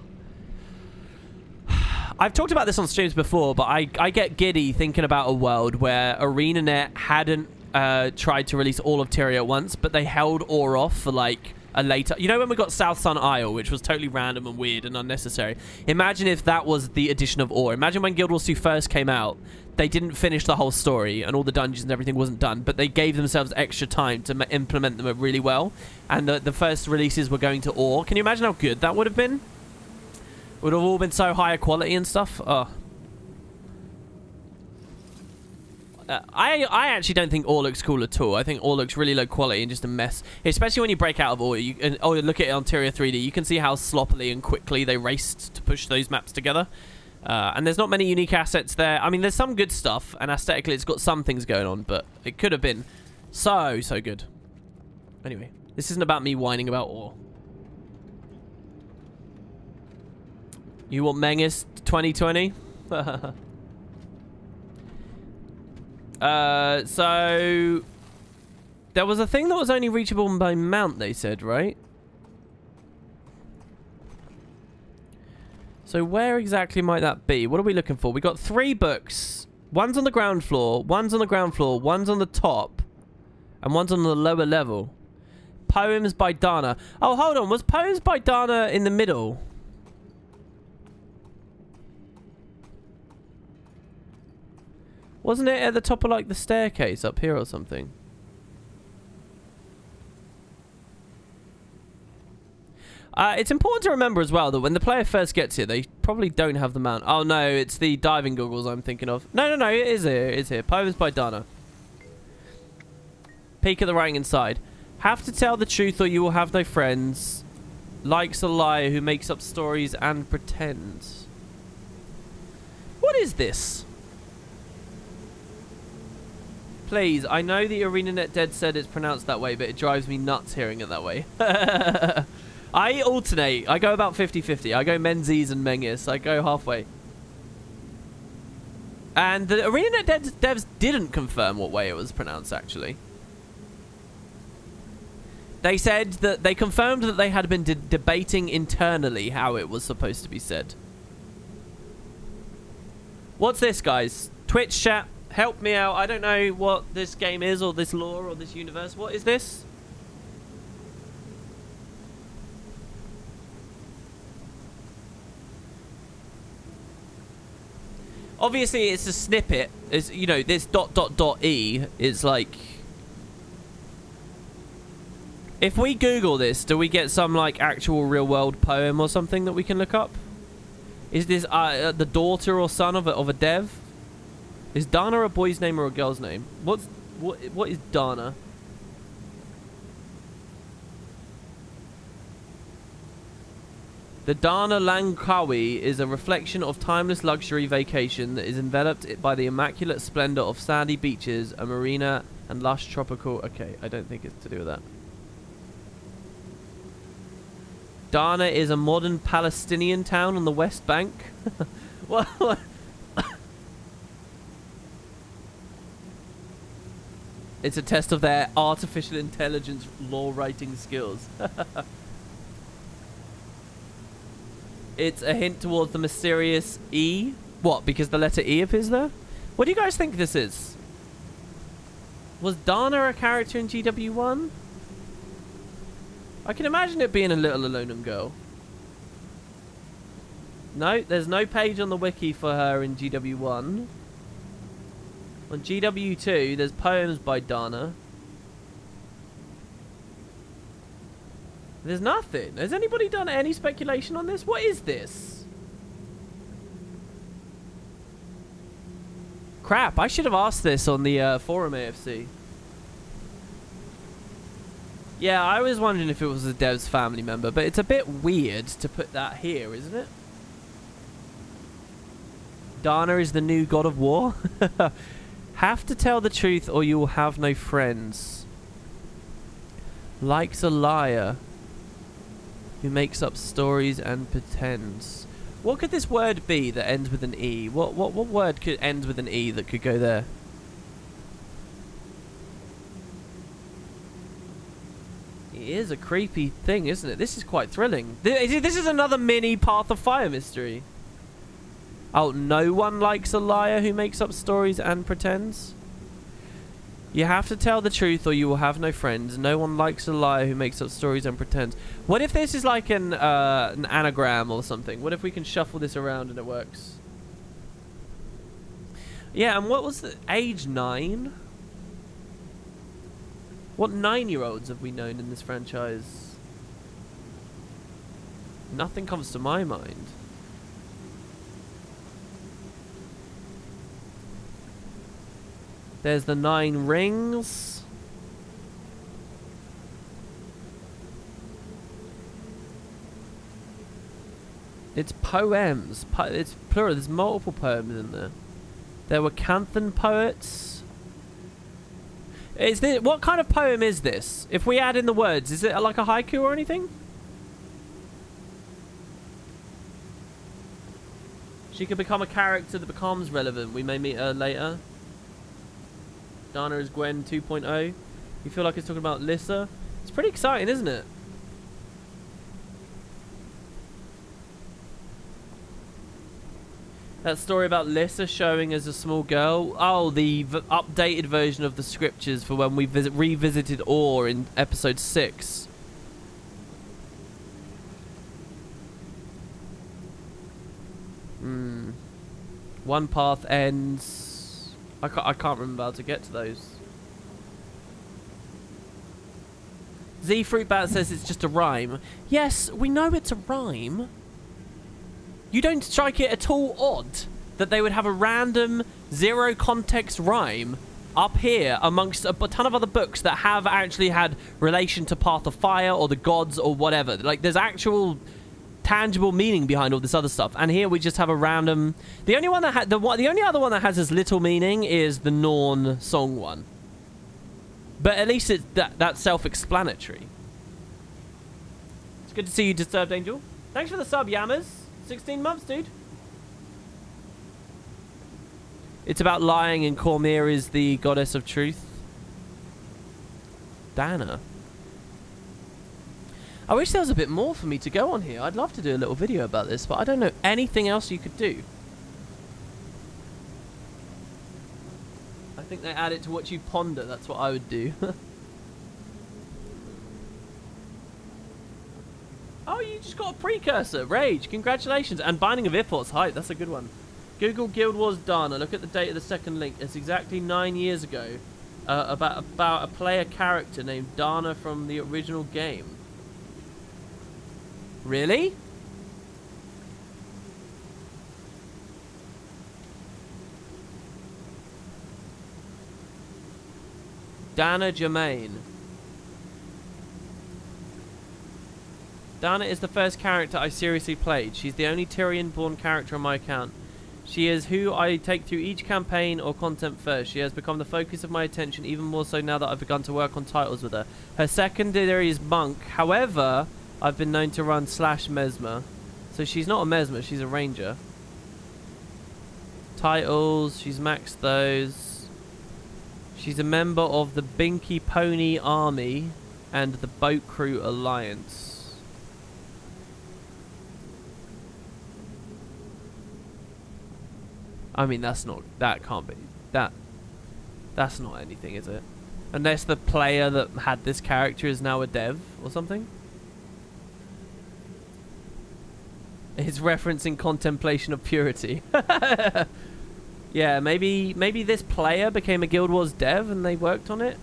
I've talked about this on streams before, but I get giddy thinking about a world where ArenaNet hadn't tried to release all of Tyria at once, but they held Or off for like a later... You know when we got South Sun Isle, which was totally random and weird and unnecessary? Imagine if that was the addition of Or. Imagine when Guild Wars 2 first came out, they didn't finish the whole story and all the dungeons and everything wasn't done, but they gave themselves extra time to implement them really well, and the first releases were going to Or. Can you imagine how good that would have been? Would have all been so higher quality and stuff. Oh. I actually don't think Or looks cool at all. I think Or looks really low quality and just a mess. Especially when you break out of Or. Look at it on Tyria 3D. You can see how sloppily and quickly they raced to push those maps together. And there's not many unique assets there. I mean, there's some good stuff, and aesthetically it's got some things going on, but it could have been so good. Anyway, this isn't about me whining about Or. You want Mengus 2020? So there was a thing that was only reachable by mount, they said, right? So where exactly might that be? What are we looking for? We got 3 books. One's on the ground floor, one's on the ground floor, one's on the top, and one's on the lower level. Poems by Dana. Oh, hold on. Was Poems by Dana in the middle? Wasn't it at the top of, like, the staircase up here or something? It's important to remember as well that when the player first gets here, they probably don't have the mount. Oh, no, it's the diving goggles I'm thinking of. No, it is here. It is here. Poems by Dana. Peek at the writing inside. Have to tell the truth or you will have no friends. Likes a liar who makes up stories and pretends. What is this? Please, I know the ArenaNet Dead said it's pronounced that way, but it drives me nuts hearing it that way. I alternate. I go about 50-50. I go Menzies and Mengus. I go halfway. And the ArenaNet devs didn't confirm what way it was pronounced, actually. They said that they confirmed that they had been debating internally how it was supposed to be said. What's this, guys? Twitch chat. Help me out. I don't know what this game is or this lore or this universe. What is this? Obviously, it's a snippet. It's, you know, this ... E is like... If we Google this, do we get some, like, actual real-world poem or something that we can look up? Is this the daughter or son of a dev? Is Dana a boy's name or a girl's name? What is Dana? The Dana Langkawi is a reflection of timeless luxury vacation that is enveloped by the immaculate splendor of sandy beaches, a marina, and lush tropical... Okay, I don't think it's to do with that. Dana is a modern Palestinian town on the West Bank. What? It's a test of their artificial intelligence law writing skills. It's a hint towards the mysterious E. What, because the letter E appears there? What do you guys think this is? Was Dana a character in GW1? I can imagine it being a little Alolan girl. No, there's no page on the wiki for her in GW1. On GW2, there's poems by Dana. There's nothing. Has anybody done any speculation on this? What is this? Crap, I should have asked this on the forum AFC. Yeah, I was wondering if it was a dev's family member, but it's a bit weird to put that here, isn't it? Dana is the new god of war? Have to tell the truth or you will have no friends. Likes a liar who makes up stories and pretends. What could this word be that ends with an E? What word could end with an E that could go there? It is a creepy thing, isn't it? This is quite thrilling. This is another mini Path of Fire mystery. Oh, no one likes a liar who makes up stories and pretends? You have to tell the truth or you will have no friends. No one likes a liar who makes up stories and pretends. What if this is like an anagram or something? What if we can shuffle this around and it works? Yeah, and what was the age 9? What 9-year-olds have we known in this franchise? Nothing comes to my mind. There's the 9 rings. It's poems. It's plural. There's multiple poems in there. There were Canthan poets. Is this, what kind of poem is this? If we add in the words, is it like a haiku or anything? She could become a character that becomes relevant. We may meet her later. Dana is Gwen 2.0. You feel like it's talking about Lissa? It's pretty exciting, isn't it? That story about Lissa showing as a small girl. Oh, the updated version of the scriptures for when we revisited Orr in episode 6. One path ends. I can't remember how to get to those. Z Fruitbat says it's just a rhyme. Yes, we know it's a rhyme. You don't strike it at all odd that they would have a random zero context rhyme up here amongst a ton of other books that have actually had relation to Path of Fire or the gods or whatever. Like, there's actual tangible meaning behind all this other stuff, and here we just have a random. The only one that the only other one that has as little meaning is the Norn song one, but at least it's that's self-explanatory. It's good to see you, Disturbed Angel. Thanks for the sub, Yammers. 16 months, dude. It's about lying, and Cormyr is the goddess of truth. Dana. I wish there was a bit more for me to go on here. I'd love to do a little video about this, but I don't know anything else you could do. I think they add it to what you ponder. That's what I would do. Oh, you just got a precursor. Rage. Congratulations. And Binding of Ithor's Height. That's a good one. Google Guild Wars Dana. Look at the date of the second link. It's exactly 9 years ago. About a player character named Dana from the original game. Really? Dana Germain. Dana is the first character I seriously played. She's the only Tyrian-born character on my account. She is who I take through each campaign or content first. She has become the focus of my attention, even more so now that I've begun to work on titles with her. Her secondary is Monk. However, I've been known to run /Mesmer. So she's not a Mesmer, she's a Ranger. Titles, she's maxed those. She's a member of the Binky Pony Army and the Boat Crew Alliance. I mean, that can't be. That's not anything, is it? Unless the player that had this character is now a dev or something. It's referencing contemplation of purity. Yeah, maybe this player became a Guild Wars dev and they worked on it.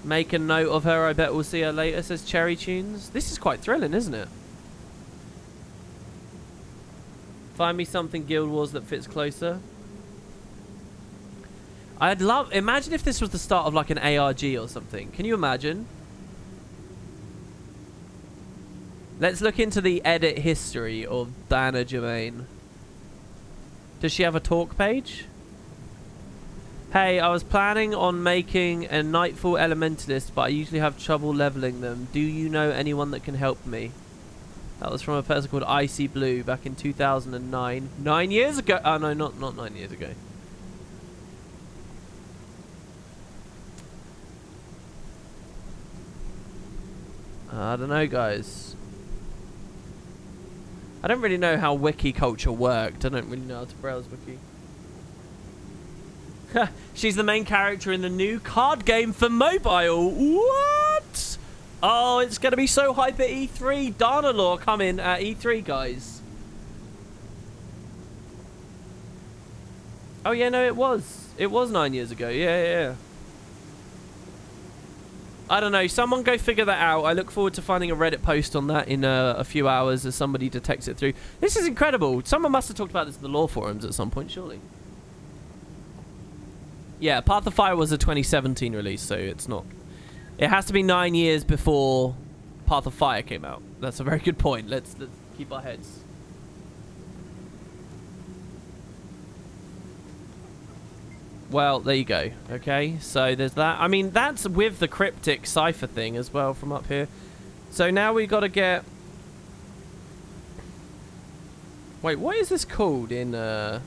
Make a note of her, I bet we'll see her later, says Cherry Tunes. This is quite thrilling, isn't it? Find me something Guild Wars that fits closer. Imagine if this was the start of like an ARG or something. Can you imagine? Let's look into the edit history of Dana Germain. Does she have a talk page? Hey, I was planning on making a Nightfall Elementalist, but I usually have trouble leveling them. Do you know anyone that can help me? That was from a person called Icy Blue back in 2009. 9 years ago. Oh, no, not 9 years ago. I don't know, guys. I don't really know how wiki culture worked. I don't really know how to browse wiki. She's the main character in the new card game for mobile. What? Oh, it's going to be so hype at E3. Dana Lore coming at E3, guys. Oh, yeah, no, it was. It was 9 years ago. Yeah. I don't know. Someone go figure that out. I look forward to finding a Reddit post on that in a few hours as somebody detects it through. This is incredible. Someone must have talked about this in the lore forums at some point, surely. Yeah, Path of Fire was a 2017 release, so it's not... It has to be 9 years before Path of Fire came out. That's a very good point. Let's keep our heads. Well, there you go. Okay, so there's that. I mean, that's with the cryptic cipher thing as well from up here. So now we got to get... Wait, what is this called in...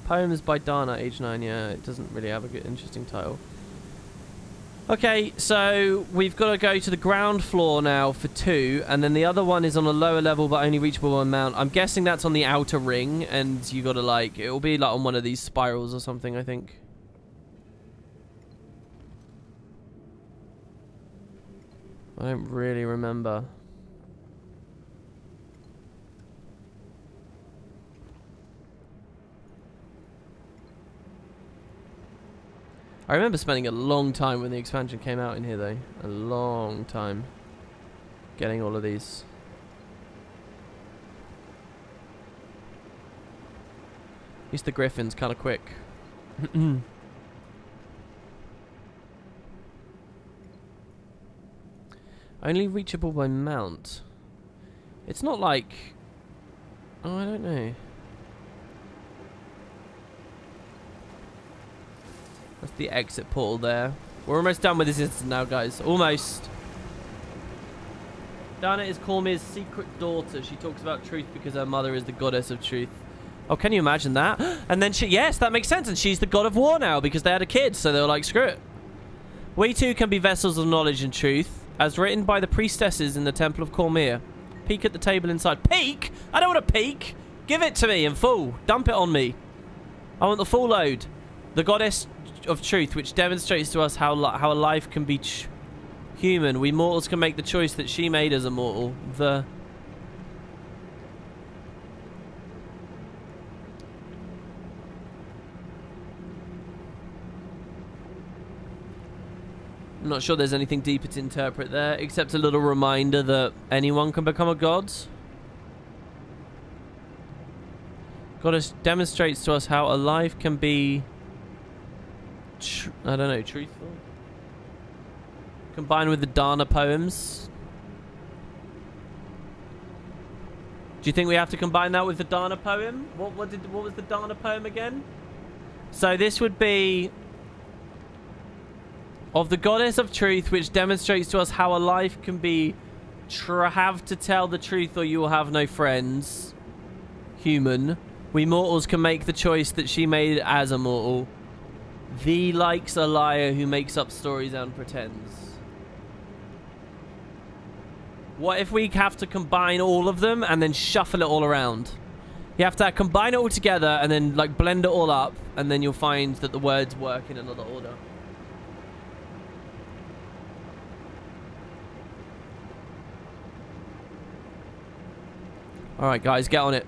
Poems by Dana, age 9. Yeah, it doesn't really have a good, interesting title. Okay, so we've got to go to the ground floor now for 2, and then the other one is on a lower level but only reachable by mount. I'm guessing that's on the outer ring, and you got to like, it'll be like on one of these spirals or something, I think. I don't really remember. I remember spending a long time when the expansion came out in here, though. A long time. Getting all of these. At least the Griffin's kind of quick. Only reachable by mount. It's not like... Oh, I don't know. That's the exit portal there. We're almost done with this instance now, guys. Almost. Dana is Cormier's secret daughter. She talks about truth because her mother is the goddess of truth. Oh, can you imagine that? And then she... Yes, that makes sense. And she's the god of war now because they had a kid. So they were like, screw it. We too can be vessels of knowledge and truth, as written by the priestesses in the Temple of Cormier. Peek at the table inside. Peek? I don't want to peek. Give it to me in full. Dump it on me. I want the full load. The goddess of truth, which demonstrates to us how a life can be human. We mortals can make the choice that she made as a mortal. I'm not sure there's anything deeper to interpret there, except a little reminder that anyone can become a god. Goddess demonstrates to us how a life can be... I don't know, truthful? Combined with the Dana poems. Do you think we have to combine that with the Dana poem? What was the Dana poem again? So this would be... Of the goddess of truth, which demonstrates to us how a life can be... have to tell the truth or you will have no friends. Human. We mortals can make the choice that she made as a mortal. Thee likes a liar who makes up stories and pretends. What if we have to combine all of them and then shuffle it all around? You have to combine it all together and then like blend it all up, and then you'll find that the words work in another order. Alright guys, get on it.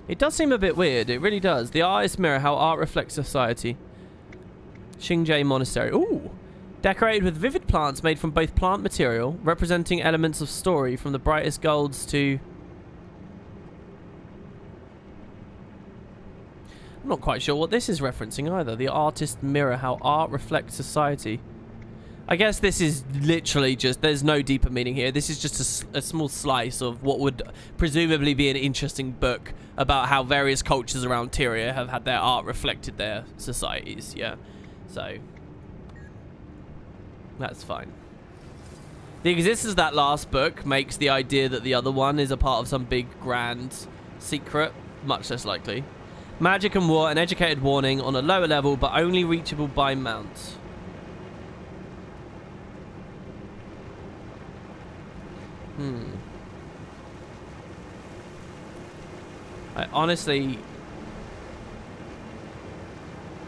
It does seem a bit weird, it really does. The artist's mirror, how art reflects society. Xingje Monastery. Ooh! Decorated with vivid plants made from both plant material, representing elements of story from the brightest golds to... I'm not quite sure what this is referencing either. The artist's mirror, how art reflects society. I guess this is literally just... There's no deeper meaning here. This is just a small slice of what would presumably be an interesting book about how various cultures around Tyria have had their art reflected their societies. Yeah. So... that's fine. The existence of that last book makes the idea that the other one is a part of some big, grand secret much less likely. Magic and war, an educated warning on a lower level, but only reachable by mount. I honestly...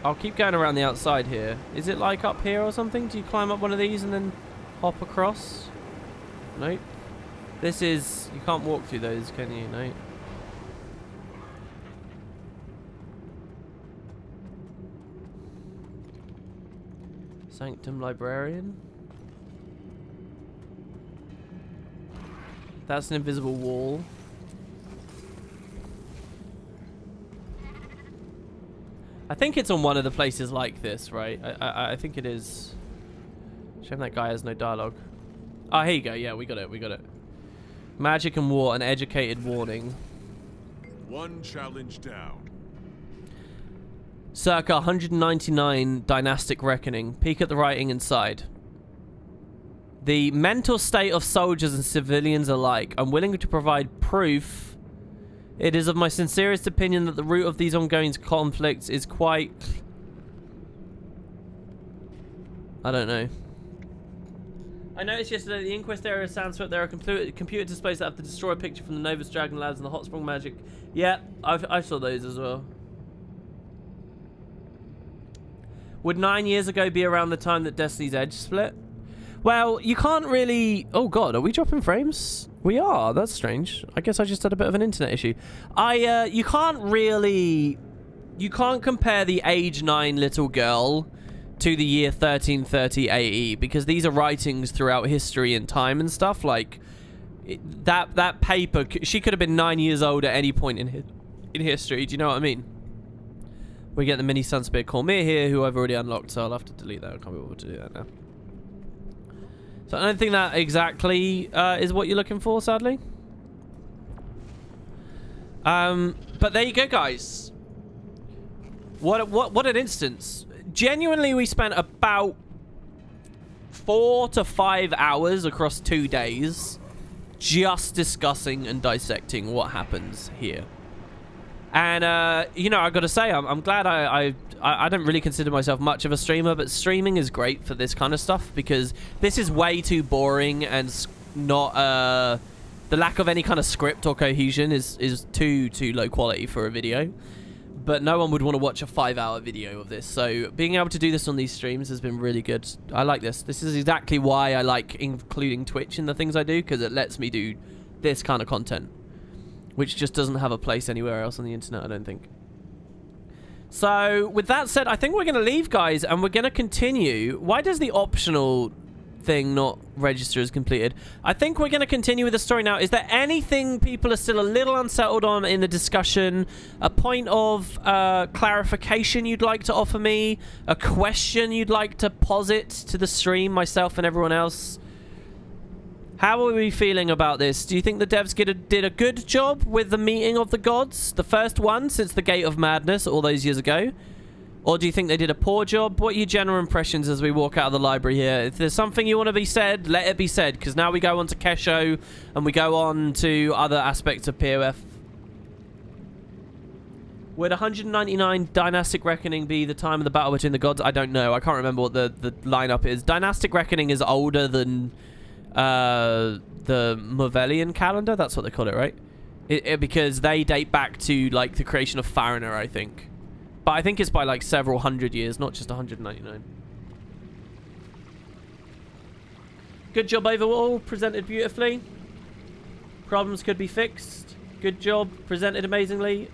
I'll keep going around the outside here. Is it like up here or something? Do you climb up one of these and then hop across? Nope. This is... You can't walk through those, can you? No. Sanctum Librarian. That's an invisible wall. I think it's on one of the places like this, right? I think it is. Shame that guy has no dialogue. Oh, here you go. Yeah, we got it. We got it. Magic and war, an educated warning. One challenge down. Circa 199 Dynastic Reckoning. Peek at the writing inside. The mental state of soldiers and civilians alike. I'm willing to provide proof. It is of my sincerest opinion that the root of these ongoing conflicts is quite... I don't know. I noticed yesterday that the Inquest area of Sandswept, there are computer displays that have the destroy picture from the Novus Dragon Labs and the Hot Sprung Magic. Yeah, I saw those as well. Would 9 years ago be around the time that Destiny's Edge split? Well, you can't really... Oh god, are we dropping frames? We are. That's strange. I guess I just had a bit of an internet issue. You can't really... You can't compare the age 9 little girl to the year 1330 AE, because these are writings throughout history and time and stuff. Like, that paper... She could have been 9 years old at any point in history. Do you know what I mean? We get the mini Sunspear Cormir here, who I've already unlocked, so I'll have to delete that. I can't be able to do that now. So I don't think that exactly is what you're looking for, sadly. But there you go, guys. What an instance. Genuinely, we spent about 4 to 5 hours across 2 days just discussing and dissecting what happens here. And, you know, I gotta say, I'm glad I don't really consider myself much of a streamer, but streaming is great for this kind of stuff, because this is way too boring and not, the lack of any kind of script or cohesion is too low quality for a video. But no one would want to watch a 5-hour video of this, so being able to do this on these streams has been really good. I like this. This is exactly why I like including Twitch in the things I do, because it lets me do this kind of content, which just doesn't have a place anywhere else on the internet, I don't think. So, with that said, I think we're going to leave, guys, and we're going to continue. Why does the optional thing not register as completed? I think we're going to continue with the story now. Is there anything people are still a little unsettled on in the discussion? A point of clarification you'd like to offer me? A question you'd like to posit to the stream, myself and everyone else? How are we feeling about this? Do you think the devs did a good job with the meeting of the gods? The first one since the Gate of Madness all those years ago? Or do you think they did a poor job? What are your general impressions as we walk out of the library here? If there's something you want to be said, let it be said. Because now we go on to Kesho and we go on to other aspects of POF. Would 199 Dynastic Reckoning be the time of the battle between the gods? I don't know. I can't remember what the lineup is. Dynastic Reckoning is older than the Movelian calendar. That's what they call it, right? Because they date back to like the creation of Fariner, I think. But I think it's by like several hundred years, not just 199. Good job overall. Presented beautifully. Problems could be fixed. Good job. Presented amazingly.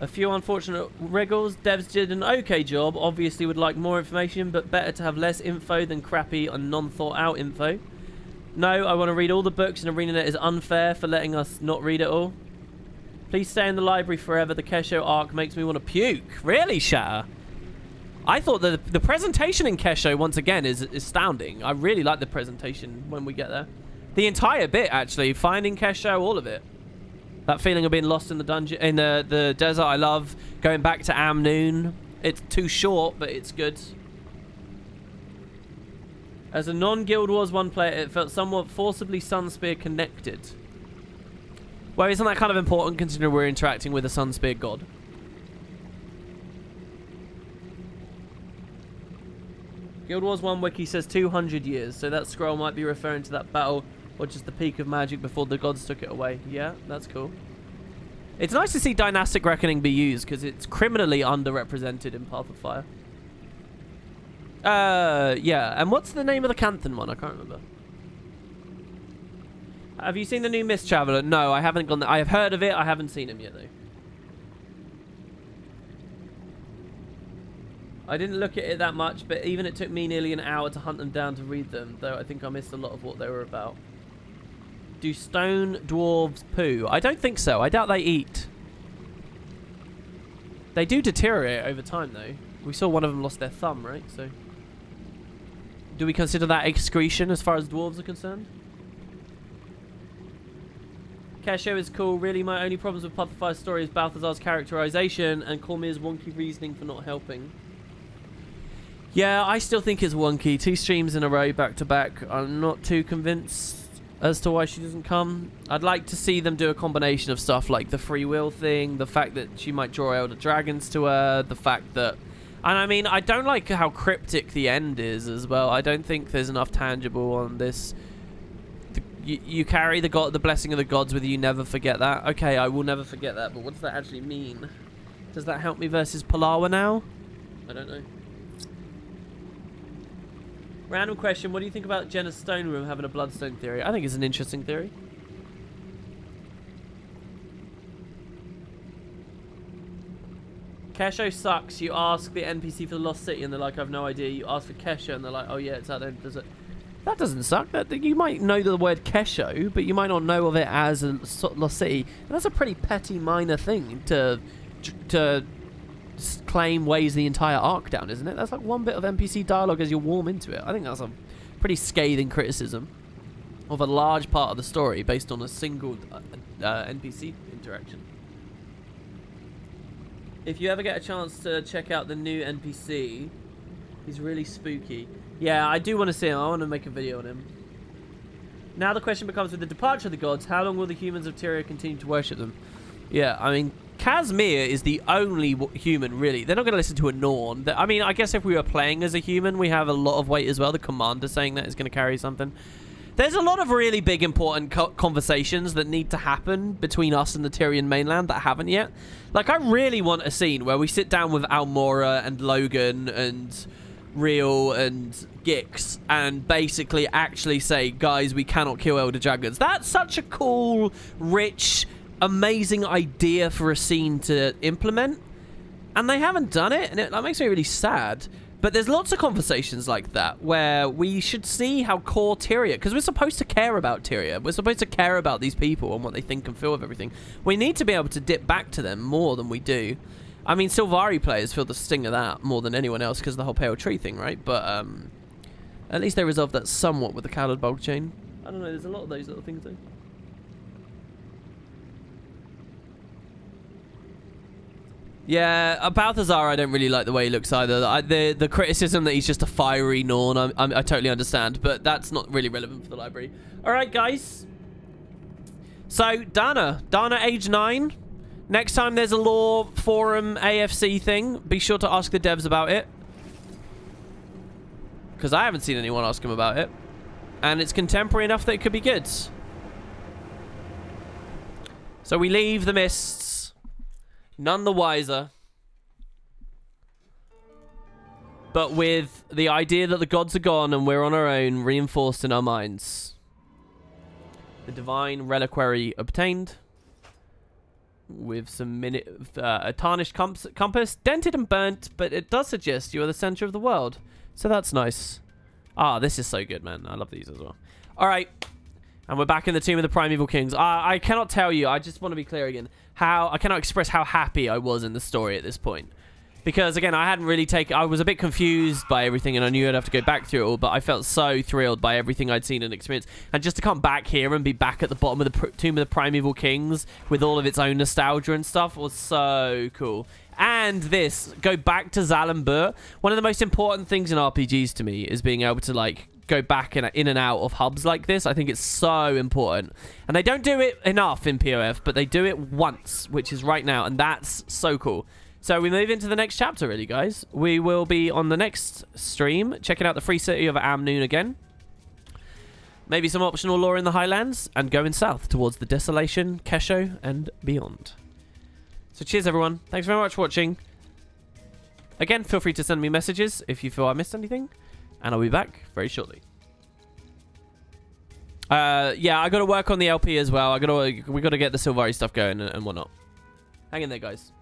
A few unfortunate wriggles. Devs did an okay job. Obviously would like more information, but better to have less info than crappy and non-thought out info. No, I want to read all the books, and ArenaNet is unfair for letting us not read it all. Please stay in the library forever. The Kesho arc makes me want to puke. Really, Shatter? I thought the presentation in Kesho, once again, is astounding. I really like the presentation when we get there. The entire bit, actually. Finding Kesho, all of it. That feeling of being lost in the dungeon, in the desert, I love. Going back to Amnoon. It's too short, but it's good. As a non-Guild Wars 1 player, it felt somewhat forcibly Sunspear connected. Well, isn't that kind of important considering we're interacting with a Sunspear god? Guild Wars 1 wiki says 200 years, so that scroll might be referring to that battle or just the peak of magic before the gods took it away. Yeah, that's cool. It's nice to see Dynastic Reckoning be used because it's criminally underrepresented in Path of Fire. Yeah, and what's the name of the Canthan one? I can't remember. Have you seen the new Mist Traveler? No, I haven't gone there. I have heard of it. I haven't seen him yet, though. I didn't look at it that much, but even it took me nearly an hour to hunt them down to read them, though I think I missed a lot of what they were about. Do stone dwarves poo? I don't think so. I doubt they eat. They do deteriorate over time, though. We saw one of them lost their thumb, right? So, do we consider that excretion as far as dwarves are concerned? Kesho is cool. Really, my only problems with Path of Fire story is Balthazar's characterization and Cormier's wonky reasoning for not helping. Yeah, I still think it's wonky. 2 streams in a row, back to back. I'm not too convinced as to why she doesn't come. I'd like to see them do a combination of stuff like the free will thing, the fact that she might draw elder dragons to her, the fact that... And I mean, I don't like how cryptic the end is as well. I don't think there's enough tangible on this. You carry the blessing of the gods with you, never forget that. Okay, I will never forget that, but what does that actually mean? Does that help me versus Palawa now? I don't know. Random question, what do you think about Jenna's stone room having a bloodstone theory? I think it's an interesting theory. Kesho sucks. You ask the NPC for the Lost City and they're like, I have no idea. You ask for Kesho and they're like, oh yeah, it's out there. Does it? That doesn't suck. You might know the word Kesho, but you might not know of it as a Lost City. And that's a pretty petty, minor thing to claim weighs the entire arc down, isn't it? That's like one bit of NPC dialogue as you warm into it. I think that's a pretty scathing criticism of a large part of the story based on a single NPC interaction. If you ever get a chance to check out the new NPC, he's really spooky. Yeah, I do want to see him. I want to make a video on him. Now the question becomes, with the departure of the gods, how long will the humans of Tyria continue to worship them? Yeah, I mean, Kazmir is the only human, really. They're not going to listen to a Norn. I mean, I guess if we were playing as a human, we have a lot of weight as well. The commander saying that is going to carry something. There's a lot of really big, important conversations that need to happen between us and the Tyrian mainland that haven't yet. Like, I really want a scene where we sit down with Almora and Logan and Real and Gix and basically actually say, guys, we cannot kill Elder Dragons. That's such a cool, rich, amazing idea for a scene to implement, and they haven't done it, and that makes me really sad. But there's lots of conversations like that where we should see how core Tyria, because we're supposed to care about Tyria, we're supposed to care about these people and what they think and feel of everything. We need to be able to dip back to them more than we do. I mean, Sylvari players feel the sting of that more than anyone else because of the whole Pale Tree thing, right? But at least they resolved that somewhat with the Callid Bulk Chain. I don't know, there's a lot of those little things though. Yeah, Balthazar, I don't really like the way he looks either. The criticism that he's just a fiery Norn, I totally understand, but that's not really relevant for the library. All right, guys. So, Dana age 9. Next time there's a lore forum AFC thing, be sure to ask the devs about it. Because I haven't seen anyone ask them about it. And it's contemporary enough that it could be good. So we leave the mists. None the wiser. But with the idea that the gods are gone and we're on our own, reinforced in our minds. The divine reliquary obtained. With some a tarnished compass. Dented and burnt, but it does suggest you are the center of the world. So that's nice. Ah, this is so good, man. I love these as well. Alright. And we're back in the Tomb of the Primeval Kings. I cannot tell you, I just want to be clear again, I cannot express how happy I was in the story at this point. Because, again, I hadn't really taken... I was a bit confused by everything, and I knew I'd have to go back through it all, but I felt so thrilled by everything I'd seen and experienced. And just to come back here and be back at the bottom of the Tomb of the Primeval Kings with all of its own nostalgia and stuff was so cool. And this, go back to Zalambur. One of the most important things in RPGs to me is being able to, like, go back in and out of hubs like this. I think it's so important. And they don't do it enough in PoF, but they do it once, which is right now, and that's so cool. So we move into the next chapter, really, guys. We will be on the next stream, checking out the free city of Amnoon again. Maybe some optional lore in the Highlands, and going south towards the Desolation, Kesho, and beyond. So cheers, everyone. Thanks very much for watching. Again, feel free to send me messages if you feel I missed anything, and I'll be back very shortly. Yeah, I got to work on the LP as well. We got to get the Sylvari stuff going and whatnot. Hang in there, guys.